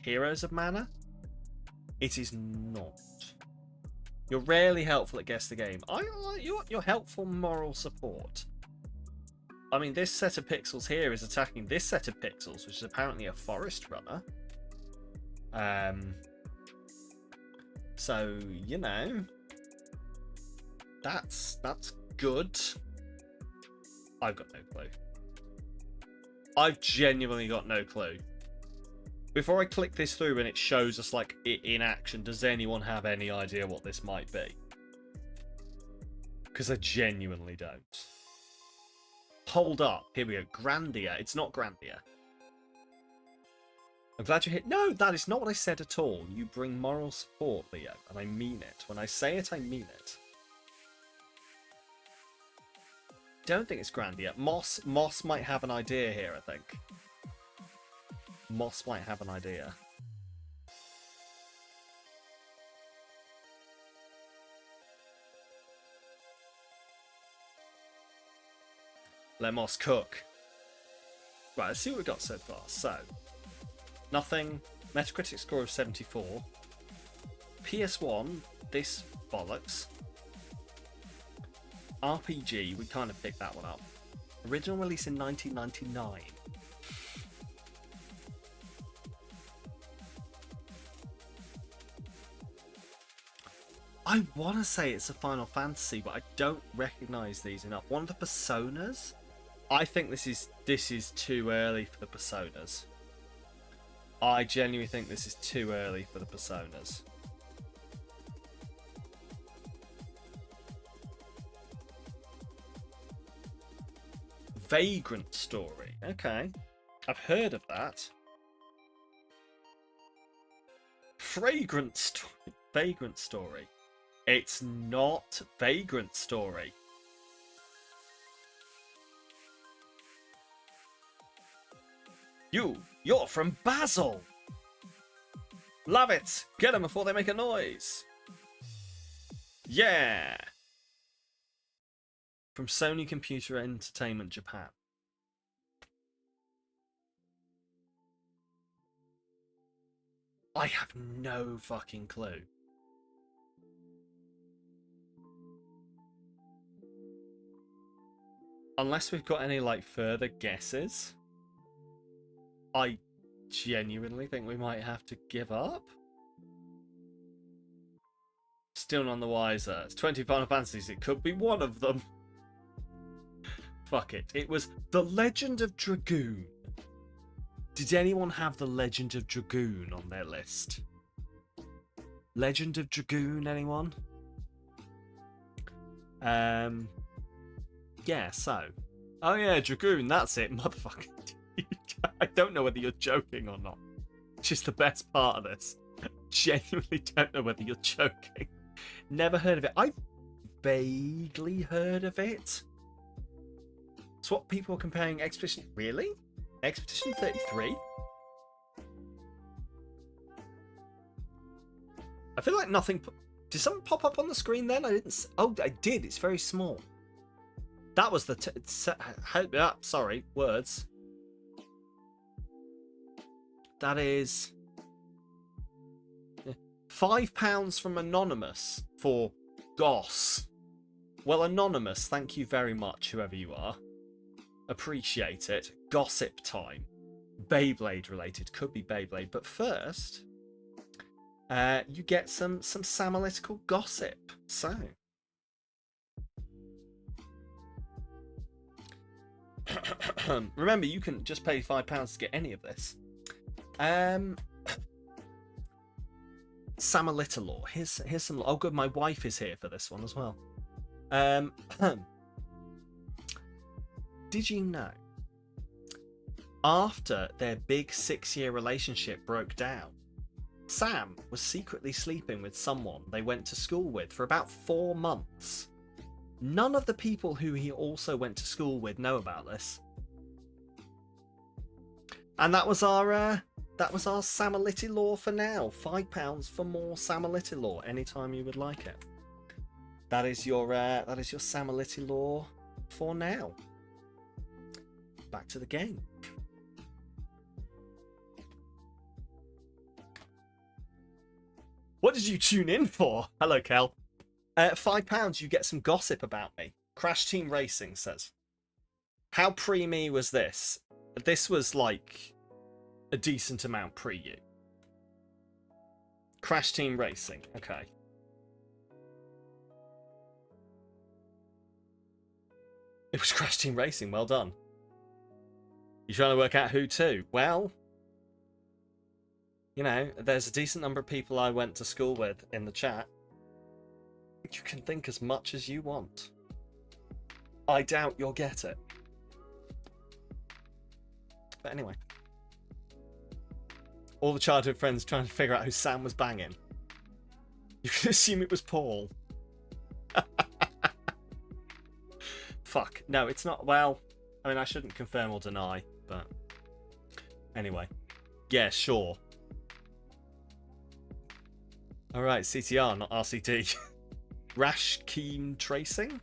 Heroes of Mana? It is not. You're rarely helpful at guess the game. You're helpful moral support. I mean, this set of pixels here is attacking this set of pixels, which is apparently a forest runner. So, you know, that's good. I've got no clue. I've genuinely got no clue. Before I click this through and it shows us like it in action, does anyone have any idea what this might be? Because I genuinely don't. Hold up. Here we go. Grandia. It's not Grandia. I'm glad you hit. No, that is not what I said at all. You bring moral support, Leo, and I mean it. When I say it, I mean it. Don't think it's Grandia. Moss might have an idea here, I think. Moss might have an idea. Let Moss cook. Right, let's see what we've got so far. So, nothing. Metacritic score of 74. PS1, this bollocks. RPG, we kind of picked that one up. Original release in 1999. I want to say it's a Final Fantasy, but I don't recognise these enough. One of the Personas? I think this is too early for the Personas. I genuinely think this is too early for the Personas. Vagrant Story. Okay. I've heard of that. Fragrant Story. Vagrant Story. It's not Vagrant Story. You're from Basel. Love it. Get them before they make a noise. Yeah. From Sony Computer Entertainment Japan. I have no fucking clue. Unless we've got any like further guesses. I genuinely think we might have to give up. Still none the wiser. It's 20 Final Fantasies. It could be one of them. Fuck it. It was The Legend of Dragoon. Did anyone have The Legend of Dragoon on their list? Legend of Dragoon, anyone? Yeah, so. Oh yeah, Dragoon, that's it, motherfucker. I don't know whether you're joking or not. It's just the best part of this. I genuinely don't know whether you're joking. Never heard of it. I've vaguely heard of it. It's what people are comparing Expedition... Really? Expedition 33? I feel like nothing... Did something pop up on the screen then? I didn't... Oh, I did. It's very small. That was the... sorry, words. That is... £5 from Anonymous for Goss. Well, Anonymous, thank you very much, whoever you are. Appreciate it. Gossip time. Beyblade related. Could be Beyblade. But first, you get some analytical gossip. So... remember, you can just pay £5 to get any of this. Samalita lore. Here's some. Oh, good. My wife is here for this one as well. Did you know? After their big 6-year relationship broke down, Sam was secretly sleeping with someone they went to school with for about 4 months. None of the people who he also went to school with know about this. And that was our Samality lore for now. £5 for more Samality lore anytime you would like it. That is your Samality lore for now. Back to the game. What did you tune in for? Hello, Kel. £5, you get some gossip about me. Crash Team Racing says. How pre-me was this? This was like a decent amount pre-you. Crash Team Racing. Okay. It was Crash Team Racing. Well done. You trying to work out who to? Well, you know, there's a decent number of people I went to school with in the chat. You can think as much as you want. I doubt you'll get it. But anyway. All the childhood friends trying to figure out who Sam was banging. You can assume it was Paul. Fuck. No, it's not. Well, I mean, I shouldn't confirm or deny, but anyway. Yeah, sure. Alright, CTR, not RCT. Rash Keen Tracing?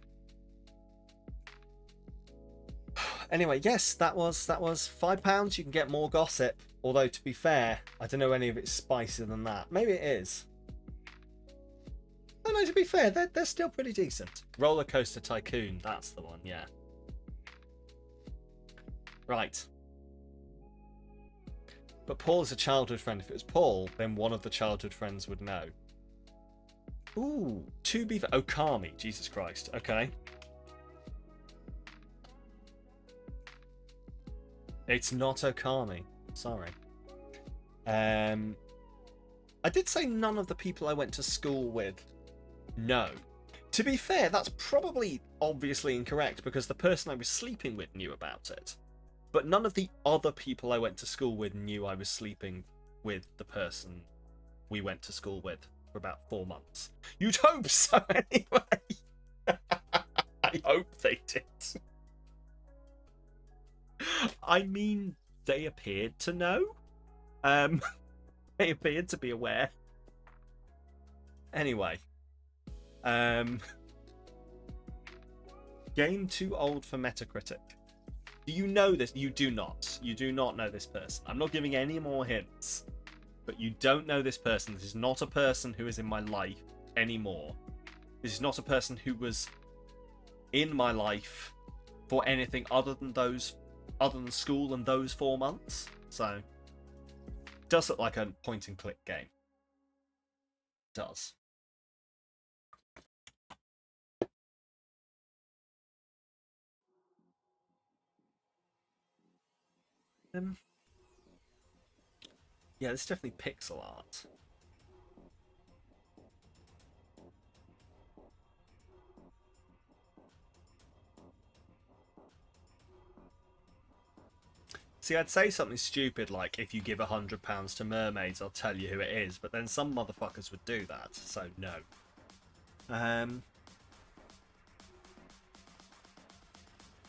Anyway, yes, that was £5. You can get more gossip. Although, to be fair, I don't know any of it's spicier than that. Maybe it is. Oh no, to be fair, they're still pretty decent. Roller Coaster Tycoon, that's the one, yeah. Right. But Paul is a childhood friend. If it was Paul, then one of the childhood friends would know. Ooh, to be Okami, Jesus Christ. Okay. It's not Okami. Sorry. I did say none of the people I went to school with know. To be fair, that's probably obviously incorrect because the person I was sleeping with knew about it. But none of the other people I went to school with knew I was sleeping with the person we went to school with for about 4 months. You'd hope so anyway. I hope they did. I mean, they appeared to know. They appeared to be aware. Anyway. Game too old for Metacritic. Do you know this? You do not. You do not know this person. I'm not giving any more hints. But you don't know this person. This is not a person who is in my life anymore. This is not a person who was in my life for anything other than those other than school and those 4 months. So, it does look like a point and click game. It does. Yeah, this is definitely pixel art. See, I'd say something stupid like, if you give £100 to mermaids, I'll tell you who it is. But then some motherfuckers would do that, so no. I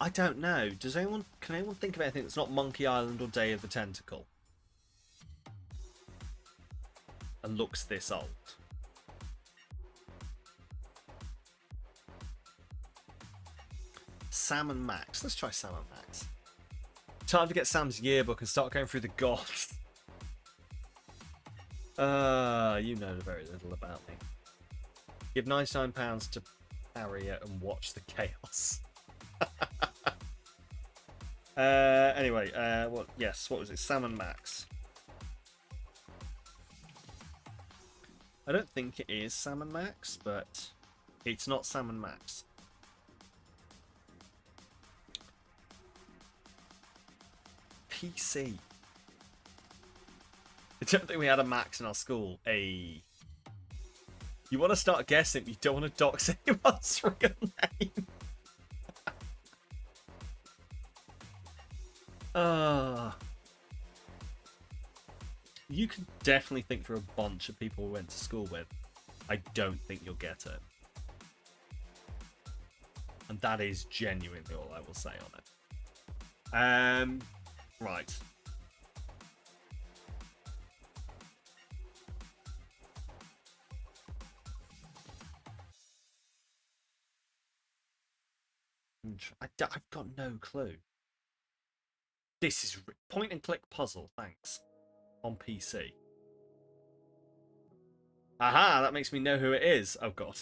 don't know. Can anyone think of anything that's not Monkey Island or Day of the Tentacle? And looks this old. Sam and Max. Let's try Sam and Max. Time to get Sam's yearbook and start going through the goths. You know very little about me. Give £99 to Harriet and watch the chaos. Anyway, what was it? Sam and Max. I don't think it is Sam and Max, but it's not Sam and Max. PC. I don't think we had a Max in our school. You want to start guessing, but you don't want to dox anyone's real name. You can definitely think through a bunch of people we went to school with. I don't think you'll get it. And that is genuinely all I will say on it. Right. I've got no clue. This is point and click puzzle, thanks. On PC. Aha, that makes me know who it is. Oh god.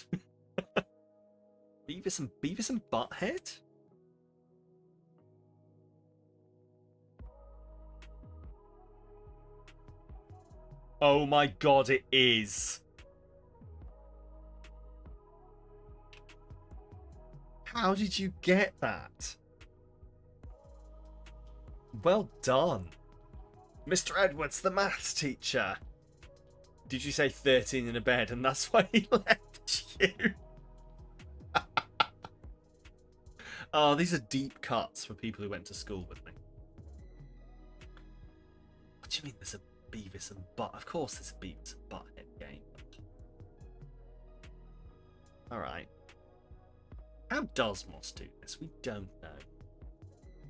Beavis and Butthead? Oh my god, it is. How did you get that? Well done. Mr. Edwards, the maths teacher. Did you say 13 in a bed and that's why he left you? Oh, these are deep cuts for people who went to school with me. What do you mean there's a Beavis and Butt? Of course there's a Beavis and Butthead game. Alright. How does Moss do this? We don't know.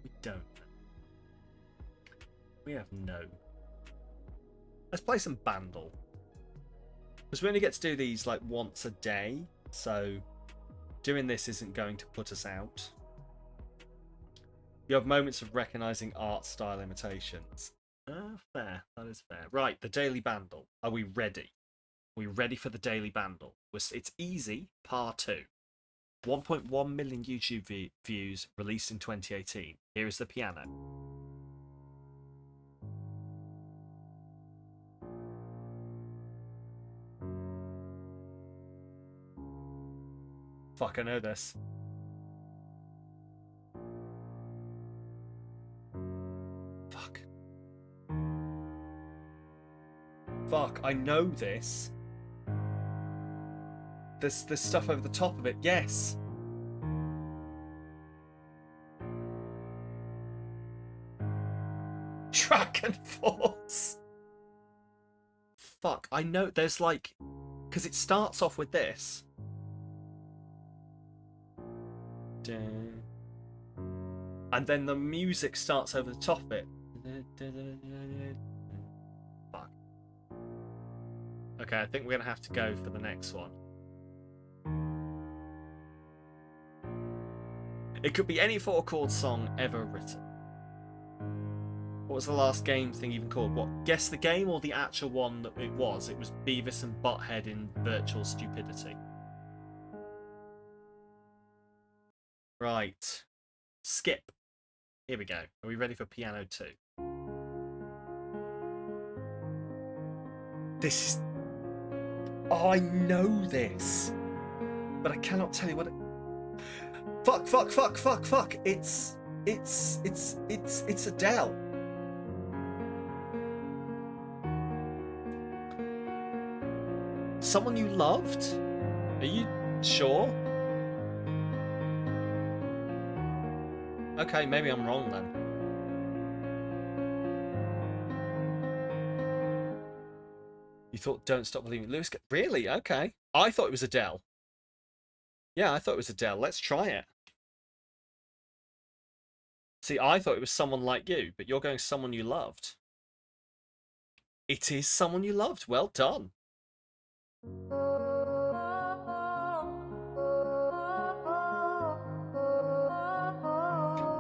We don't know. We have no. Let's play some Bandle. Because we only get to do these like once a day, so doing this isn't going to put us out. You have moments of recognizing art style imitations. Fair. That is fair. Right, the Daily Bandle. Are we ready? Are we ready for the Daily Bandle? It's easy. Part 2. 1.1 million YouTube views, released in 2018. Here is the piano. Fuck, I know this. Fuck. Fuck, I know this. There's stuff over the top of it. Yes. Dragon Force. Fuck, I know. There's like, because it starts off with this. And then the music starts over the top of it. Fuck. Okay, I think we're gonna have to go for the next one. It could be any 4-chord song ever written. What was the last game thing even called? What? Guess the game or the actual one that it was? It was Beavis and Butthead in Virtual Stupidity. Right. Skip. Here we go. Are we ready for piano 2? This is... Oh, I know this. But I cannot tell you what it... Fuck. It's Adele. Someone you loved? Are you sure? Okay, maybe I'm wrong then. You thought Don't Stop Believing. Lewis... Really? Okay. I thought it was Adele. Yeah, I thought it was Adele. Let's try it. See, I thought it was Someone Like You, but you're going Someone You Loved. It is Someone You Loved. Well done.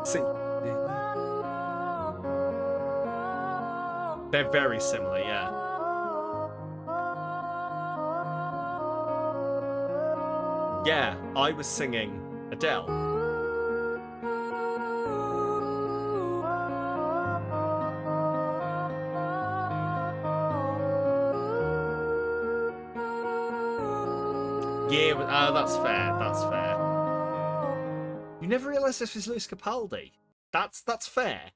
See, they're very similar, yeah. Yeah, I was singing Adele. Yeah, oh, that's fair. That's fair. You never realised this was Lewis Capaldi. That's fair.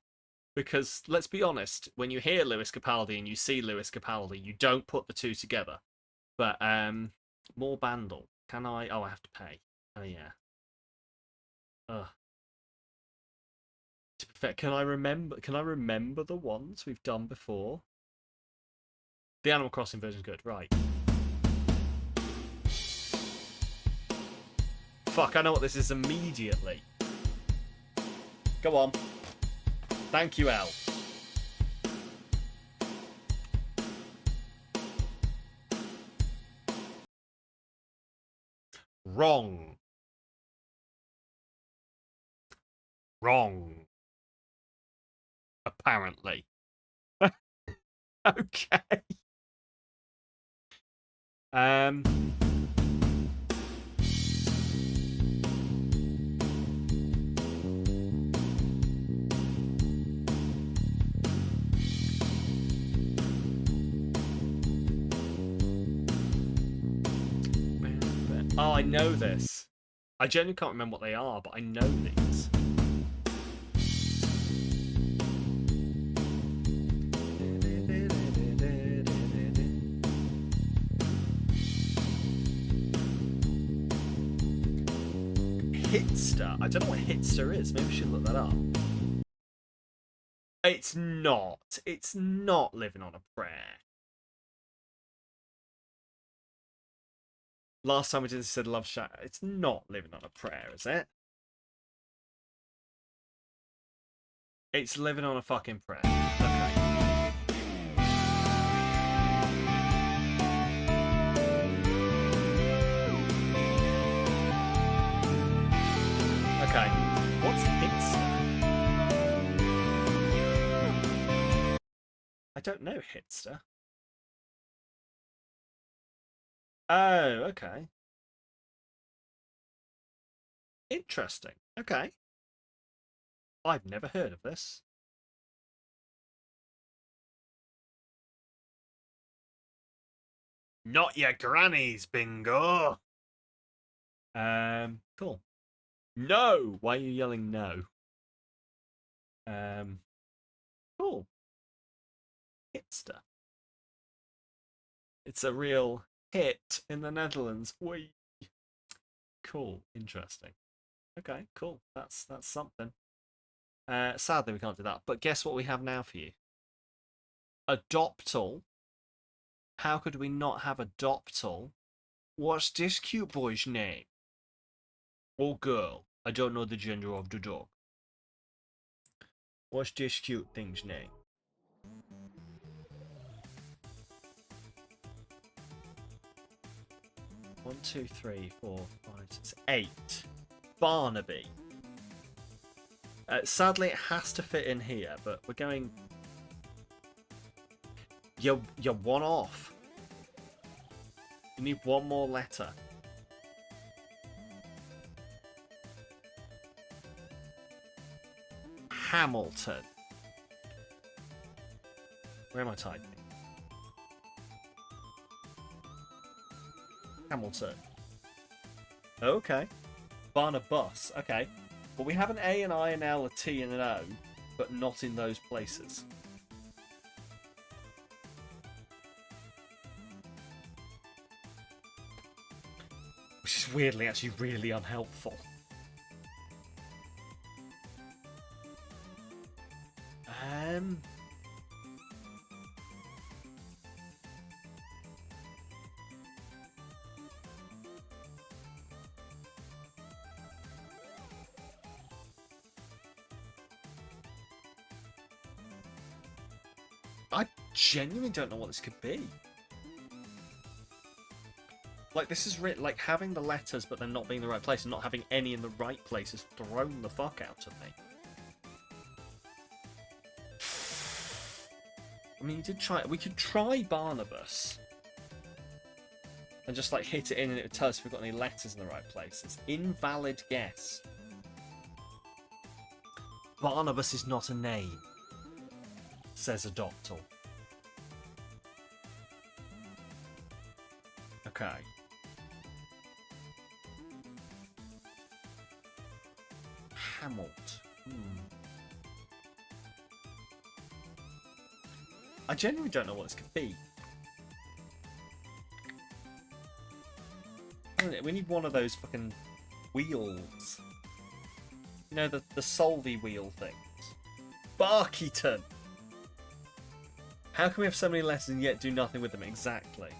Because, let's be honest, when you hear Lewis Capaldi and you see Lewis Capaldi, you don't put the two together. But, more Bandle. Can I? Oh, I have to pay. Oh, yeah. Ugh. To be fair, can I remember the ones we've done before? The Animal Crossing version's good, right. Fuck, I know what this is immediately. Go on. Thank you, L. Wrong. Wrong. Apparently. Okay. Oh, I know this. I genuinely can't remember what they are, but I know these. Hitster. I don't know what Hitster is. Maybe we should look that up. It's not. It's not Living on a Prayer. Last time we did this, said Love Shack. It's not Living on a Prayer, is it? It's Living on a fucking Prayer. Okay. Okay. What's Hitster? I don't know Hitster. Oh, okay. Interesting. Okay. I've never heard of this. Not your granny's bingo. Cool. No. Why are you yelling no? Cool. Hitster. It's a real hit in the Netherlands. Whee. Cool. Interesting. Okay, cool. That's something. Sadly, we can't do that. But guess what we have now for you? Adoptal. How could we not have Adoptal? What's this cute boy's name? Or girl? I don't know the gender of the dog. What's this cute thing's name? One, two, three, 4, 5, 6, 8. Barnaby. Sadly, it has to fit in here, but we're going... You're one off. You need one more letter. Hamilton. Where am I typing? Hamilton. Okay. Barnabas. Okay. But we have an A, an I, an L, a T, and an O, but not in those places. Which is weirdly actually really unhelpful. I genuinely don't know what this could be. Like, this is like having the letters but then not being in the right place and not having any in the right place has thrown the fuck out of me. I mean, we could try Barnabas. And just like hit it in and it would tell us if we've got any letters in the right places. Invalid guess. Barnabas is not a name, says a doctor. Okay. Hamilton. I genuinely don't know what this could be. We need one of those fucking wheels. You know, the Solvay wheel things. Barkeaton! How can we have so many letters and yet do nothing with them? Exactly.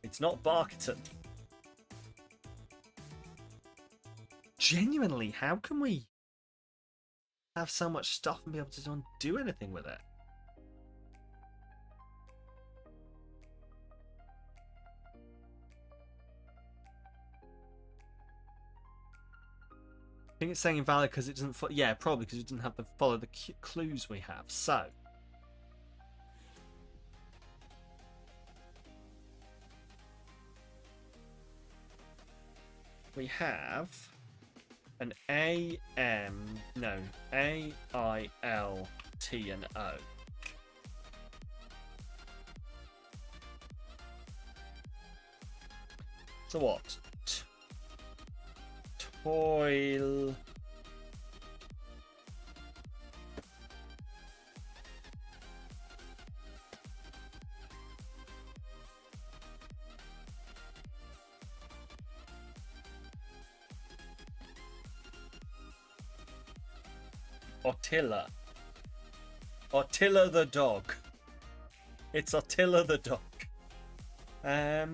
It's not Barkeaton. Genuinely, how can we have so much stuff and be able to do anything with it? I think it's saying invalid because it doesn't. Yeah, probably because it didn't have to follow the clues we have. So we have an A I L T and O. So what? Toil. Attila. Attila the dog. It's Attila the dog. I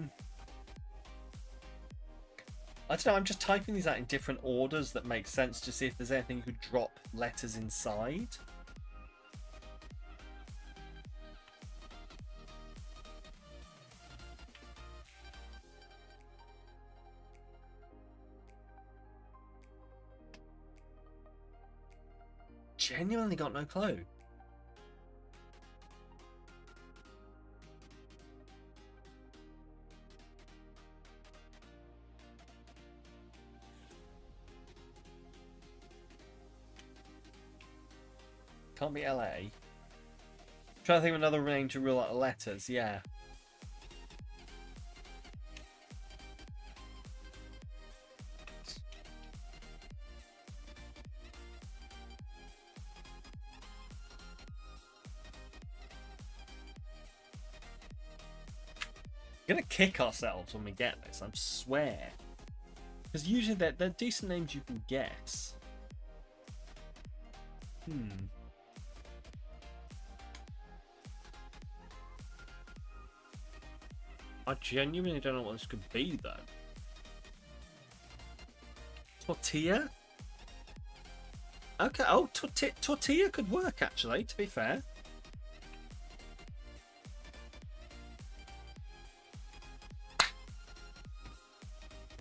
don't know, I'm just typing these out in different orders that make sense to see if there's anything you could drop letters inside. Genuinely got no clue. Can't be LA. Trying to think of another name to rule out the letters, yeah. We're gonna kick ourselves when we get this, I swear. Because usually they're decent names you can guess. I genuinely don't know what this could be, though. Tortilla? Okay, oh, tortilla could work, actually, to be fair.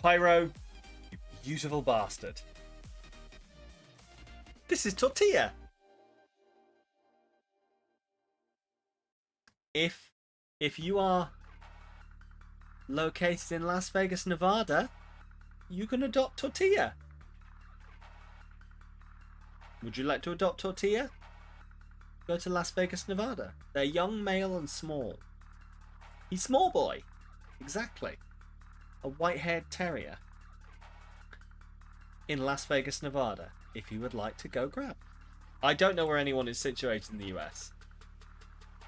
Pyro, you beautiful bastard. This is tortilla. If you are located in Las Vegas, Nevada, you can adopt tortilla. Would you like to adopt Tortilla? Go to Las Vegas, Nevada. They're young, male, and small. He's small boy. Exactly. A white-haired terrier. In Las Vegas, Nevada. If you would like to go grab. I don't know where anyone is situated in the US.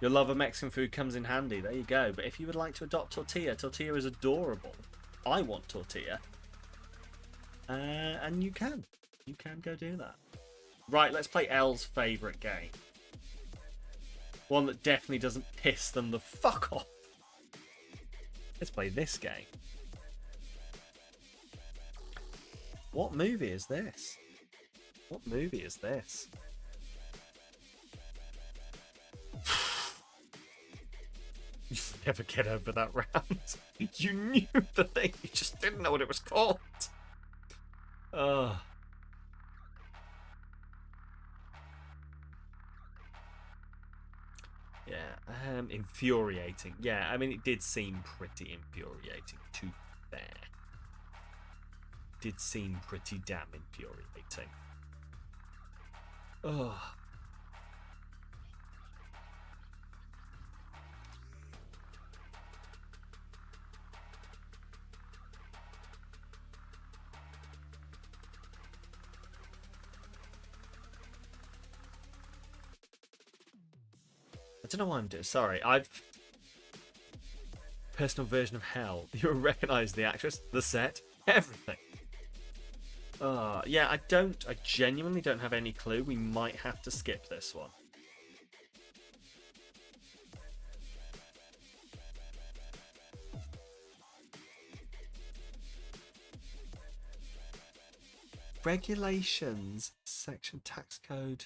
Your love of Mexican food comes in handy. There you go. But if you would like to adopt Tortilla, Tortilla is adorable. I want Tortilla. And you can. You can go do that. Right, let's play Elle's favourite game. One that definitely doesn't piss them the fuck off. Let's play this game. What movie is this? What movie is this? You never get over that round. You knew the thing, you just didn't know what it was called. Yeah, infuriating. Yeah, I mean, it did seem pretty infuriating, to be fair. Did seem pretty damn infuriating. Ugh. I don't know why I'm doing. Sorry, I've personal version of hell. You recognise the actress, the set, everything. Yeah, I genuinely don't have any clue. We might have to skip this one. Regulations, section tax code.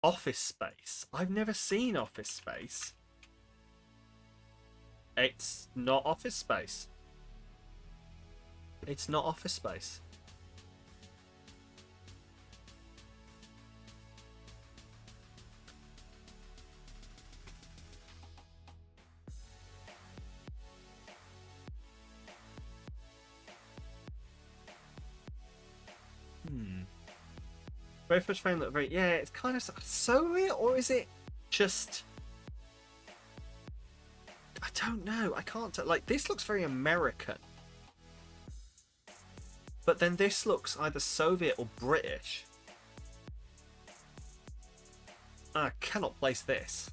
Office Space. I've never seen Office Space. It's not Office Space. It's not Office Space. Very first frame look very... Yeah, it's kind of Soviet, or is it just... I don't know. I can't tell. Like, this looks very American. But then this looks either Soviet or British. I cannot place this.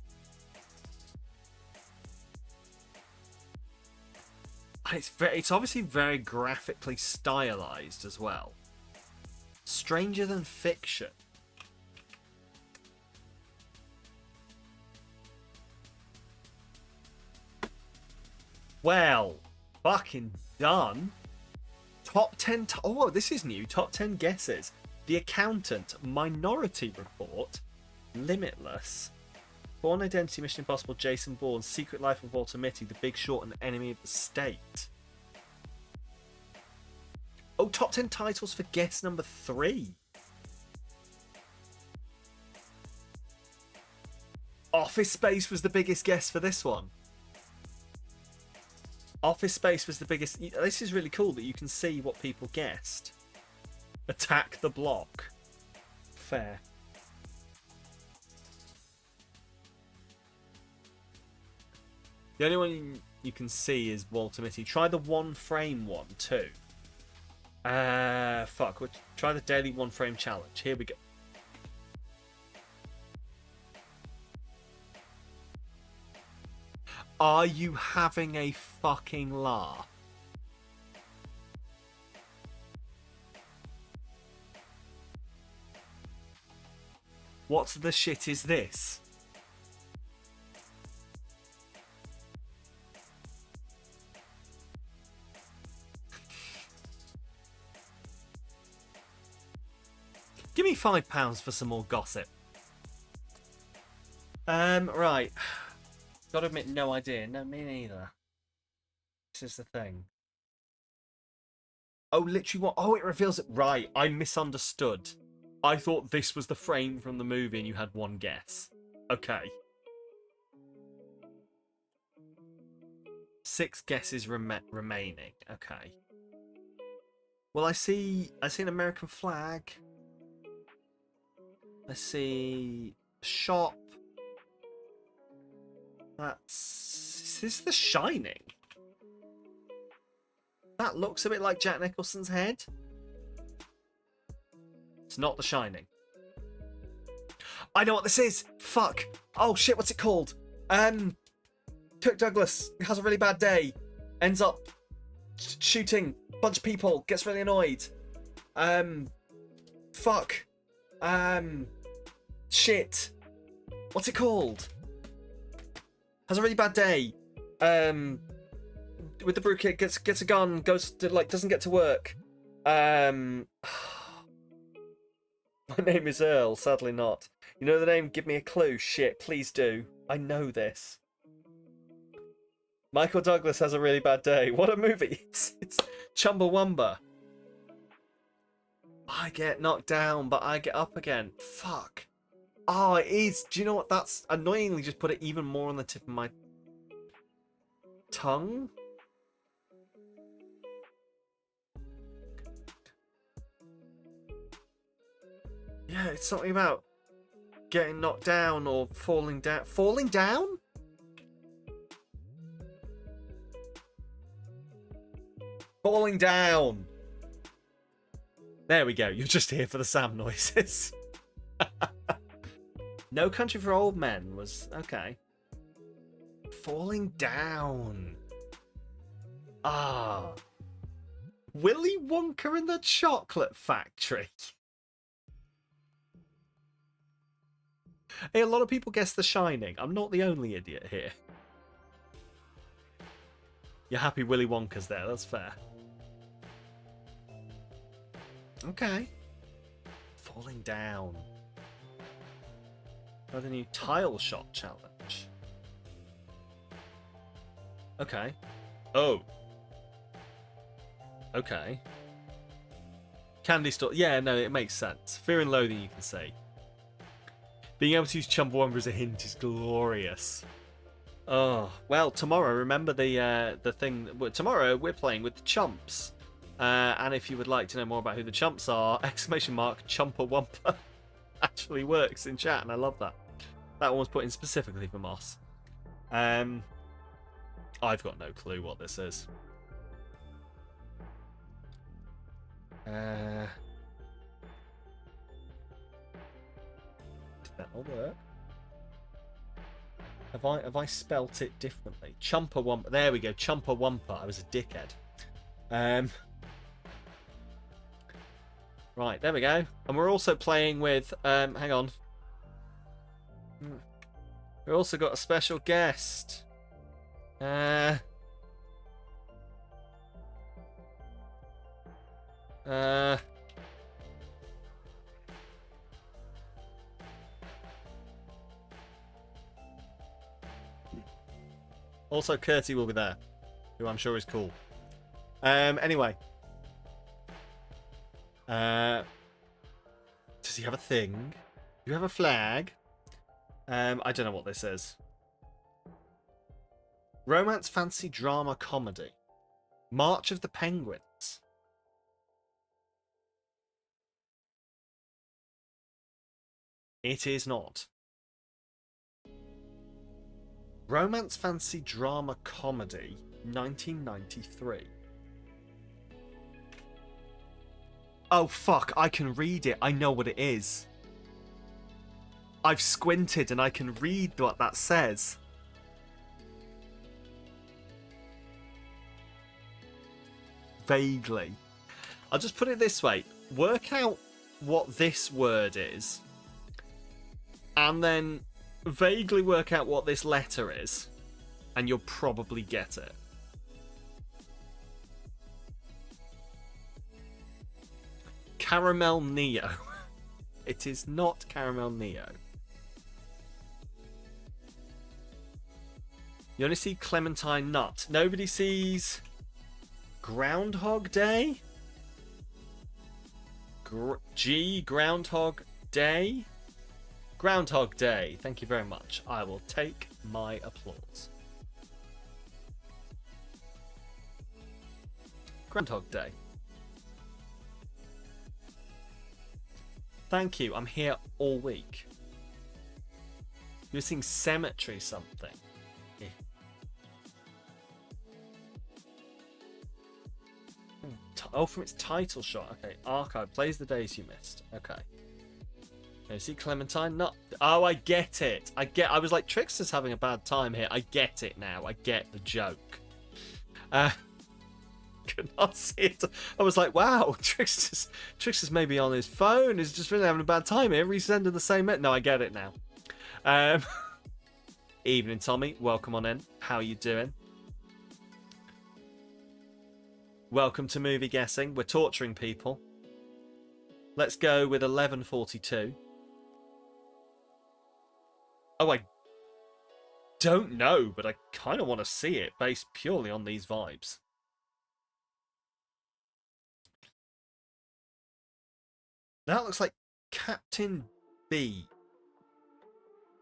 And it's obviously very graphically stylized as well. Stranger Than Fiction. Well, fucking done. Top 10... Oh, this is new. Top 10 guesses. The Accountant, Minority Report, Limitless, Born Identity, Mission Impossible, Jason Bourne, Secret Life of Walter Mitty, The Big Short, and Enemy of the State. Oh, top 10 titles for guess number 3. Office Space was the biggest guess for this one. Office Space was the biggest. This is really cool that you can see what people guessed. Attack the Block. Fair. The only one you can see is Walter Mitty. Try the one frame one too. Fuck. We'll try the daily one frame challenge. Here we go. Are you having a fucking laugh? What the shit is this? Give me £5 for some more gossip. Right. Gotta admit, no idea. No, me neither. This is the thing. Oh, literally what? Oh, it reveals it. Right, I misunderstood. I thought this was the frame from the movie and you had one guess. Okay. 6 guesses remaining. Okay. Well, I see an American flag. Let's see. Shop. Is this The Shining? That looks a bit like Jack Nicholson's head. It's not The Shining. I know what this is. Fuck. Oh shit, what's it called? Kirk Douglas has a really bad day. Ends up shooting a bunch of people. Gets really annoyed. Fuck. Shit. What's it called? Has a really bad day. With the brew kid, gets a gun, goes to, like, doesn't get to work. My name is Earl, sadly not. You know the name? Give me a clue. Shit, please do. I know this. Michael Douglas has a really bad day. What a movie. It's Chumbawamba. I get knocked down, but I get up again. Fuck. Oh, it is. Do you know what? That's annoyingly just put it even more on the tip of my tongue. Yeah, it's something about getting knocked down or falling down. Falling down? Falling down. There we go. You're just here for the Sam noises. No Country for Old Men was okay. Falling down. Ah. Willy Wonka and the Chocolate Factory. Hey, a lot of people guess The Shining. I'm not the only idiot here. You're happy Willy Wonka's there. That's fair. Okay. Falling down. Oh, the new tile shop challenge. Okay. Oh. Okay. Candy store. Yeah, no, it makes sense. Fear and Loathing, you can say. Being able to use Chumbawamba as a hint is glorious. Oh, well, tomorrow, remember the thing. Tomorrow, we're playing with the Chumps. And if you would like to know more about who the Chumps are, ! Chumpawumpa actually works in chat, and I love that. That one was put in specifically for Moss. I've got no clue what this is. Did that all work? Have I spelt it differently? Chumpawumpa. There we go. Chumpawumpa. I was a dickhead. Right, there we go. And we're also playing with hang on. We've also got a special guest. Also, Curty will be there, who I'm sure is cool. Anyway. Does he have a thing? Do you have a flag? I don't know what this is. Romance, fantasy, drama, comedy. March of the Penguins. It is not. Romance, fantasy, drama, comedy, 1993. Oh fuck, I can read it. I know what it is. I've squinted and I can read what that says. Vaguely. I'll just put it this way. Work out what this word is. And then vaguely work out what this letter is. And you'll probably get it. Caramel Neo. It is not Caramel Neo. You only see Clementine Nut. Nobody sees Groundhog Day? Groundhog Day? Groundhog Day. Thank you very much. I will take my applause. Groundhog Day. Thank you. I'm here all week. You're seeing Cemetery something. Yeah. Oh, from its title shot. Okay. Archive. Plays the days you missed. Okay. You see Clementine? Not. Oh, I get it. I was like, Trickster's having a bad time here. I get it now. I get the joke. Could not see it. I was like, wow, Trickster's maybe on his phone. He's just really having a bad time here. Resending the same. No, I get it now. Evening, Tommy. Welcome on in. How you doing? Welcome to movie guessing. We're torturing people. Let's go with 11:42. Oh, I don't know, but I kind of want to see it based purely on these vibes. That looks like Captain B.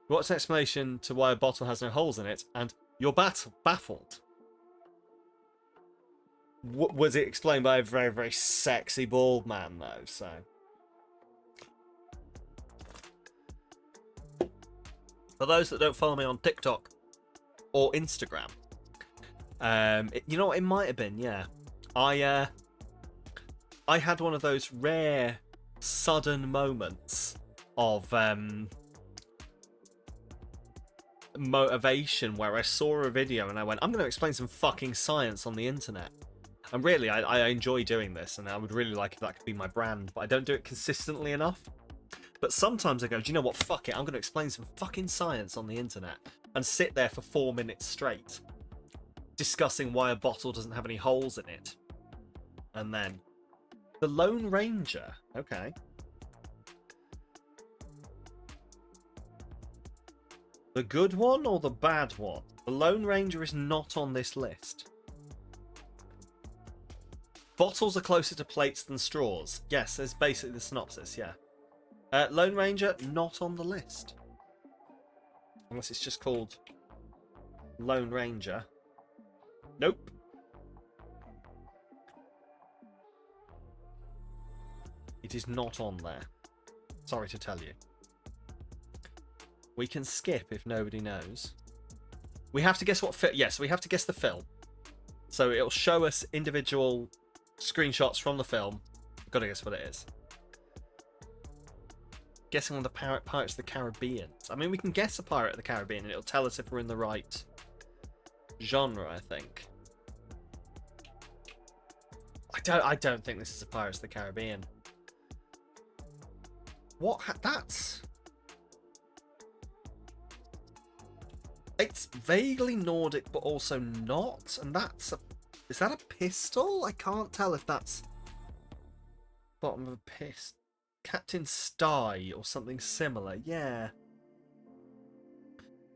What's an explanation to why a bottle has no holes in it? And you're baffled. Was it explained by a very, very sexy bald man, though? So. For those that don't follow me on TikTok or Instagram, you know what? It might have been, yeah. I had one of those rare, sudden moments of motivation where I saw a video and I went, I'm going to explain some fucking science on the internet. And really, I enjoy doing this, and I would really like if that could be my brand, but I don't do it consistently enough. But sometimes I go, do you know what? Fuck it. I'm going to explain some fucking science on the internet and sit there for 4 minutes straight discussing why a bottle doesn't have any holes in it. And then the Lone Ranger. Okay. The good one or the bad one? The Lone Ranger is not on this list. Bottles are closer to plates than straws. Yes, there's basically the synopsis, yeah. Lone Ranger, not on the list. Unless it's just called Lone Ranger. Nope. It is not on there. Sorry to tell you. We can skip if nobody knows. We have to guess what film. Yes, we have to guess the film. So it'll show us individual screenshots from the film. We've got to guess what it is. Guessing on the Pirates of the Caribbean. I mean, we can guess a Pirate of the Caribbean and it'll tell us if we're in the right genre, I think. I don't think this is a Pirates of the Caribbean. What? That's... It's vaguely Nordic, but also not. And that's a... Is that a pistol? I can't tell if that's... Bottom of a pistol. Captain Stye or something similar. Yeah.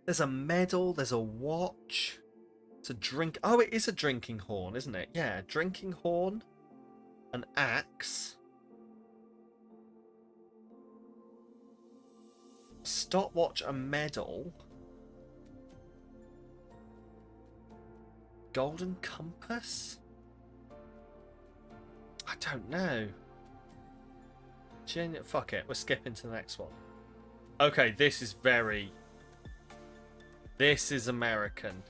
There's a medal. There's a watch. It's a drink... Oh, it is a drinking horn, isn't it? Yeah, drinking horn. An axe. Stopwatch, a medal. Golden compass? I don't know. Fuck it, we're skipping to the next one. Okay, this is very... This is American.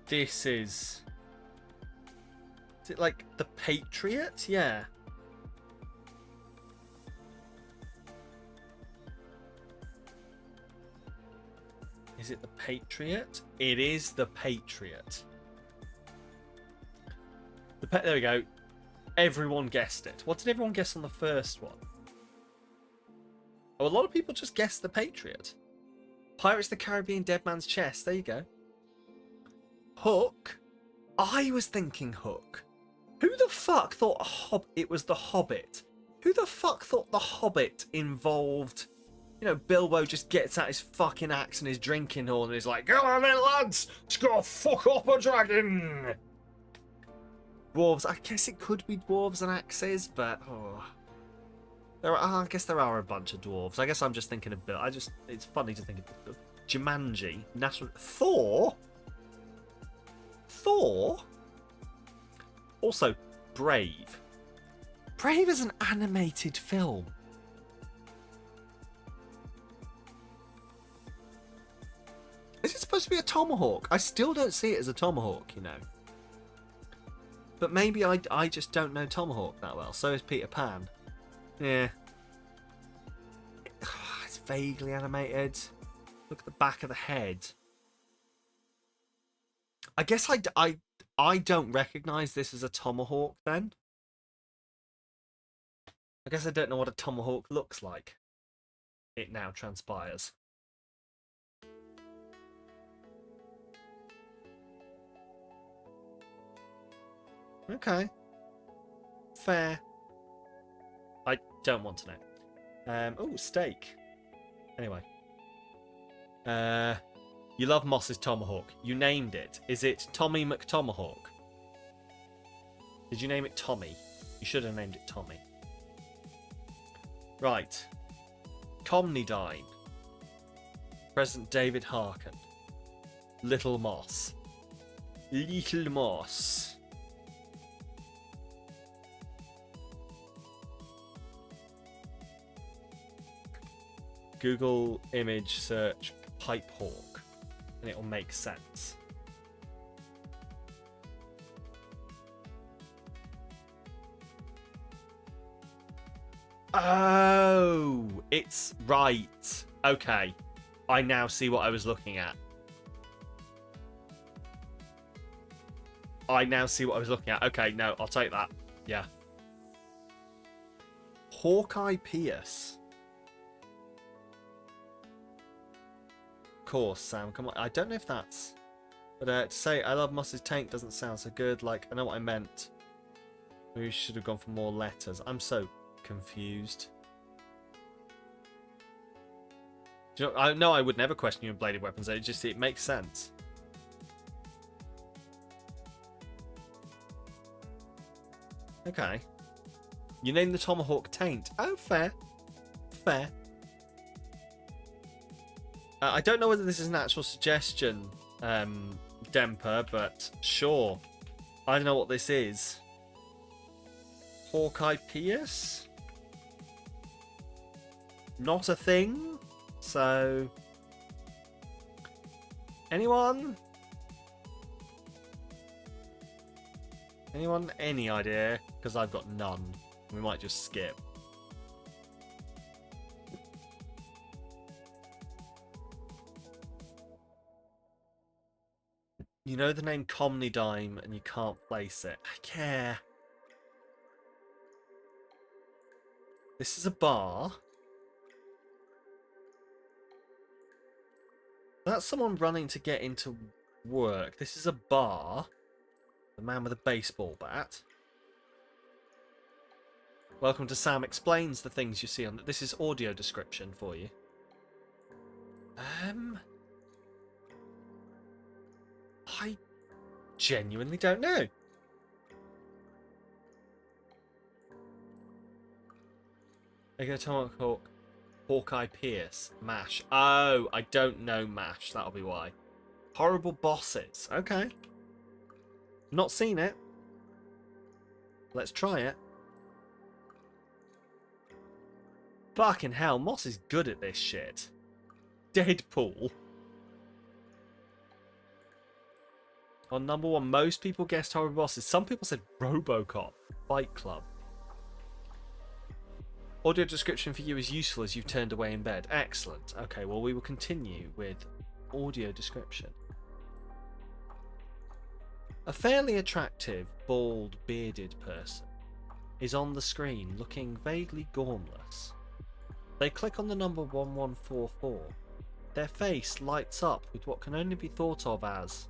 This is... Is it like The Patriot? Yeah. Is it The Patriot? It is The Patriot. There we go. Everyone guessed it. What did everyone guess on the first one? Oh, a lot of people just guessed The Patriot. Pirates of the Caribbean, Dead Man's Chest. There you go. Hook. I was thinking Hook. Who the fuck thought it was The Hobbit? Who the fuck thought The Hobbit involved... You know, Bilbo just gets out his fucking axe and his drinking horn and he's like, "Come on then, lads! Let's go fuck up a dragon!" Dwarves. I guess it could be dwarves and axes, but... Oh. I guess there are a bunch of dwarves. I guess I'm just thinking of Bill. It's funny to think of Jumanji. Thor? Thor? Also, Brave. Brave is an animated film. Is it supposed to be a tomahawk? I still don't see it as a tomahawk, you know. But maybe I just don't know Tomahawk that well. So is Peter Pan. Yeah. It's vaguely animated. Look at the back of the head. I guess I don't recognise this as a tomahawk then. I guess I don't know what a tomahawk looks like. It now transpires. Okay. Fair. I don't want to know. Oh, steak. Anyway. You love Moss's Tomahawk. You named it. Is it Tommy McTomahawk? Did you name it Tommy? You should have named it Tommy. Right. Comnidine. President David Harkin. Little Moss. Little Moss. Google image search pipe hawk and it will make sense. Oh, it's right. Okay. I now see what I was looking at. Okay, no, I'll take that. Yeah. Hawkeye Pierce. Course, Sam, come on. I don't know if that's, but to say I love Moss's tank doesn't sound so good. Like, I know what I meant. We should have gone for more letters. I'm so confused. Do you know, I know I would never question you in bladed weapons. It makes sense. Okay. You named the Tomahawk Taint. Oh, fair. Fair. I don't know whether this is an actual suggestion, Demper, but sure. I don't know what this is. Hawkeye Pierce? Not a thing? So... Anyone? Anyone? Any idea? Because I've got none. We might just skip. You know the name Comnidime and you can't place it. I care. This is a bar. That's someone running to get into work. This is a bar. The man with a baseball bat. Welcome to Sam Explains the things you see on... This is audio description for you. I genuinely don't know. I go Tomahawk, Hawkeye Pierce, MASH. Oh, I don't know MASH. That'll be why. Horrible Bosses. Okay. Not seen it. Let's try it. Fucking hell, Moss is good at this shit. Deadpool. On number one, most people guessed horrible bosses. Some people said RoboCop, Fight Club. Audio description for you is useful as you've turned away in bed. Excellent. Okay, well, we will continue with audio description. A fairly attractive, bald, bearded person is on the screen looking vaguely gormless. They click on the number 1144. Their face lights up with what can only be thought of as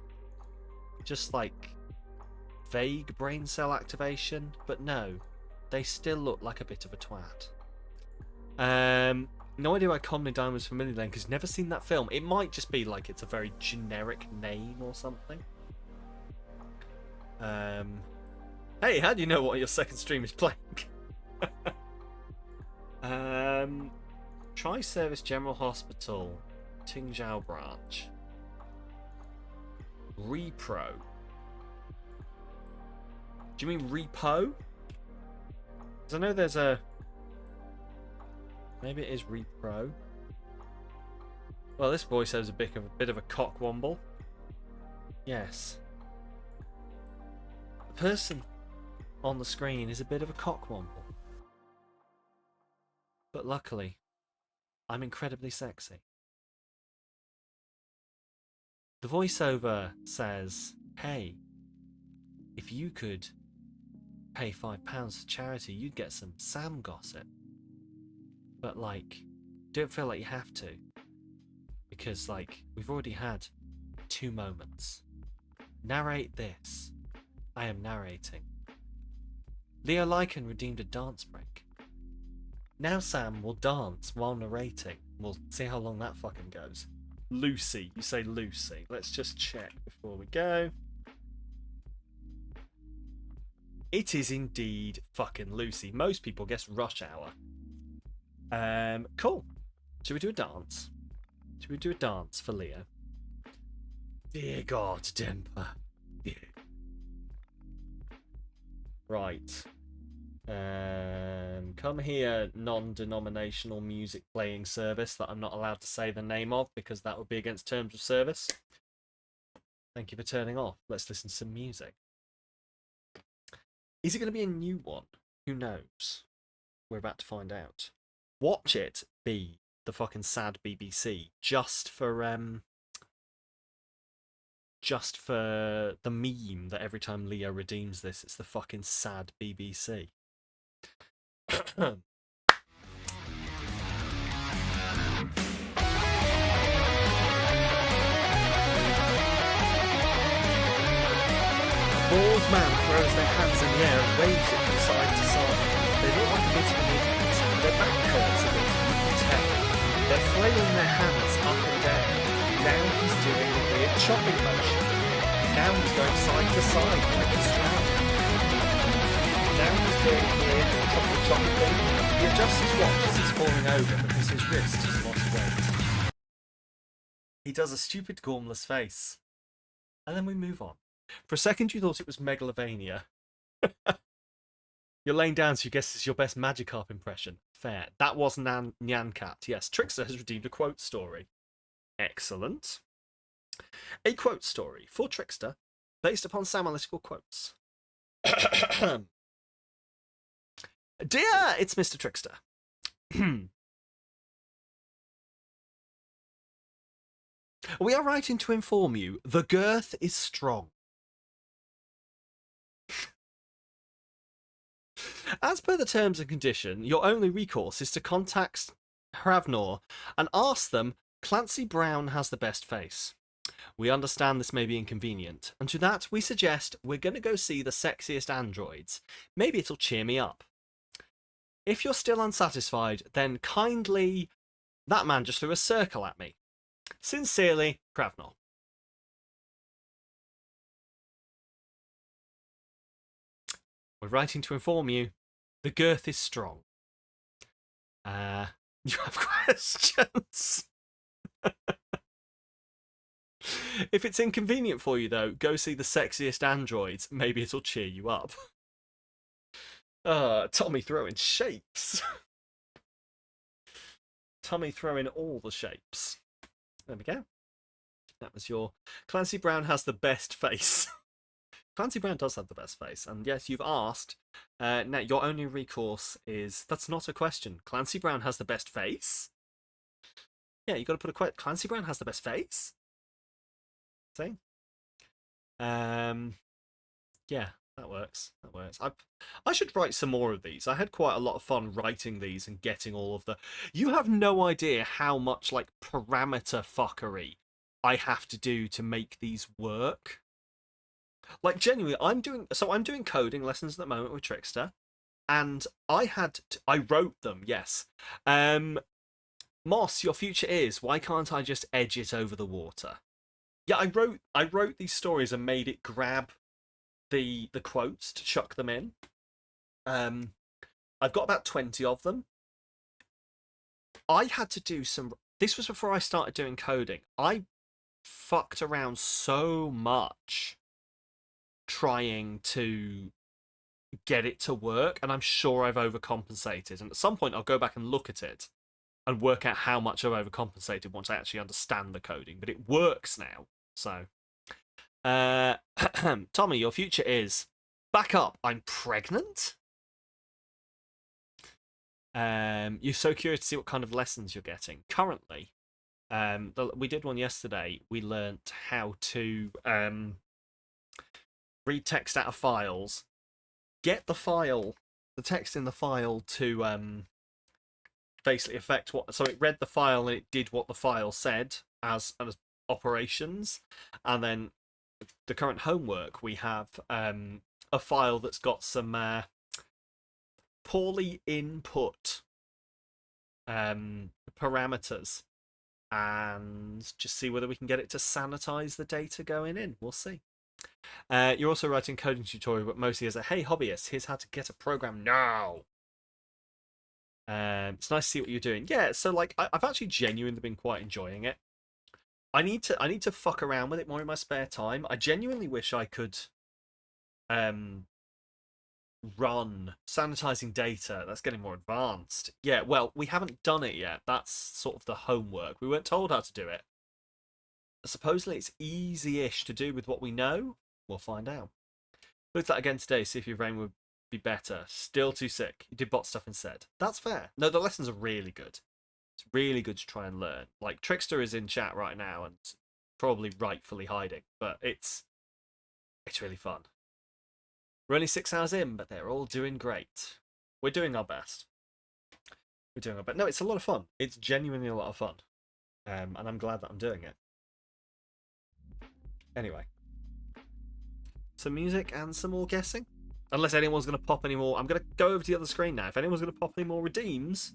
just like vague brain cell activation, but no, they still look like a bit of a twat. No idea why Comnidine was familiar then, because never seen that film. It might just be like it's a very generic name or something. Hey, how do you know what your second stream is playing? Tri-Service General Hospital, Tingzhou branch. Repro. Do you mean repo? Because I know there's a... Maybe it is repro. Well, this voice has a bit of a cockwomble. Yes. The person on the screen is a bit of a cockwomble. But luckily, I'm incredibly sexy. The voiceover says, hey, if you could pay £5 to charity, you'd get some Sam gossip. But, like, don't feel like you have to. Because, like, we've already had 2 moments. Narrate this. I am narrating. Leo Lycan redeemed a dance break. Now Sam will dance while narrating. We'll see how long that fucking goes. Lucy. You say Lucy. Let's just check before we go. It is indeed fucking Lucy. Most people guess Rush Hour. Cool. Should we do a dance? Should we do a dance for Leo? Dear God, Demper. Yeah. Right. Come here, non-denominational music playing service that I'm not allowed to say the name of because that would be against terms of service. Thank you for turning off. Let's listen to some music. Is it going to be a new one? Who knows? We're about to find out. Watch it be the fucking sad BBC just for the meme that every time Leo redeems this, it's the fucking sad BBC. Bald man throws their hands in the air and waves it from side to side. They look like a bit of an idiot. Their back hurts a bit, you can tell. They're flailing their hands up and down. Now he's doing a weird chopping motion. Now he's going side to side like he's drowning. Now he's doing a weird choppy thing. He adjusts his watch as he's falling over because his wrist has lost weight. He does a stupid gormless face. And then we move on. For a second you thought it was Megalovania. You're laying down so you guess it's your best Magikarp impression. Fair. That was Nyan Cat. Yes, Trickster has redeemed a quote story. Excellent. A quote story for Trickster based upon Sam analytical quotes. Dear, it's Mr. Trickster. We are writing to inform you the girth is strong. As per the terms and condition, your only recourse is to contact Hravnor and ask them, Clancy Brown has the best face. We understand this may be inconvenient, and to that we suggest we're going to go see the sexiest androids. Maybe it'll cheer me up. If you're still unsatisfied, then kindly... That man just threw a circle at me. Sincerely, Hravnor. We're writing to inform you. The girth is strong. You have questions? If it's inconvenient for you, though, go see the sexiest androids. Maybe it'll cheer you up. Tommy throwing shapes. Tommy throwing all the shapes. There we go. That was your... Clancy Brown has the best face. Clancy Brown does have the best face. And yes, you've asked. Now, your only recourse is... That's not a question. Clancy Brown has the best face? Yeah, you've got to put a question. Clancy Brown has the best face? See? Yeah, that works. That works. I should write some more of these. I had quite a lot of fun writing these and getting all of the... You have no idea how much, like, parameter fuckery I have to do to make these work. Like, genuinely, I'm doing coding lessons at the moment with Trickster, and I wrote them, yes. Moss, your future is, why can't I just edge it over the water? Yeah, I wrote these stories and made it grab the quotes to chuck them in. I've got about 20 of them. I had to do some... This was before I started doing coding. I fucked around so much trying to get it to work, and I'm sure I've overcompensated. And at some point, I'll go back and look at it and work out how much I've overcompensated once I actually understand the coding. But it works now. So, Tommy, your future is back up. I'm pregnant. You're so curious to see what kind of lessons you're getting. Currently, we did one yesterday. We learnt how to read text out of files, get the text in the file to basically affect what. So it read the file and it did what the file said as operations, and then the current homework we have a file that's got some poorly input parameters, and just see whether we can get it to sanitize the data going in. We'll see. You're also writing coding tutorial, but mostly as a hey hobbyist, here's how to get a program now. It's nice to see what you're doing. Yeah, so like I've actually genuinely been quite enjoying it. I need to fuck around with it more in my spare time. I genuinely wish I could run sanitizing data. That's getting more advanced. Yeah, well, we haven't done it yet. That's sort of the homework. We weren't told how to do it. Supposedly it's easy-ish to do with what we know. We'll find out. Looked at that again today, see if your brain would be better. Still too sick. You did bot stuff instead. That's fair. No, the lessons are really good. It's really good to try and learn. Like, Trickster is in chat right now and probably rightfully hiding, but it's really fun. We're only 6 hours in, but they're all doing great. We're doing our best. We're doing our best. No, it's a lot of fun. It's genuinely a lot of fun. And I'm glad that I'm doing it. Anyway. Some music and some more guessing. Unless anyone's going to pop any more. I'm going to go over to the other screen now. If anyone's going to pop any more redeems.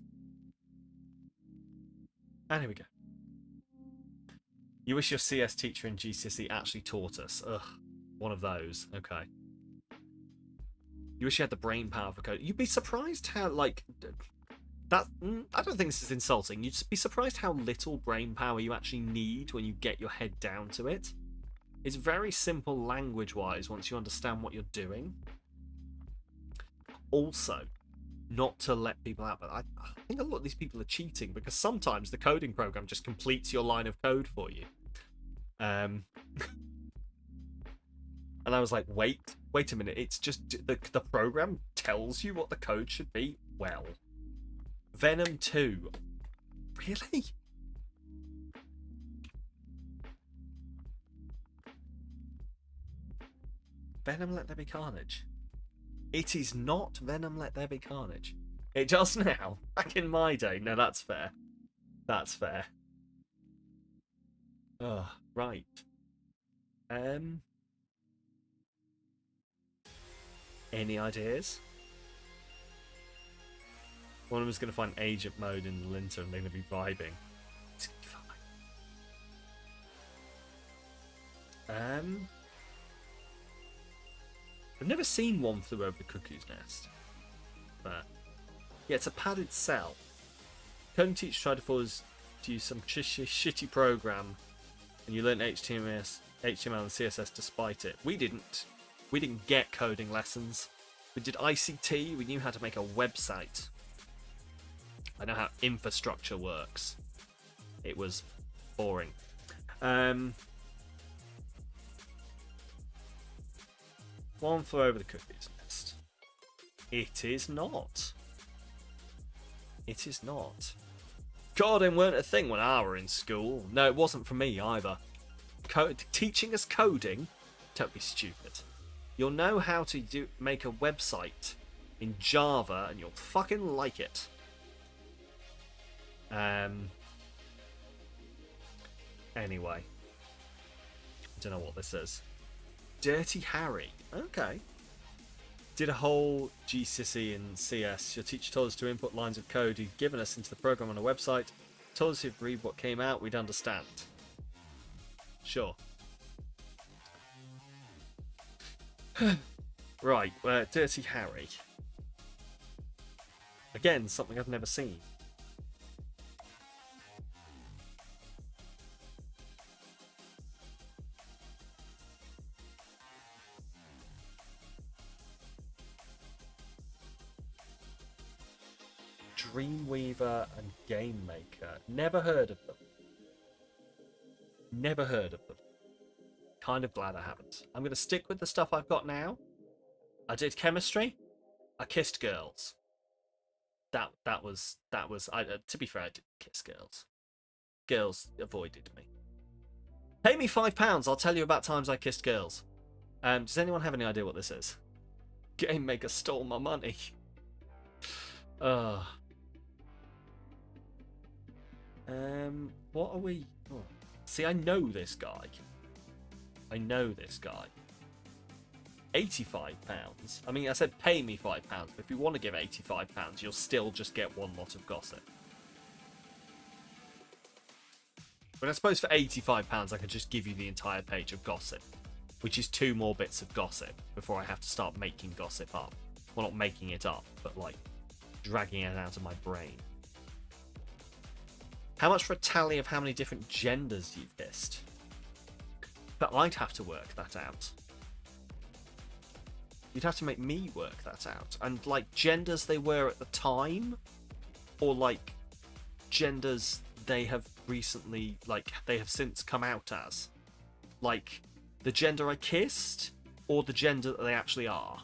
And here we go. You wish your CS teacher in GCSE actually taught us. Ugh. One of those. Okay. You wish you had the brain power for code. You'd be surprised how, like... that. I don't think this is insulting. You'd be surprised how little brain power you actually need when you get your head down to it. It's very simple language-wise once you understand what you're doing. Also, not to let people out, but I think a lot of these people are cheating because sometimes the coding program just completes your line of code for you. And I was like, wait a minute, it's just the program tells you what the code should be? Well, Venom 2. Really? Venom Let There Be Carnage. It is not Venom Let There Be Carnage. It does now. Back in my day. No, that's fair. That's fair. Oh, right. Any ideas? One of them is going to find agent mode in the linter and they're going to be vibing. It's going to be fine. I've never seen One Flew Over the Cuckoo's Nest. But yeah, it's a padded cell. Coding teacher tried to force us to use some shitty program, and you learned HTML and CSS despite it. We didn't. We didn't get coding lessons. We did ICT. We knew how to make a website. I know how infrastructure works. It was boring. One Flew Over the Cuckoo's Nest. It is not. It is not. Coding weren't a thing when I were in school. No, it wasn't for me either. Teaching us coding? Don't be stupid. You'll know how to make a website in Java and you'll fucking like it. Anyway. I don't know what this is. Dirty Harry. Okay. Did a whole GCSE in CS. Your teacher told us to input lines of code he'd given us into the program on a website. Told us if we read what came out, we'd understand. Sure. Right, Dirty Harry. Again, something I've never seen. Dreamweaver and Game Maker. Never heard of them. Never heard of them. Kind of glad I haven't. I'm going to stick with the stuff I've got now. I did chemistry. I kissed girls. That was. To be fair, I didn't kiss girls. Girls avoided me. Pay me £5. I'll tell you about times I kissed girls. Does anyone have any idea what this is? Game Maker stole my money. What are we? Oh. See, I know this guy. £85. I mean, I said pay me £5, but if you want to give £85, you'll still just get one lot of gossip. But I suppose for £85, I could just give you the entire page of gossip, which is 2 more bits of gossip before I have to start making gossip up. Well, not making it up, but like dragging it out of my brain. How much for a tally of how many different genders you've kissed? But I'd have to work that out. You'd have to make me work that out. And like genders they were at the time, or like genders they have recently, like they have since come out as. Like the gender I kissed, or the gender that they actually are.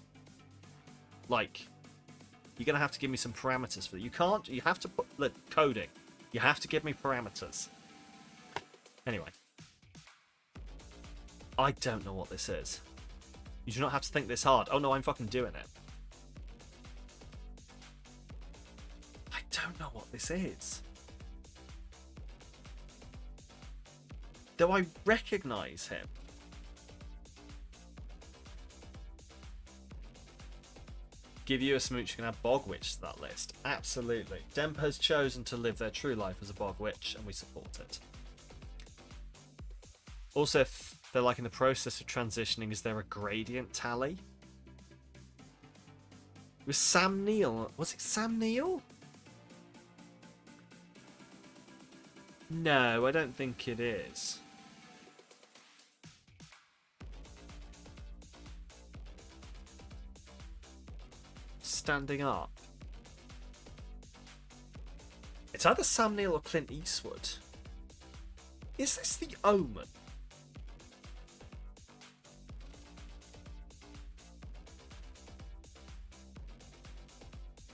Like, you're gonna have to give me some parameters for that. You can't. You have to put coding. You have to give me parameters. Anyway, I don't know what this is. You do not have to think this hard. Oh no, I'm fucking doing it. I don't know what this is. Do I recognise him? Give you a smooch, you can add Bog Witch to that list. Absolutely. Demp has chosen to live their true life as a Bog Witch, and we support it. Also, if they're like in the process of transitioning, is there a gradient tally? Was Sam Neill? Was it Sam Neill? No, I don't think it is. Standing up. It's either Sam Neill or Clint Eastwood. Is this the Omen?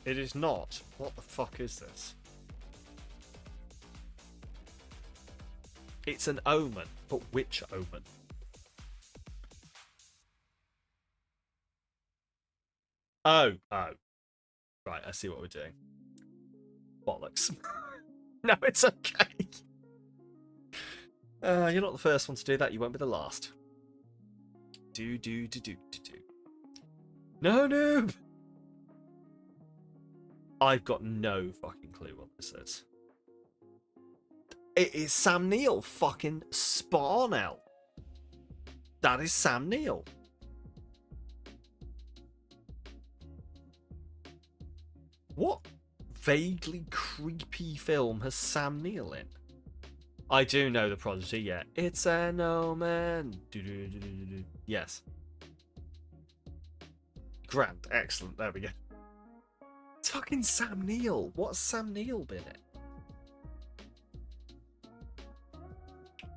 It is not. What the fuck is this? It's an Omen, but which Omen? Oh. Right, I see what we're doing. Bollocks. No, it's okay. You're not the first one to do that. You won't be the last. Do. No, noob! I've got no fucking clue what this is. It is Sam Neill, fucking Sparnell. That is Sam Neill. What vaguely creepy film has Sam Neill in? I do know The Prodigy, yeah. It's an omen. Yes. Grand, excellent, there we go. It's fucking Sam Neill. What's Sam Neill been in?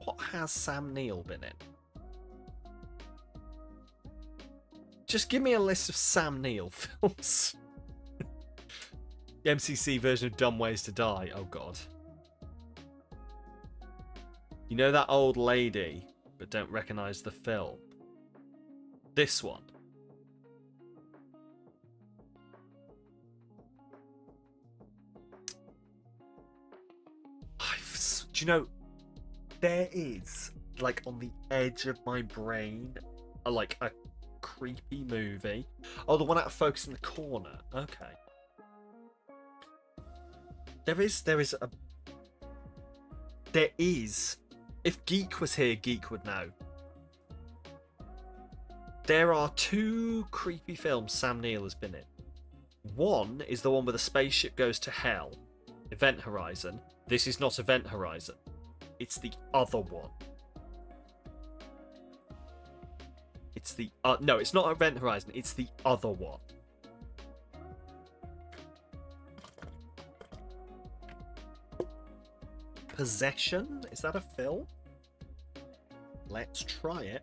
What has Sam Neill been in? Just give me a list of Sam Neill films. The MCC version of Dumb Ways to Die. Oh god. You know that old lady, but don't recognise the film? This one. Do you know, there is, like, on the edge of my brain, like a creepy movie. Oh, the one out of Focus in the Corner. Okay. There is. If Geek was here, Geek would know. There are 2 creepy films Sam Neill has been in. One is the one where the spaceship goes to hell. Event Horizon. This is not Event Horizon. It's the other one. It's the... no, it's not Event Horizon. It's the other one. Possession? Is that a film? Let's try it.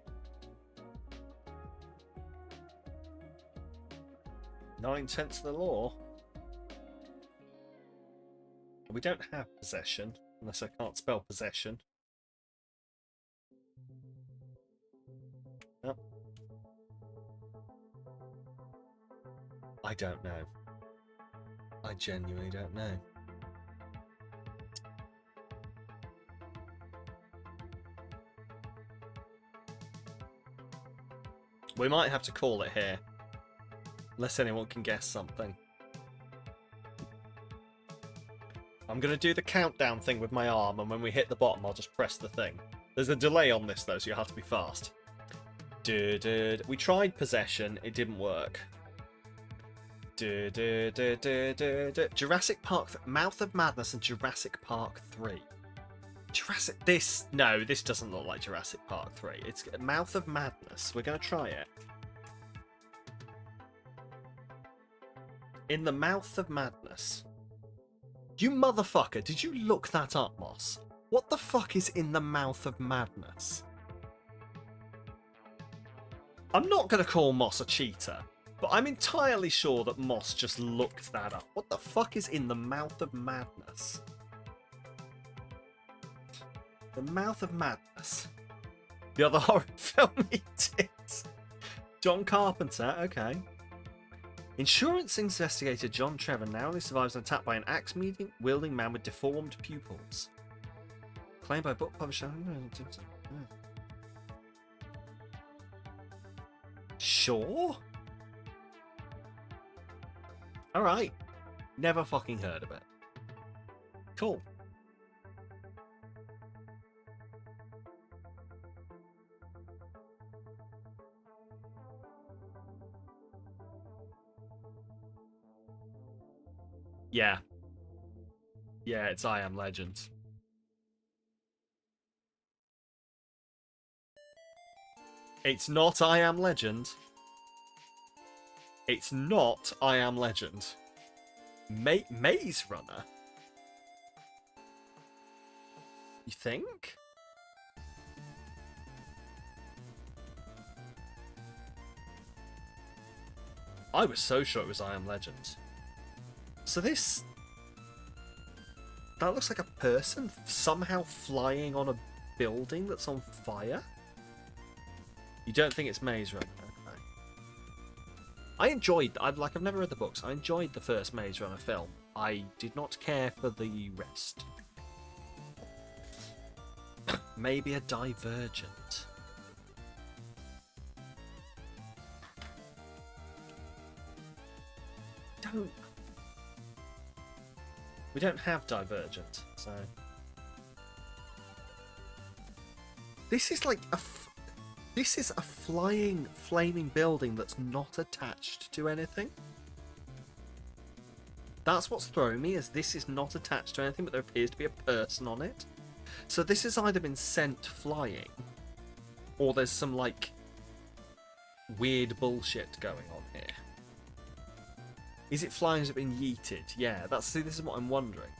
9/10 of the law. We don't have possession, unless I can't spell possession. No. I don't know. I genuinely don't know. We might have to call it here. Unless anyone can guess something. I'm going to do the countdown thing with my arm, and when we hit the bottom, I'll just press the thing. There's a delay on this, though, so you have to be fast. We tried possession. It didn't work. Jurassic Park... Mouth of Madness and Jurassic Park 3. No, this doesn't look like Jurassic Park 3. It's Mouth of Madness. We're going to try it. In the Mouth of Madness. You motherfucker, did you look that up, Moss? What the fuck is in the Mouth of Madness? I'm not going to call Moss a cheater, but I'm entirely sure that Moss just looked that up. What the fuck is in the Mouth of Madness? The Mouth of Madness. The other horror film he did. John Carpenter, okay. Insurance investigator John Trevor narrowly survives an attack by an axe-wielding man with deformed pupils. Claimed by book publisher... Sure? Alright. Never fucking heard of it. Cool. Yeah. Yeah, it's I Am Legend. It's not I Am Legend. It's not I Am Legend. Maze Runner? You think? I was so sure it was I Am Legend. So this... That looks like a person somehow flying on a building that's on fire? You don't think it's Maze Runner? Okay. I enjoyed... I've never read the books. I enjoyed the first Maze Runner film. I did not care for the rest. Maybe a Divergent. We don't have Divergent, so... This is like a... This is a flying, flaming building that's not attached to anything. That's what's throwing me, is this is not attached to anything, but there appears to be a person on it. So this has either been sent flying, or there's some, like, weird bullshit going on here. Is it flying? Has it been yeeted? Yeah, this is what I'm wondering.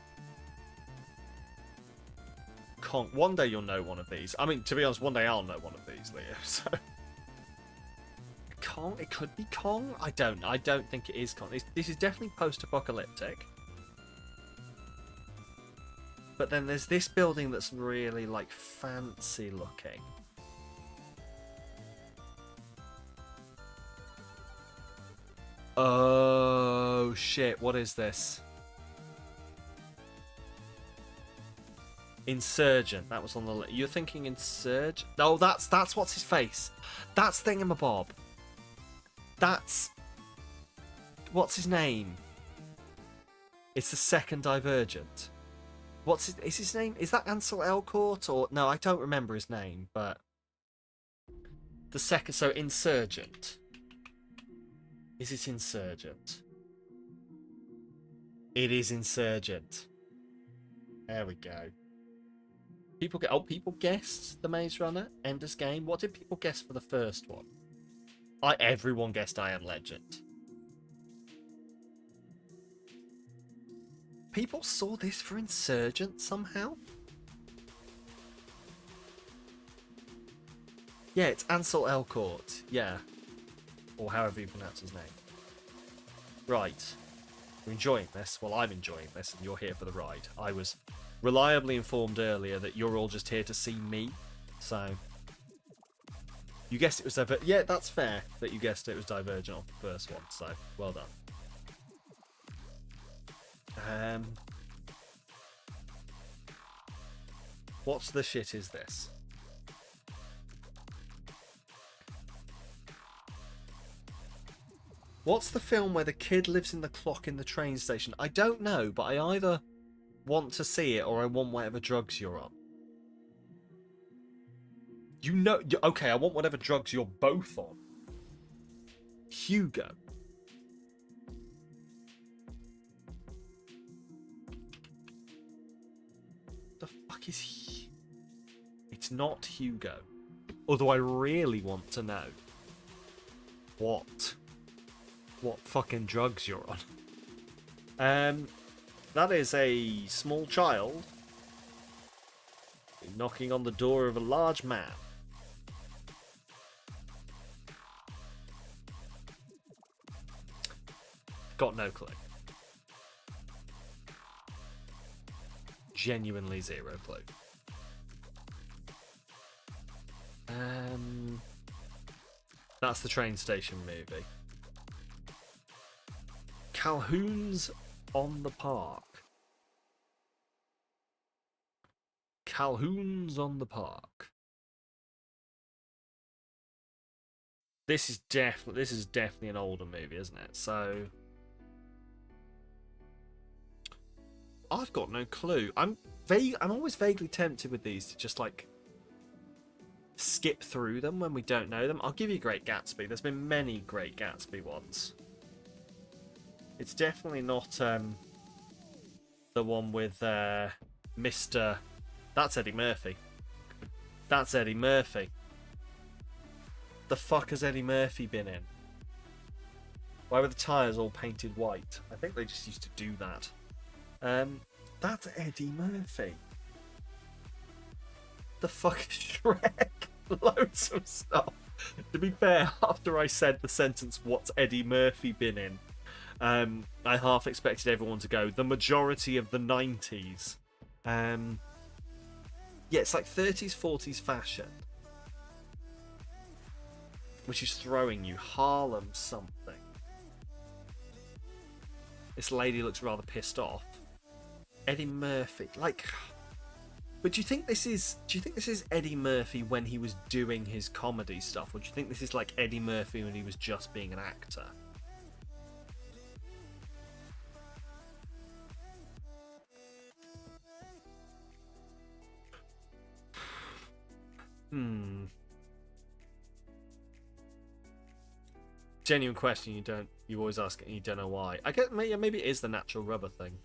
One day you'll know one of these. I mean, to be honest, one day I'll know one of these, Leo. So, Kong. It could be Kong. I don't think it is Kong. This is definitely post-apocalyptic. But then there's this building that's really like fancy looking. Oh shit! What is this? Insurgent. That was on the list. You're thinking Insurgent? No, that's what's his face. That's Thingamabob. That's... What's his name? It's the second Divergent. Is his name? Is that Ansel Elgort or... No, I don't remember his name, but... The second... So, Insurgent. Is it Insurgent? It is Insurgent. There we go. People guessed the Maze Runner, Ender's Game. What did people guess for the first one? Everyone guessed I Am Legend. People saw this for Insurgent somehow? Yeah, it's Ansel Elcourt. Yeah. Or however you pronounce his name. Right. You're enjoying this? Well, I'm enjoying this, and you're here for the ride. I was reliably informed earlier that you're all just here to see me, so... You guessed it was Divergent. Yeah, that's fair that you guessed it was Divergent off the first one, so well done. What the shit is this? What's the film where the kid lives in the clock in the train station? I don't know, but I either want to see it or I want whatever drugs you're on. You know... Okay, I want whatever drugs you're both on. Hugo. The fuck is he? It's not Hugo. Although I really want to know what fucking drugs you're on. That is a small child knocking on the door of a large man. Got no clue. Genuinely zero clue. That's the train station movie. Calhoun's on the Park. Calhoun's on the Park. This is definitely an older movie, isn't it? So I've got no clue. I'm always vaguely tempted with these to just like skip through them when we don't know them. I'll give you Great Gatsby. There's been many Great Gatsby ones. It's definitely not the one with Mr. That's Eddie Murphy. That's Eddie Murphy. The fuck has Eddie Murphy been in? Why were the tyres all painted white? I think they just used to do that. That's Eddie Murphy. The fuck is Shrek? Loads of stuff. To be fair, after I said the sentence, what's Eddie Murphy been in? I half expected everyone to go, the majority of the 90s. Yeah, it's like 30s, 40s fashion. Which is throwing you Harlem something. This lady looks rather pissed off. Eddie Murphy, like... But do you think this is Eddie Murphy when he was doing his comedy stuff? Or do you think this is like Eddie Murphy when he was just being an actor? Genuine question you always ask it and you don't know why. I guess maybe it is the natural rubber thing.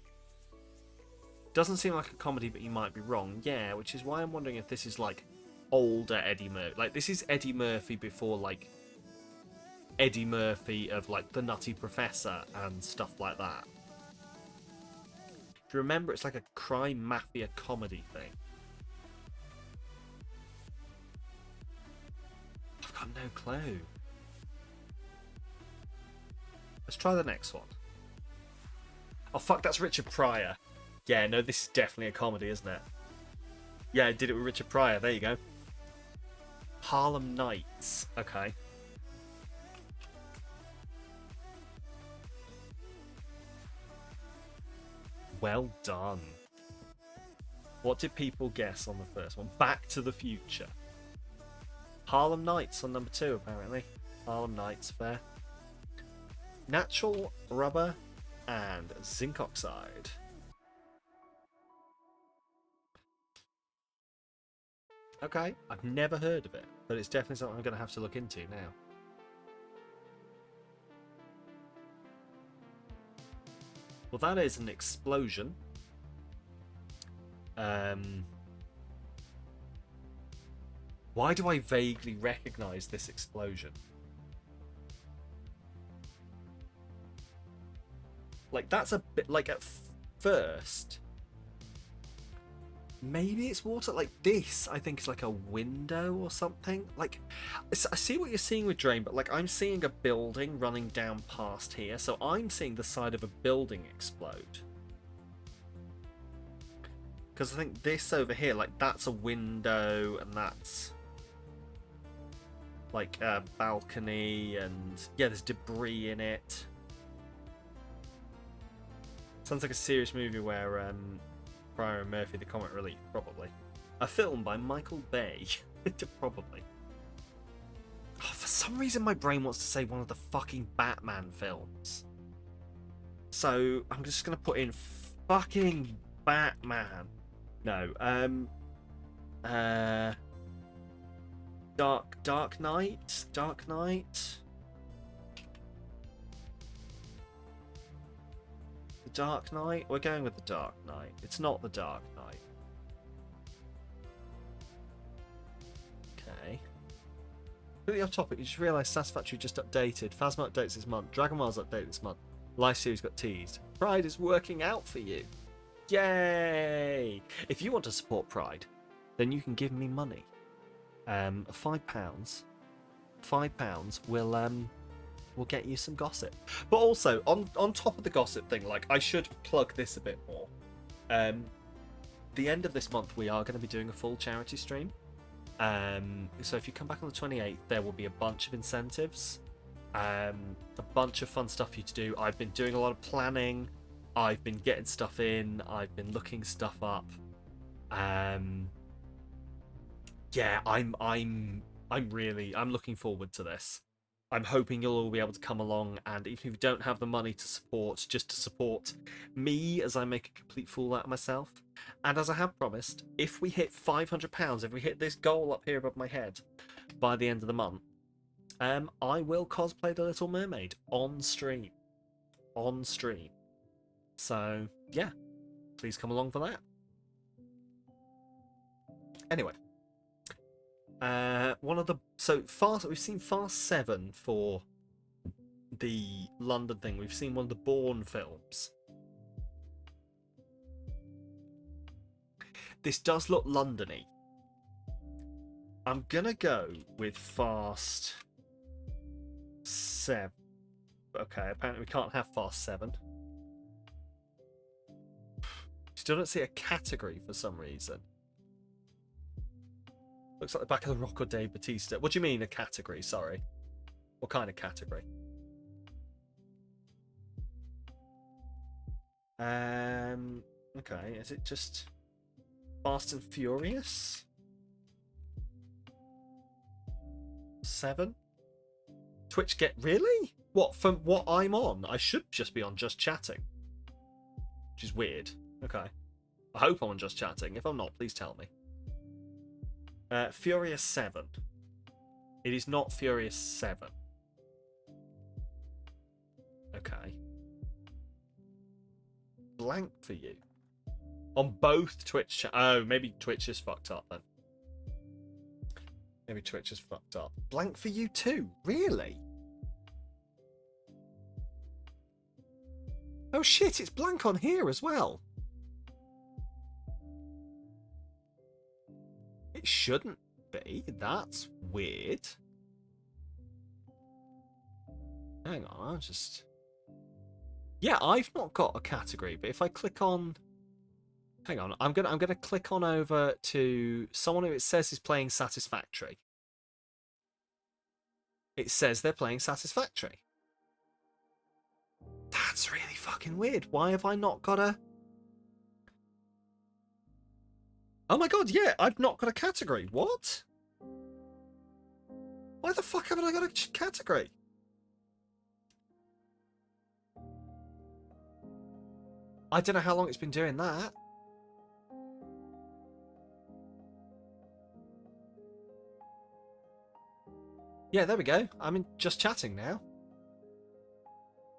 Doesn't seem like a comedy, but you might be wrong. Yeah, which is why I'm wondering if this is like older Eddie Murphy. Like this is Eddie Murphy before like Eddie Murphy of like The Nutty Professor and stuff like that. If you remember, it's like a crime mafia comedy thing. I've got no clue. Let's try the next one. Oh fuck, that's Richard Pryor. Yeah, no, this is definitely a comedy, isn't it? Yeah, I did it with Richard Pryor. There you go. Harlem Nights. Okay. Well done. What did people guess on the first one? Back to the Future. Harlem Nights on number 2, apparently. Harlem Nights, fair. Natural rubber and zinc oxide. Okay, I've never heard of it, but it's definitely something I'm going to have to look into now. Well, that is an explosion. Why do I vaguely recognise this explosion? Like, that's a bit... Like, at first... Maybe it's water. Like this, I think is like a window or something. Like, I see what you're seeing with Drain, but like I'm seeing a building running down past here, so I'm seeing the side of a building explode. Because I think this over here, like that's a window, and that's like a balcony, and yeah, there's debris in it. Sounds like a serious movie where Pryor and Murphy, the comic relief, probably. A film by Michael Bay. Probably. Oh, for some reason my brain wants to say one of the fucking Batman films. So I'm just going to put in fucking Batman. No, Dark Knight? Dark Knight? The Dark Knight? We're going with the Dark Knight. It's not the Dark Knight. Okay. Completely off topic, you just realised Satisfactory just updated. Phasma updates this month. Dragon Ball's updated this month. Life series got teased. Pride is working out for you. Yay! If you want to support Pride, then you can give me money. £5. £5 will get you some gossip. But also, on top of the gossip thing, like I should plug this a bit more. The end of this month, we are going to be doing a full charity stream. So if you come back on the 28th, there will be a bunch of incentives, a bunch of fun stuff for you to do. I've been doing a lot of planning. I've been getting stuff in. I've been looking stuff up. Yeah, I'm looking forward to this. I'm hoping you'll all be able to come along, and even if you don't have the money to support, just to support me as I make a complete fool out of myself. And as I have promised, if we hit £500, if we hit this goal up here above my head by the end of the month, I will cosplay the Little Mermaid on stream. On stream. So, yeah, please come along for that. Anyway. We've seen Fast 7 for the London thing. We've seen one of the Bourne films. This does look Londony. I'm gonna go with Fast 7. Okay, apparently we can't have Fast 7. Still don't see a category for some reason. Looks like the back of the Rock or Dave Bautista. What do you mean a category? Sorry. What kind of category? Okay, is it just Fast and Furious? 7? Twitch get really? What, from what I'm on? I should just be on Just Chatting. Which is weird. Okay. I hope I'm on Just Chatting. If I'm not, please tell me. Furious 7. It is not Furious 7. Okay. Blank for you. On both Twitch. Oh, maybe Twitch is fucked up then. Maybe Twitch is fucked up. Blank for you too? Really? Oh shit, it's blank on here as well. It shouldn't be. That's weird. Hang on, I'll just... Yeah, I've not got a category, but if I click on... Hang on, I'm gonna click on over to someone who it says is playing Satisfactory. It says they're playing Satisfactory. That's really fucking weird. Why have I not got a... Oh my god, yeah, I've not got a category. What? Why the fuck haven't I got a category? I don't know how long it's been doing that. Yeah, there we go. I'm in Just Chatting now.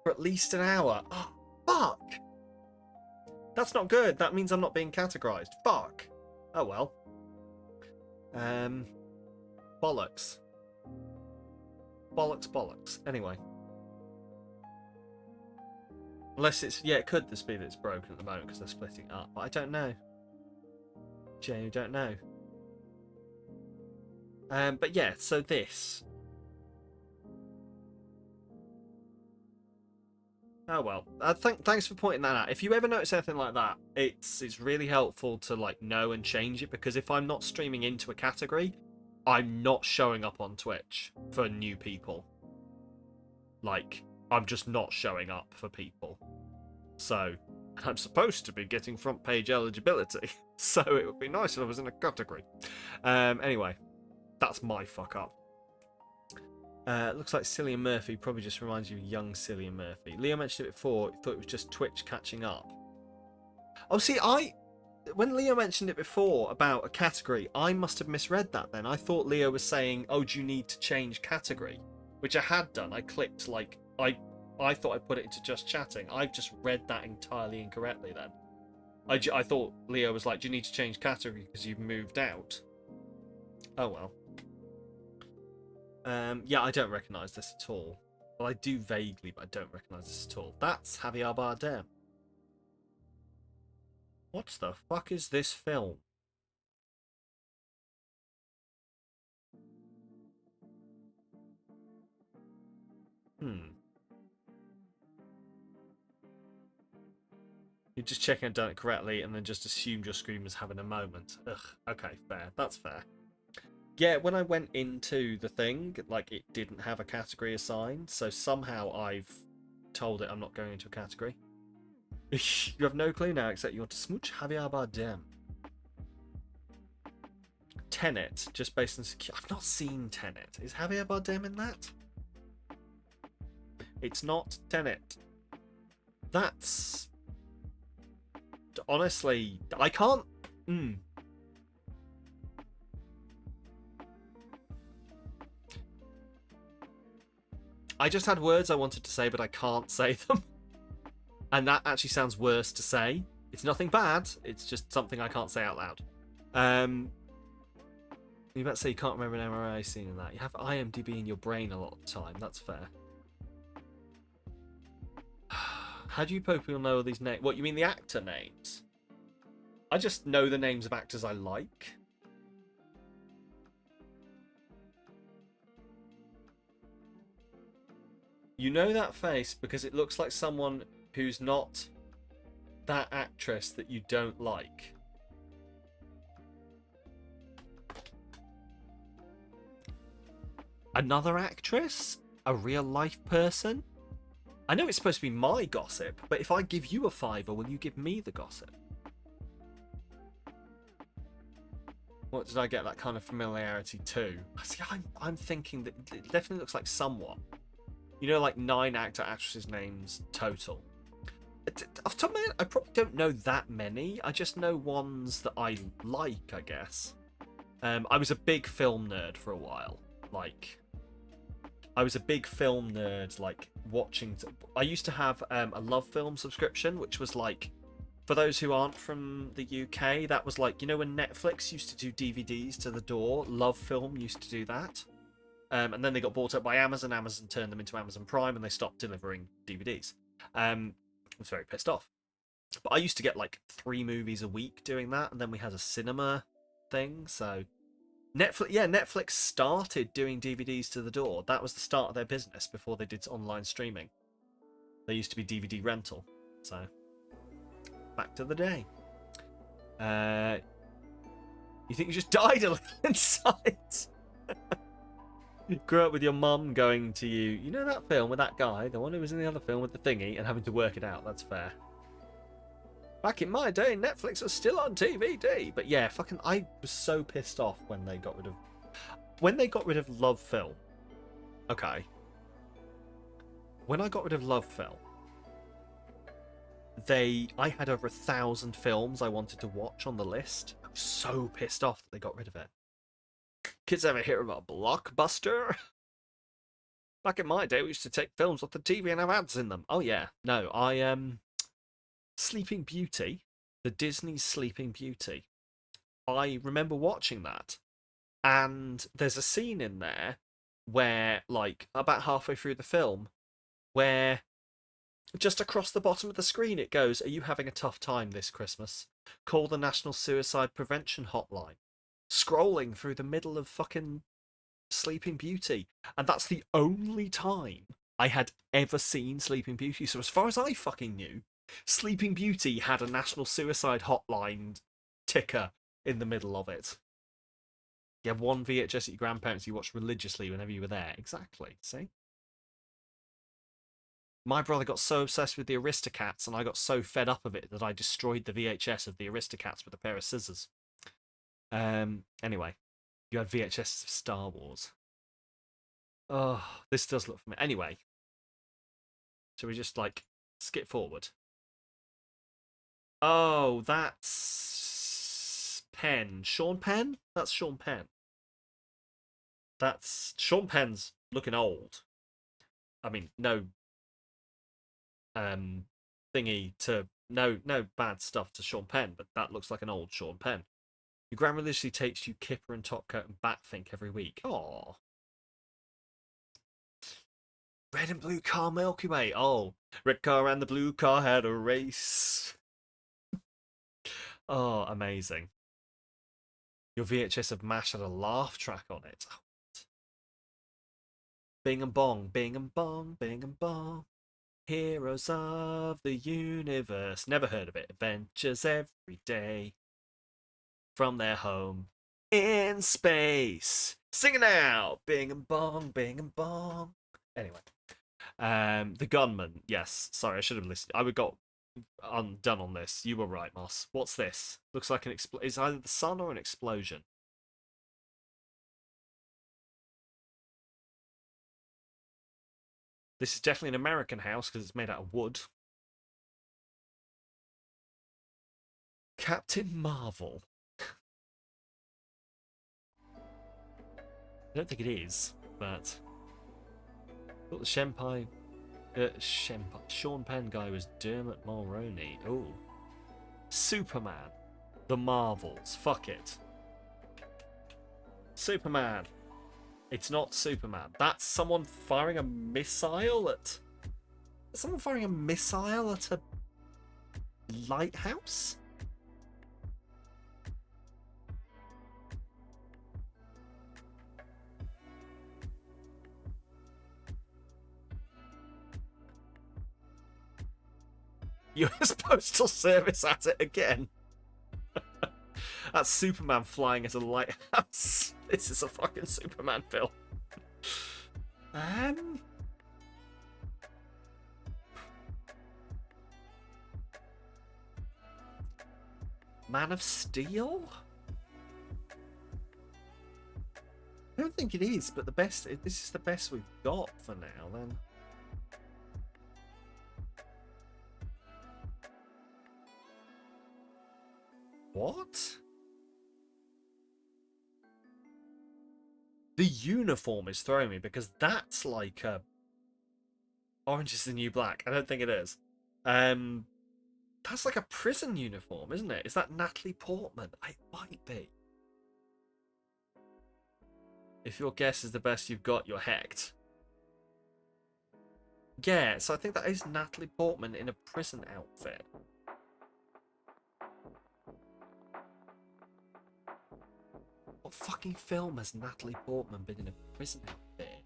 For at least an hour. Oh, fuck! That's not good. That means I'm not being categorized. Fuck. Oh well. Bollocks. Bollocks. Anyway. Unless it's... Yeah, it could just be that it's broken at the moment because they're splitting it up. But I don't know. Genuinely don't know. But yeah, so this. Oh well. Thanks for pointing that out. If you ever notice anything like that, it's really helpful to like know and change it, because if I'm not streaming into a category, I'm not showing up on Twitch for new people. Like, I'm just not showing up for people. So, I'm supposed to be getting front page eligibility. So it would be nice if I was in a category. Anyway, that's my fuck up. Looks like Cillian Murphy probably just reminds you of young Cillian Murphy. Leo mentioned it before, he thought it was just Twitch catching up. Oh, see, when Leo mentioned it before about a category, I must have misread that then. I thought Leo was saying, oh, do you need to change category? Which I had done. I clicked, like, I thought I put it into just chatting. I've just read that entirely incorrectly then. I thought Leo was like, do you need to change category because you've moved out? Oh, well. Yeah, I don't recognise this at all. Well, I do vaguely, but I don't recognise this at all. That's Javier Bardem. What the fuck is this film? You just checking I've done it correctly and then just assumed your screen was having a moment. Ugh, okay, fair. That's fair. Yeah, when I went into the thing, like, it didn't have a category assigned, so somehow I've told it I'm not going into a category. You have no clue now, except you want to smooch Javier Bardem. Tenet, just based on... I've not seen Tenet. Is Javier Bardem in that? It's not Tenet. That's... Honestly, I can't... I just had words I wanted to say, but I can't say them. And that actually sounds worse to say. It's nothing bad. It's just something I can't say out loud. You about to say you can't remember an MRI scene in that. You have IMDb in your brain a lot of the time. That's fair. How do you people know all these names? What, you mean the actor names? I just know the names of actors I like. You know that face because it looks like someone who's not that actress that you don't like. Another actress? A real life person? I know it's supposed to be my gossip, but if I give you a fiver, will you give me the gossip? What did I get that kind of familiarity to? See, I'm thinking that it definitely looks like someone. You know, like 9 actresses' names total. Off the top of my head, I probably don't know that many. I just know ones that I like, I guess. I was a big film nerd for a while. Like, I was a big film nerd, like, watching... I used to have a Love Film subscription, which was like... For those who aren't from the UK, that was like... You know when Netflix used to do DVDs to the door? Love Film used to do that. And then they got bought up by Amazon. Amazon turned them into Amazon Prime, and they stopped delivering DVDs. I was very pissed off. But I used to get like 3 movies a week doing that, and then we had a cinema thing. So Netflix started doing DVDs to the door. That was the start of their business before they did online streaming. They used to be DVD rental. So back to the day. You think you just died a little inside? You grew up with your mum going to you, you know that film with that guy, the one who was in the other film with the thingy, and having to work it out. That's fair. Back in my day, Netflix was still on DVD. But yeah, fucking, I was so pissed off when they got rid of Love Film. Okay. When I got rid of Love Film, I had over 1,000 films I wanted to watch on the list. I was so pissed off that they got rid of it. Kids ever hear about Blockbuster? Back in my day, we used to take films off the TV and have ads in them. Oh yeah, no, Sleeping Beauty, the Disney Sleeping Beauty. I remember watching that, and there's a scene in there where, like, about halfway through the film, where just across the bottom of the screen it goes, "Are you having a tough time this Christmas?" Call the National Suicide Prevention Hotline. Scrolling through the middle of fucking Sleeping Beauty. And that's the only time I had ever seen Sleeping Beauty. So as far as I fucking knew, Sleeping Beauty had a National Suicide Hotline ticker in the middle of it. You have one VHS at your grandparents you watched religiously whenever you were there. Exactly. See? My brother got so obsessed with the Aristocats, and I got so fed up of it that I destroyed the VHS of the Aristocats with a pair of scissors. Anyway, you had VHS of Star Wars. Oh, this does look familiar. Anyway, so we just like skip forward. Oh, that's Penn. Sean Penn? That's Sean Penn. That's Sean Penn's looking old. I mean, no thingy to no bad stuff to Sean Penn, but that looks like an old Sean Penn. Your grandma literally takes you Kipper and Topcoat and Batfink every week. Oh, red and blue car Milky Way. Oh, red car and the blue car had a race. Oh, amazing. Your VHS of MASH had a laugh track on it. Oh, bing and bong, bing and bong, bing and bong. Heroes of the universe. Never heard of it. Adventures every day. From their home in space. Sing it now. Bing and bong, bing and bong. Anyway. The gunman. Yes. Sorry, I should have listened. I would got undone on this. You were right, Moss. What's this? Looks like an explosion. It's either the sun or an explosion. This is definitely an American house because it's made out of wood. Captain Marvel. I don't think it is, but thought the Sean Penn guy was Dermot Mulroney. Oh, Superman, the Marvels. Fuck it. Superman. It's not Superman. That's someone firing a missile at. Is someone firing a missile at a lighthouse? US Postal Service at it again. That's Superman flying at a lighthouse. This is a fucking Superman film. Man of Steel? I don't think it is, but this is the best we've got for now then. What? The uniform is throwing me because that's like a Orange is the New Black. I don't think it is. That's like a prison uniform, isn't it? Is that Natalie Portman? It might be. If your guess is the best you've got, you're hecked. Yeah, so I think that is Natalie Portman in a prison outfit. What fucking film has Natalie Portman been in a prison outfit?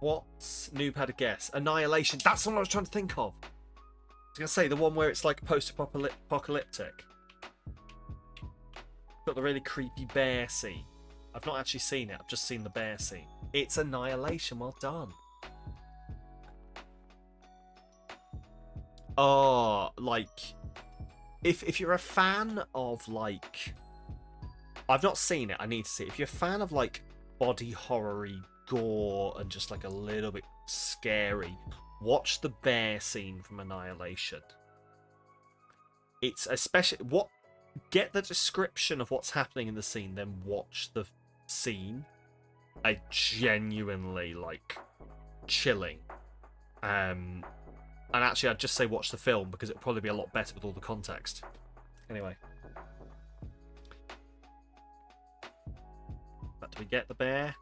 What's Noob had a guess? Annihilation. That's what I was trying to think of. I was going to say the one where it's like post-apocalyptic. Got the really creepy bear scene. I've not actually seen it. I've just seen the bear scene. It's Annihilation. Well done. Oh, like, if you're a fan of, like, I've not seen it, I need to see it. If you're a fan of, like, body horror-y gore and just, like, a little bit scary, watch the bear scene from Annihilation. It's especially, get the description of what's happening in the scene, then watch the scene. I genuinely, like, chilling. And actually, I'd just say watch the film because it'll probably be a lot better with all the context. Anyway. But do we get the bear?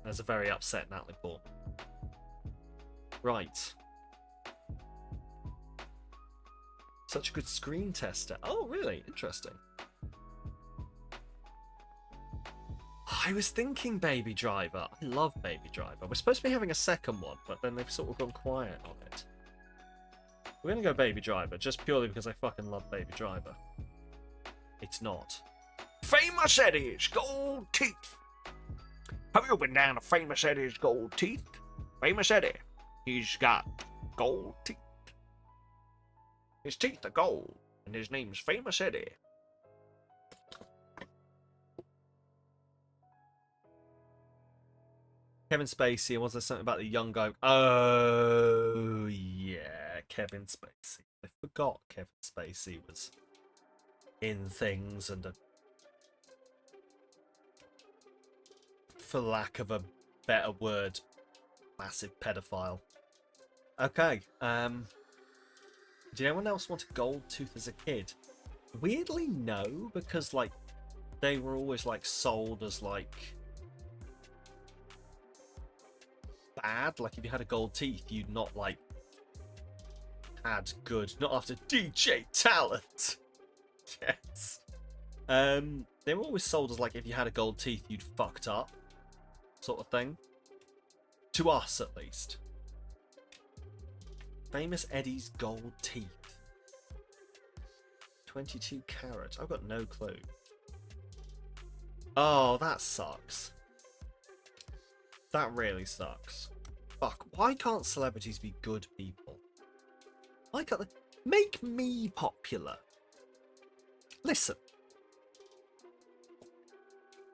There's a very upset Natalie Portman. Right. Such a good screen tester. Oh, really? Interesting. I was thinking Baby Driver. I love Baby Driver. We're supposed to be having a second one, but then they've sort of gone quiet on it. We're going to go Baby Driver, just purely because I fucking love Baby Driver. It's not. Famous Eddie's Gold Teeth. Have you been down to Famous Eddie's Gold Teeth? Famous Eddie, he's got gold teeth. His teeth are gold, and his name's Famous Eddie. Kevin Spacey, was there something about the young guy? Oh, yeah, Kevin Spacey. I forgot Kevin Spacey was in things and for lack of a better word, massive pedophile. Okay, did anyone else want a gold tooth as a kid? Weirdly, no, because, like, they were always, like, sold as, like, bad. Like, if you had a gold teeth, you'd not, like, had good, not after DJ talent. Yes. They were always sold as, like, if you had a gold teeth, you'd fucked up, sort of thing. To us, at least. Famous Eddie's gold teeth. 22 carat. I've got no clue. Oh, that sucks. That really sucks. Fuck, why can't celebrities be good people? Why can't they... Make me popular. Listen.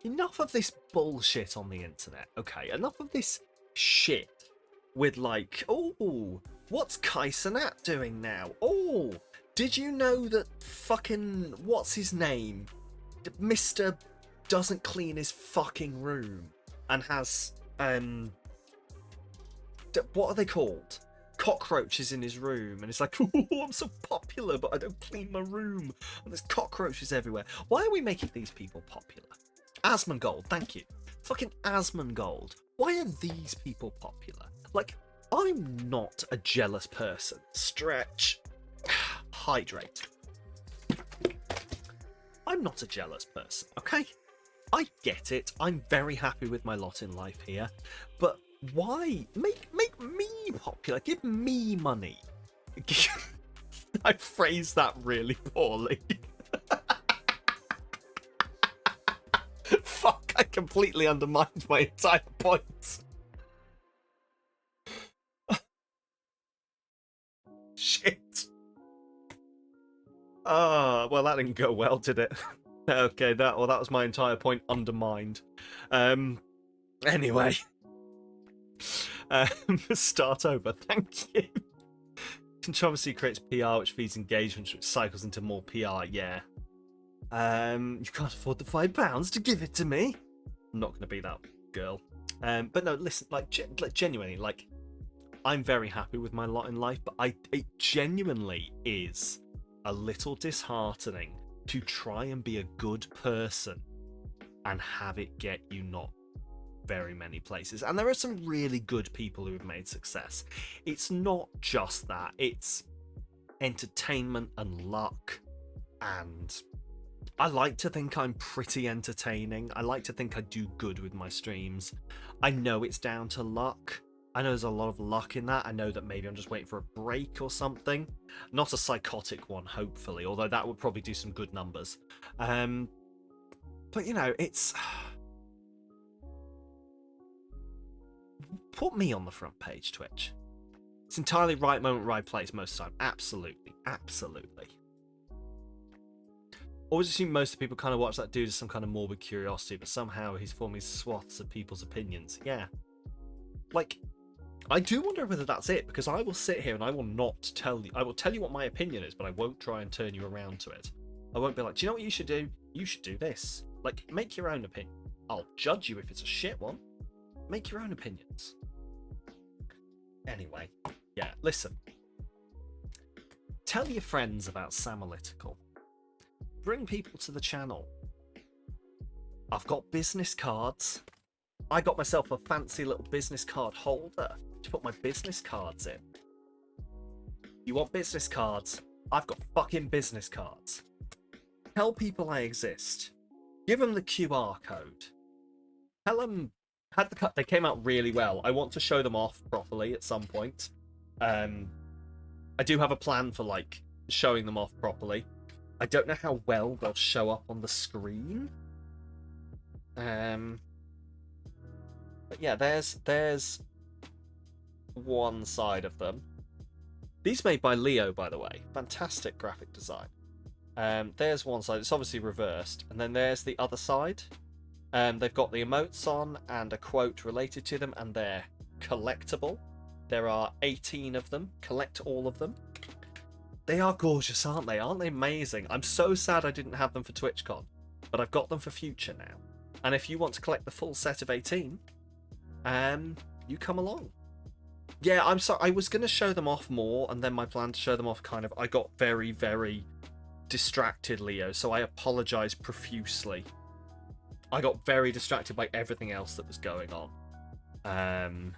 Enough of this bullshit on the internet, okay? Enough of this shit with, like, oh, what's Kai Cenat doing now? Oh, did you know that fucking, what's his name? Mr. doesn't clean his fucking room and has, what are they called? Cockroaches in his room, and it's like, oh, I'm so popular, but I don't clean my room, and there's cockroaches everywhere. Why are we making these people popular? Asmongold, thank you. Fucking Asmongold. Why are these people popular? Like, I'm not a jealous person. Stretch. Hydrate. I'm not a jealous person, okay? I get it. I'm very happy with my lot in life here. But why? Make me popular. Give me money. I phrased that really poorly. Fuck, I completely undermined my entire point. Shit. Ah, well, that didn't go well, did it? Okay, that was my entire point undermined. Anyway. Start over, thank you. Controversy creates PR, which feeds engagement, which cycles into more PR, yeah. You can't afford the £5 to give it to me. I'm not going to be that girl. But no, listen, like, genuinely, like, I'm very happy with my lot in life, but it genuinely is a little disheartening to try and be a good person and have it get you not very many places. And there are some really good people who have made success. It's not just that, it's entertainment and luck, and I like to think I'm pretty entertaining. I like to think I do good with my streams. I know it's down to luck. I know there's a lot of luck in that. I know that maybe I'm just waiting for a break or something. Not a psychotic one, hopefully, although that would probably do some good numbers. But, you know, it's... Put me on the front page, Twitch. It's entirely right moment, right place most of the time. Absolutely. Absolutely. Always assume most of the people kind of watch that dude as some kind of morbid curiosity, but somehow he's forming swaths of people's opinions. Yeah. Like, I do wonder whether that's it, because I will sit here and I will not tell you. I will tell you what my opinion is, but I won't try and turn you around to it. I won't be like, do you know what you should do? You should do this. Like, make your own opinion. I'll judge you if it's a shit one. Make your own opinions. Anyway, yeah, listen. Tell your friends about Samalytical. Bring people to the channel. I've got business cards. I got myself a fancy little business card holder to put my business cards in. You want business cards? I've got fucking business cards. Tell people I exist. Give them the QR code. Tell them they came out really well. I want to show them off properly at some point. I do have a plan for like showing them off properly. I don't know how well they'll show up on the screen. But yeah, there's one side of them. These made by Leo, by the way. Fantastic graphic design. There's one side. It's obviously reversed, and then there's the other side. They've got the emotes on and a quote related to them, and they're collectible. There are 18 of them. Collect all of them. They are gorgeous, aren't they? Aren't they amazing? I'm so sad I didn't have them for TwitchCon, but I've got them for future now. And if you want to collect the full set of 18, you come along. Yeah, I'm sorry. I was going to show them off more, and then my plan to show them off I got very, very distracted, Leo, so I apologize profusely. I got very distracted by everything else that was going on.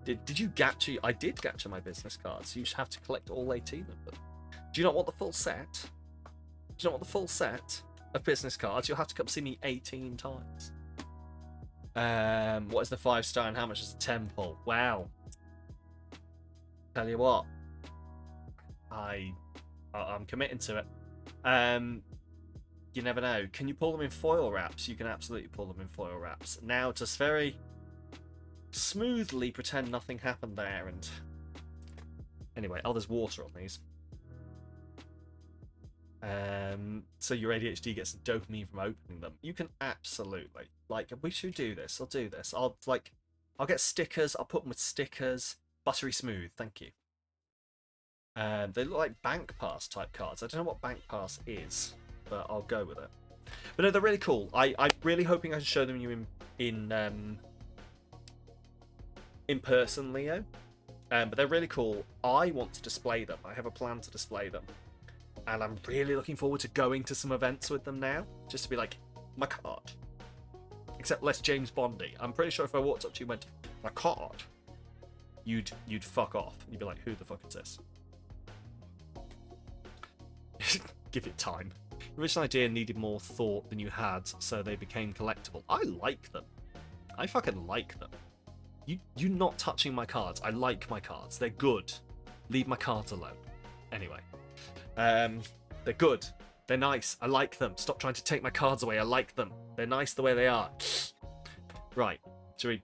Did you gatcha? I did gatcha my business cards. So you should have to collect all 18 of them. Do you not want the full set? Do you not want the full set of business cards? You'll have to come see me 18 times. What is the 5-star and how much is the temple? Wow. Tell you what, I'm committing to it. You never know. Can you pull them in foil wraps? You can absolutely pull them in foil wraps. Now just very smoothly pretend nothing happened there, and anyway, there's water on these. So your ADHD gets some dopamine from opening them. You can absolutely, like, we should do this. I'll do this. I'll get stickers. I'll put them with stickers. Buttery smooth, thank you. They look like Bank Pass type cards. I don't know what Bank Pass is, but I'll go with it. But no, they're really cool. I'm really hoping I can show them you in person, Leo. But they're really cool. I want to display them. I have a plan to display them. And I'm really looking forward to going to some events with them now. Just to be like, my card. Except less James Bondy. I'm pretty sure if I walked up to you and went, my card, you'd fuck off. You'd be like, who the fuck is this? Give it time. The original idea needed more thought than you had, so they became collectible. I like them. I fucking like them. You not touching my cards. I like my cards. They're good. Leave my cards alone. Anyway. They're good. They're nice. I like them. Stop trying to take my cards away. I like them. They're nice the way they are. Right. Should we...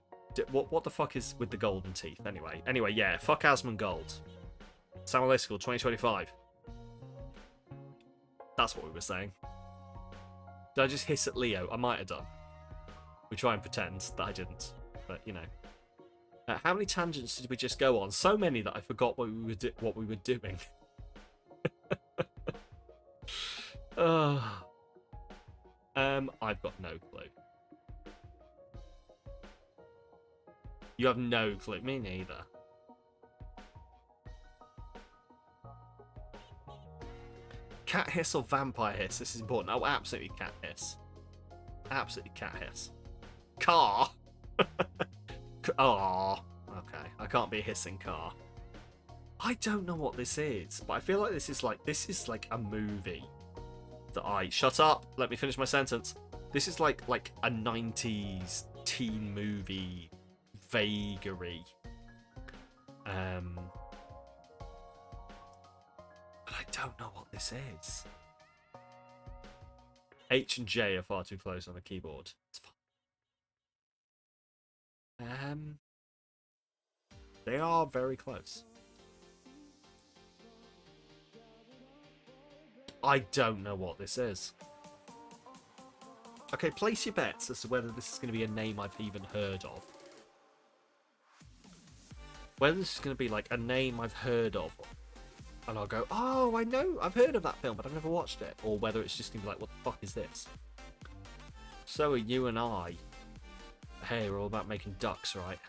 What the fuck is with the golden teeth, anyway? Anyway, yeah. Fuck Asmund Gold. Samuel School 2025. That's what we were saying. Did I just hiss at Leo? I might have done. We try and pretend that I didn't. But, you know. How many tangents did we just go on? So many that I forgot what we were doing. I've got no clue. You have no clue. Me neither. Cat hiss or vampire hiss? This is important. Oh, absolutely cat hiss. Absolutely cat hiss. Car? Oh, okay. I can't be a hissing car. I don't know what this is, but I feel like this is like a movie that I... Shut up! Let me finish my sentence. This is like a 90s teen movie vagary. But I don't know what this is. H and J are far too close on the keyboard. It's fine. They are very close. I don't know what this is. Okay, place your bets as to whether this is going to be a name I've even heard of. Whether this is going to be like a name I've heard of, and I'll go, oh, I know, I've heard of that film, but I've never watched it. Or whether it's just going to be like, what the fuck is this? So are you and I. Hey, we're all about making ducks, right?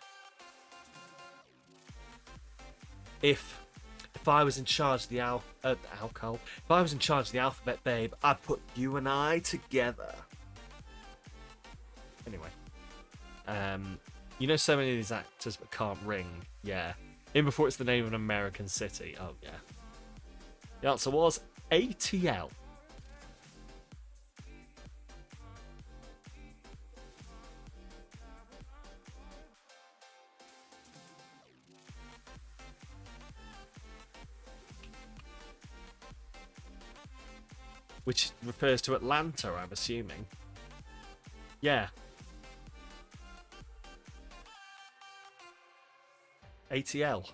If I was in charge of the alcohol, if I was in charge of the alphabet, babe, I'd put you and I together. Anyway, You know so many of these actors but can't ring. Yeah. Even before it's the name of an American city. Oh, yeah. The answer was ATL. Which refers to Atlanta, I'm assuming. Yeah. ATL.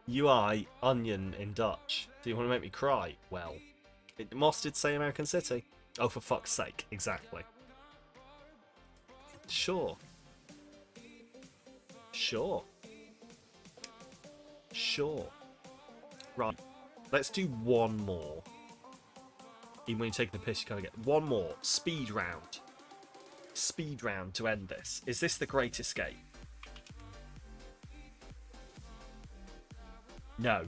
UI, onion in Dutch. Do you want to make me cry? Well, Moss did say American City. Oh, for fuck's sake. Exactly. Sure. Sure. Sure. Right. Let's do one more. Even when you're taking the piss, you kind of get one more. Speed round. Speed round to end this. Is this the Great Escape? No.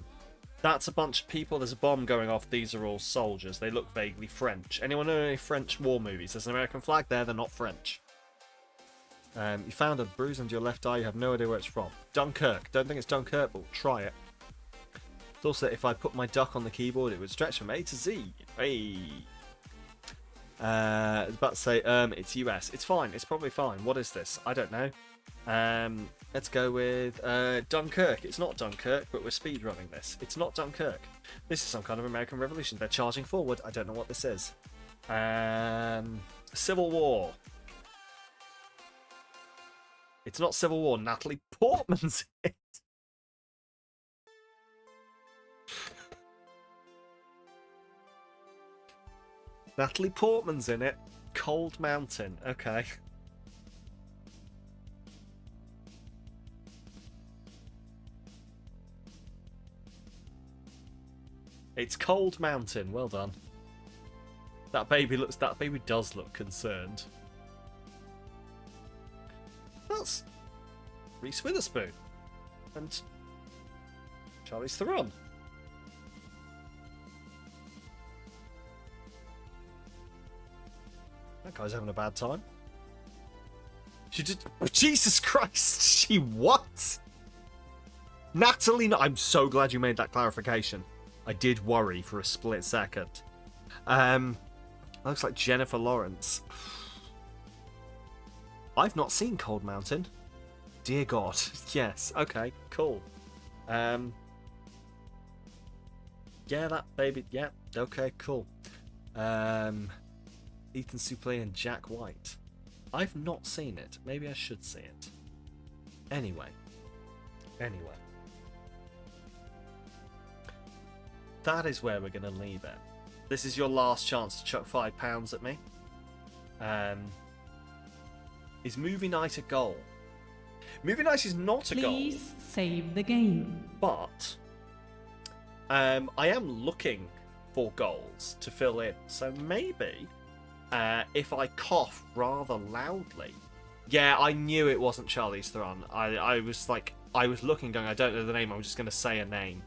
That's a bunch of people. There's a bomb going off. These are all soldiers. They look vaguely French. Anyone know any French war movies? There's an American flag there. They're not French. You found a bruise under your left eye. You have no idea where it's from. Dunkirk. Don't think it's Dunkirk, but we'll try it. It's also, if I put my duck on the keyboard, it would stretch from A to Z. Hey. I was about to say, it's US. It's fine. It's probably fine. What is this? I don't know. Let's go with Dunkirk. It's not Dunkirk, but we're speedrunning this. It's not Dunkirk. This is some kind of American Revolution. They're charging forward. I don't know what this is. Civil War. It's not Civil War. Natalie Portman's in it. Natalie Portman's in it. Cold Mountain. Okay. It's Cold Mountain. Well done. That baby does look concerned. That's Reese Witherspoon and Charlize Theron. That guy's having a bad time. She did. Oh, Jesus Christ! She what? Natalie. No, I'm so glad you made that clarification. I did worry for a split second. Looks like Jennifer Lawrence. I've not seen Cold Mountain. Dear God. Yes. Okay. Cool. Yeah, that baby. Yeah. Okay. Cool. Ethan Suplee and Jack White. I've not seen it. Maybe I should see it. Anyway. That is where we're going to leave it. This is your last chance to chuck £5 at me. Is movie night a goal? Movie night is not a goal. Please save the game. But I am looking for goals to fill in. So maybe if I cough rather loudly. Yeah, I knew it wasn't Charlize Theron. I was looking going, I don't know the name, I'm just going to say a name.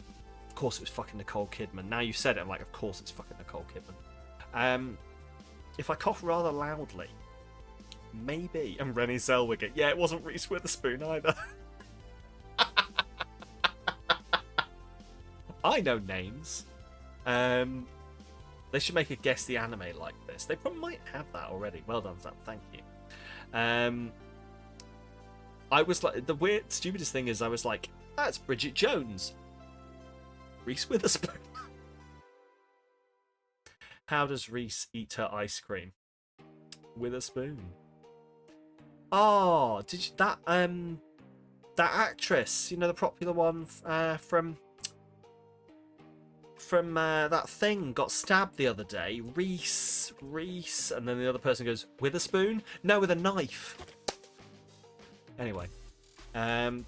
Of course it was fucking Nicole Kidman. Now you said it, I'm like, of course it's fucking Nicole Kidman. If I cough rather loudly, maybe. And Renée Zellweger. Yeah, it wasn't Reese Witherspoon either. I know names. They should make a Guess the Anime like this. They probably might have that already. Well done, Sam. Thank you. I was like, the weird, stupidest thing is I was like, that's Bridget Jones. Reese Witherspoon. How does Reese eat her ice cream? With a spoon. Oh, did you, that actress, you know, the popular one from that thing got stabbed the other day. Reese, and then the other person goes, with a spoon? No, with a knife. Anyway, Annie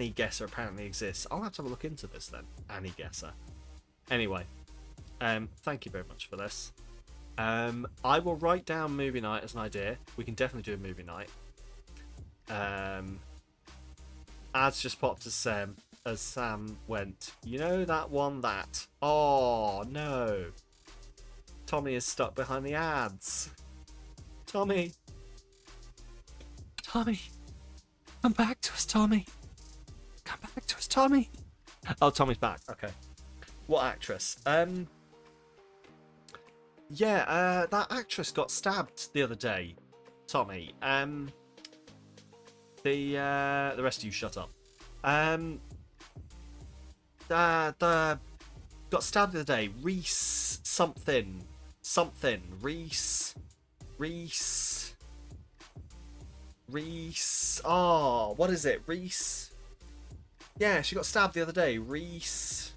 Guesser apparently exists. I'll have to have a look into this then. Annie Guesser. Anyway, thank you very much for this. I will write down movie night as an idea. We can definitely do a movie night. Ads just popped as Sam went, you know that one that. Oh no. Tommy is stuck behind the ads. Tommy. Tommy. Come back to us, Tommy. Come back to us, Tommy. Oh, Tommy's back. Okay. What actress? Yeah, that actress got stabbed the other day. Tommy. The rest of you shut up. The got stabbed the other day. Reese something. Reese. Oh, what is it? Reese. Yeah, she got stabbed the other day. Reese.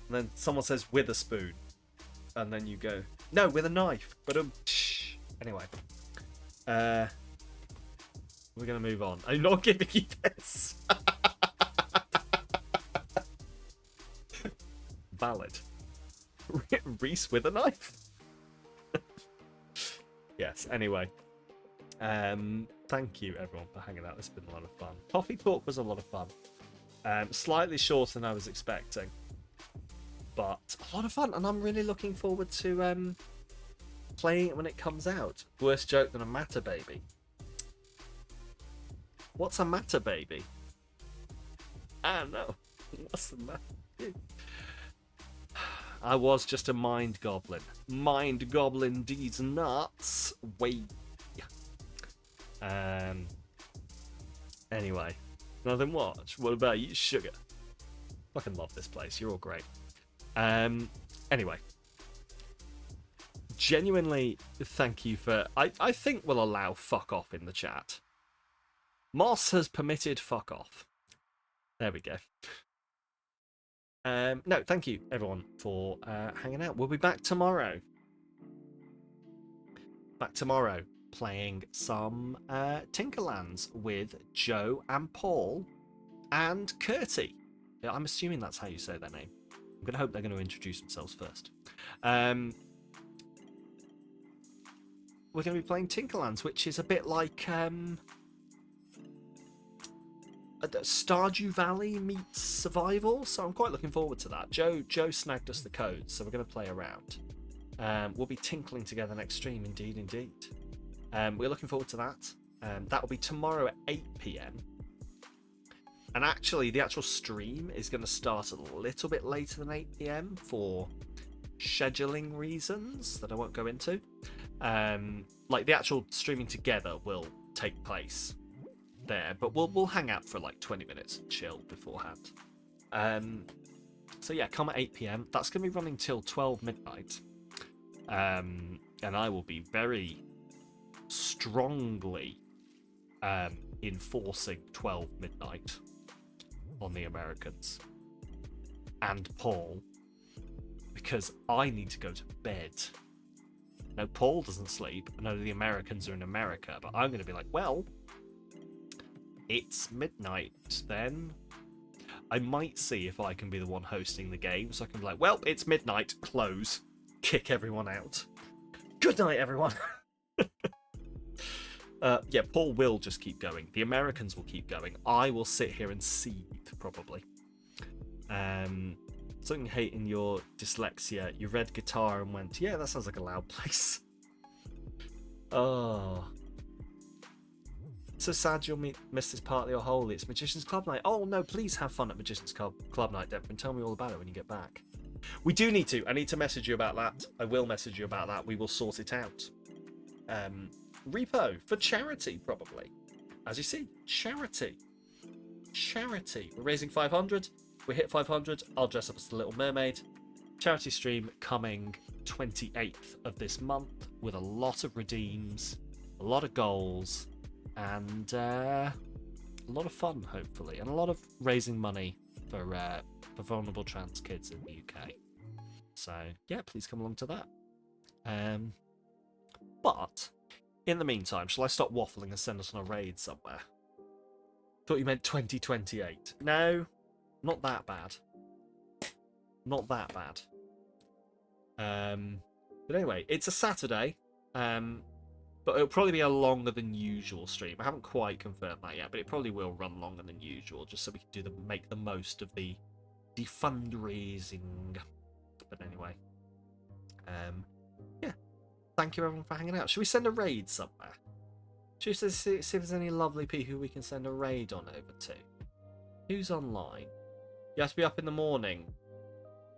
And then someone says with a spoon, and then you go no with a knife. But anyway, we're gonna move on. I'm not giving you this. Valid. Reese with a knife. Yes. Anyway, thank you everyone for hanging out. It's been a lot of fun. Coffee talk was a lot of fun. Slightly shorter than I was expecting, but a lot of fun, and I'm really looking forward to playing it when it comes out. Worse joke than a matter baby. What's a matter baby? I don't know. What's the matter? I was just a mind goblin. Mind goblin these nuts. Wait. Anyway, nothing much. What about you, sugar? Fucking love this place. You're all great. Anyway, genuinely, thank you for. I think we'll allow fuck off in the chat. Moss has permitted fuck off. There we go. No, thank you everyone for hanging out. We'll be back tomorrow. Playing some Tinkerlands with Joe and Paul and Curtie. Yeah, I'm assuming that's how you say their name. I'm going to hope they're going to introduce themselves first. We're going to be playing Tinkerlands, which is a bit like Stardew Valley meets Survival, so I'm quite looking forward to that. Joe snagged us the codes, so we're going to play around. We'll be tinkling together next stream, indeed. We're looking forward to that. That will be tomorrow at 8 p.m. And actually, the actual stream is going to start a little bit later than 8 p.m. for scheduling reasons that I won't go into. Like the actual streaming together will take place there, but we'll hang out for like 20 minutes and chill beforehand. So yeah, come at 8 p.m. That's going to be running till 12 midnight. And I will be very strongly enforcing 12 midnight on the Americans and Paul, because I need to go to bed. No, Paul doesn't sleep. I know the Americans are in America, but I'm going to be like, well, it's midnight then. I might see if I can be the one hosting the game, so I can be like, well, it's midnight, close, kick everyone out. Good night, everyone. Yeah, Paul will just keep going. The Americans will keep going. I will sit here and seethe, probably. Something hating your dyslexia. You read guitar and went, yeah, that sounds like a loud place. Oh. So sad you'll miss this partly or wholly. It's Magician's Club Night. Oh, no, please have fun at Magician's Club Night, Deborah, and tell me all about it when you get back. We do need to. I need to message you about that. I will message you about that. We will sort it out. Repo for charity, probably. As you see, charity. We're raising 500. We hit 500. I'll dress up as the Little Mermaid. Charity stream coming 28th of this month with a lot of redeems, a lot of goals, and a lot of fun, hopefully, and a lot of raising money for vulnerable trans kids in the UK. So yeah, please come along to that. But in the meantime, shall I stop waffling and send us on a raid somewhere? Thought you meant 2028. No, not that bad. Not that bad. But anyway, it's a Saturday. But it'll probably be a longer than usual stream. I haven't quite confirmed that yet, but it probably will run longer than usual, just so we can make the most of the fundraising. But anyway, Yeah. Thank you everyone for hanging out. Should we send a raid somewhere? Should we see if there's any lovely people who we can send a raid on over to? Who's online? You have to be up in the morning.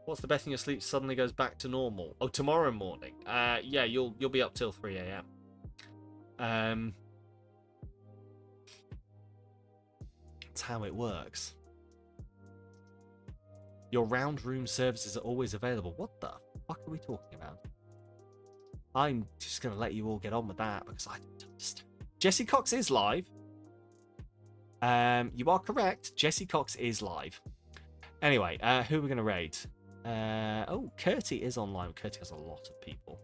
What's the best in your sleep suddenly goes back to normal? Oh, tomorrow morning. Yeah, you'll be up till 3 a.m. That's how it works. Your round room services are always available. What the fuck are we talking about? I'm just going to let you all get on with that because I don't understand. Jesse Cox is live. You are correct. Jesse Cox is live. Anyway, who are we going to raid? Oh, Curty is online. Curty has a lot of people.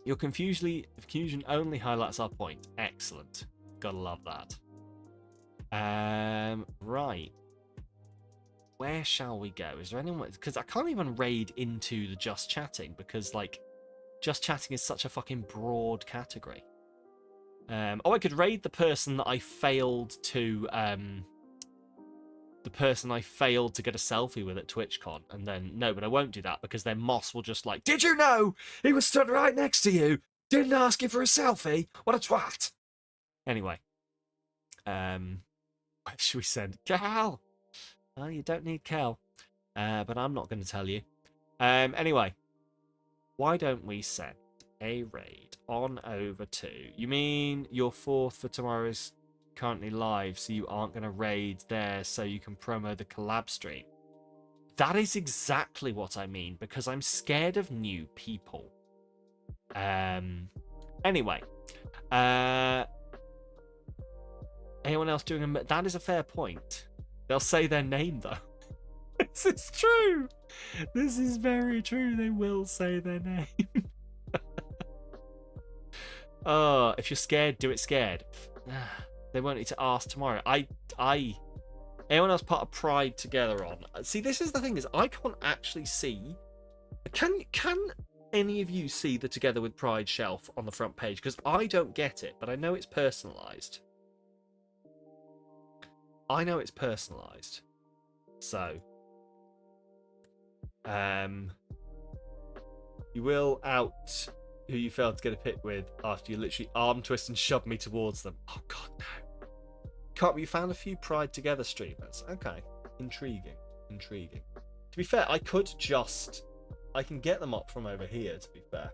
Your confusion only highlights our point. Excellent. Gotta love that. Right. Where shall we go? Is there anyone? Because I can't even raid into the just chatting because, like, just chatting is such a fucking broad category. Oh, I could raid the person that I failed to get a selfie with at TwitchCon, and then no, but I won't do that because then Moss will just like, did you know he was stood right next to you? Didn't ask you for a selfie. What a twat. Anyway, where should we send Cal? Oh, you don't need Cal, but I'm not going to tell you. Anyway, why don't we send a raid on over to? You mean your fourth for tomorrow is currently live, so you aren't going to raid there so you can promo the collab stream? That is exactly what I mean, because I'm scared of new people. Anyway, anyone else doing a... That is a fair point. They'll say their name, though. This is true. This is very true. They will say their name. Oh, if you're scared, do it scared. They won't need to ask tomorrow. Anyone else put a Pride Together on? See, this is the thing, is I can't actually see. Can any of you see the Together with Pride shelf on the front page? Because I don't get it, but I know it's personalised. So, you will out who you failed to get a pic with after you literally arm twist and shove me towards them. Oh god, no. Can't we found a few Pride Together streamers? Okay. Intriguing. To be fair, I can get them up from over here, to be fair.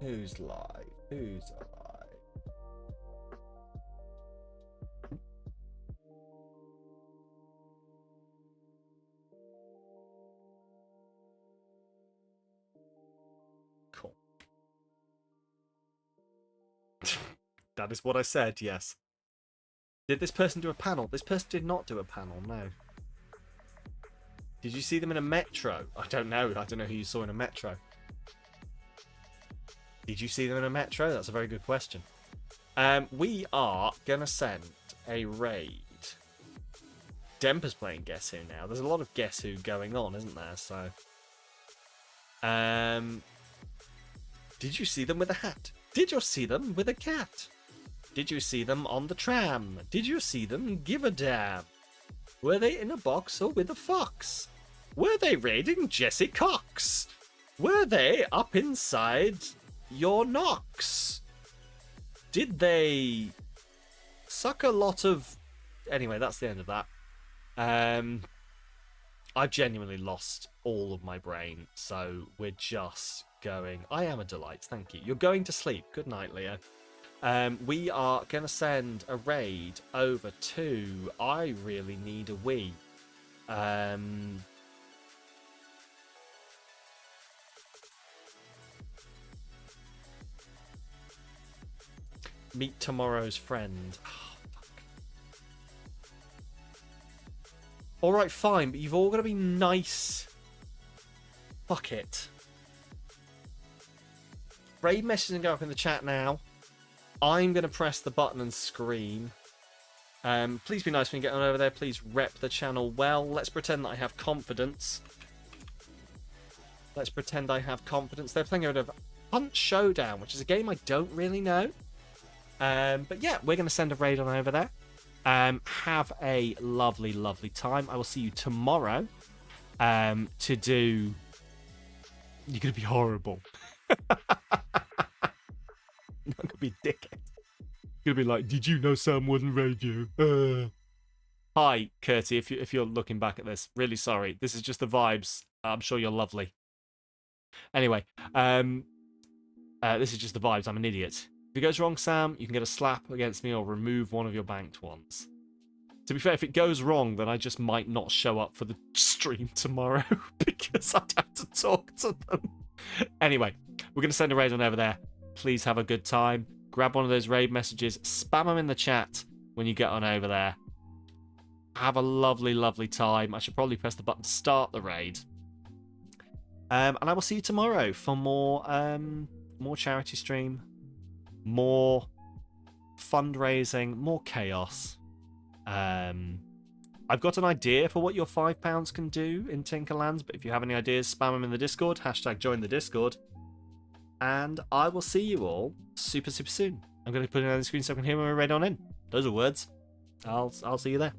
Who's live? Who's alive? Cool. That is what I said, yes. Did this person do a panel? This person did not do a panel, no. Did you see them in a metro? I don't know. I don't know who you saw in a metro. Did you see them in a metro? That's a very good question. We are going to send a raid. Demper's playing Guess Who now. There's a lot of Guess Who going on, isn't there? So, did you see them with a hat? Did you see them with a cat? Did you see them on the tram? Did you see them give a damn? Were they in a box or with a fox? Were they raiding Jesse Cox? Were they up inside your Knox? Did they suck a lot of... Anyway, that's the end of that. I've genuinely lost all of my brain, so we're just going... I am a delight, thank you. You're going to sleep. Good night, Leo. We are going to send a raid over to... I really need a wee. Meet tomorrow's friend. Oh, fuck. Alright, fine, but you've all got to be nice. Fuck it. Raid message and go up in the chat now. I'm going to press the button and scream. Please be nice when you get on over there. Please rep the channel well. Let's pretend that I have confidence. They're playing a bit of Hunt Showdown, which is a game I don't really know. But yeah, we're going to send a raid on over there. Have a lovely, lovely time. I will see you tomorrow to do... You're going to be horrible. I'm going to be a dickhead. You're going to be like, did you know Sam wouldn't raid you? Hi, Curtie, if you're looking back at this. Really sorry. This is just the vibes. I'm sure you're lovely. Anyway, this is just the vibes. I'm an idiot. If it goes wrong, Sam, you can get a slap against me or remove one of your banked ones. To be fair, if it goes wrong, then I just might not show up for the stream tomorrow because I'd have to talk to them. Anyway, we're going to send a raid on over there. Please have a good time. Grab one of those raid messages. Spam them in the chat when you get on over there. Have a lovely, lovely time. I should probably press the button to start the raid. And I will see you tomorrow for more charity stream, more fundraising, more chaos. I've got an idea for what your £5 can do in Tinkerlands, but if you have any ideas, spam them in the Discord. # join the Discord. And I will see you all super, super soon. I'm going to put it on the screen so I can hear when we're ready on in. Those are words. I'll see you there.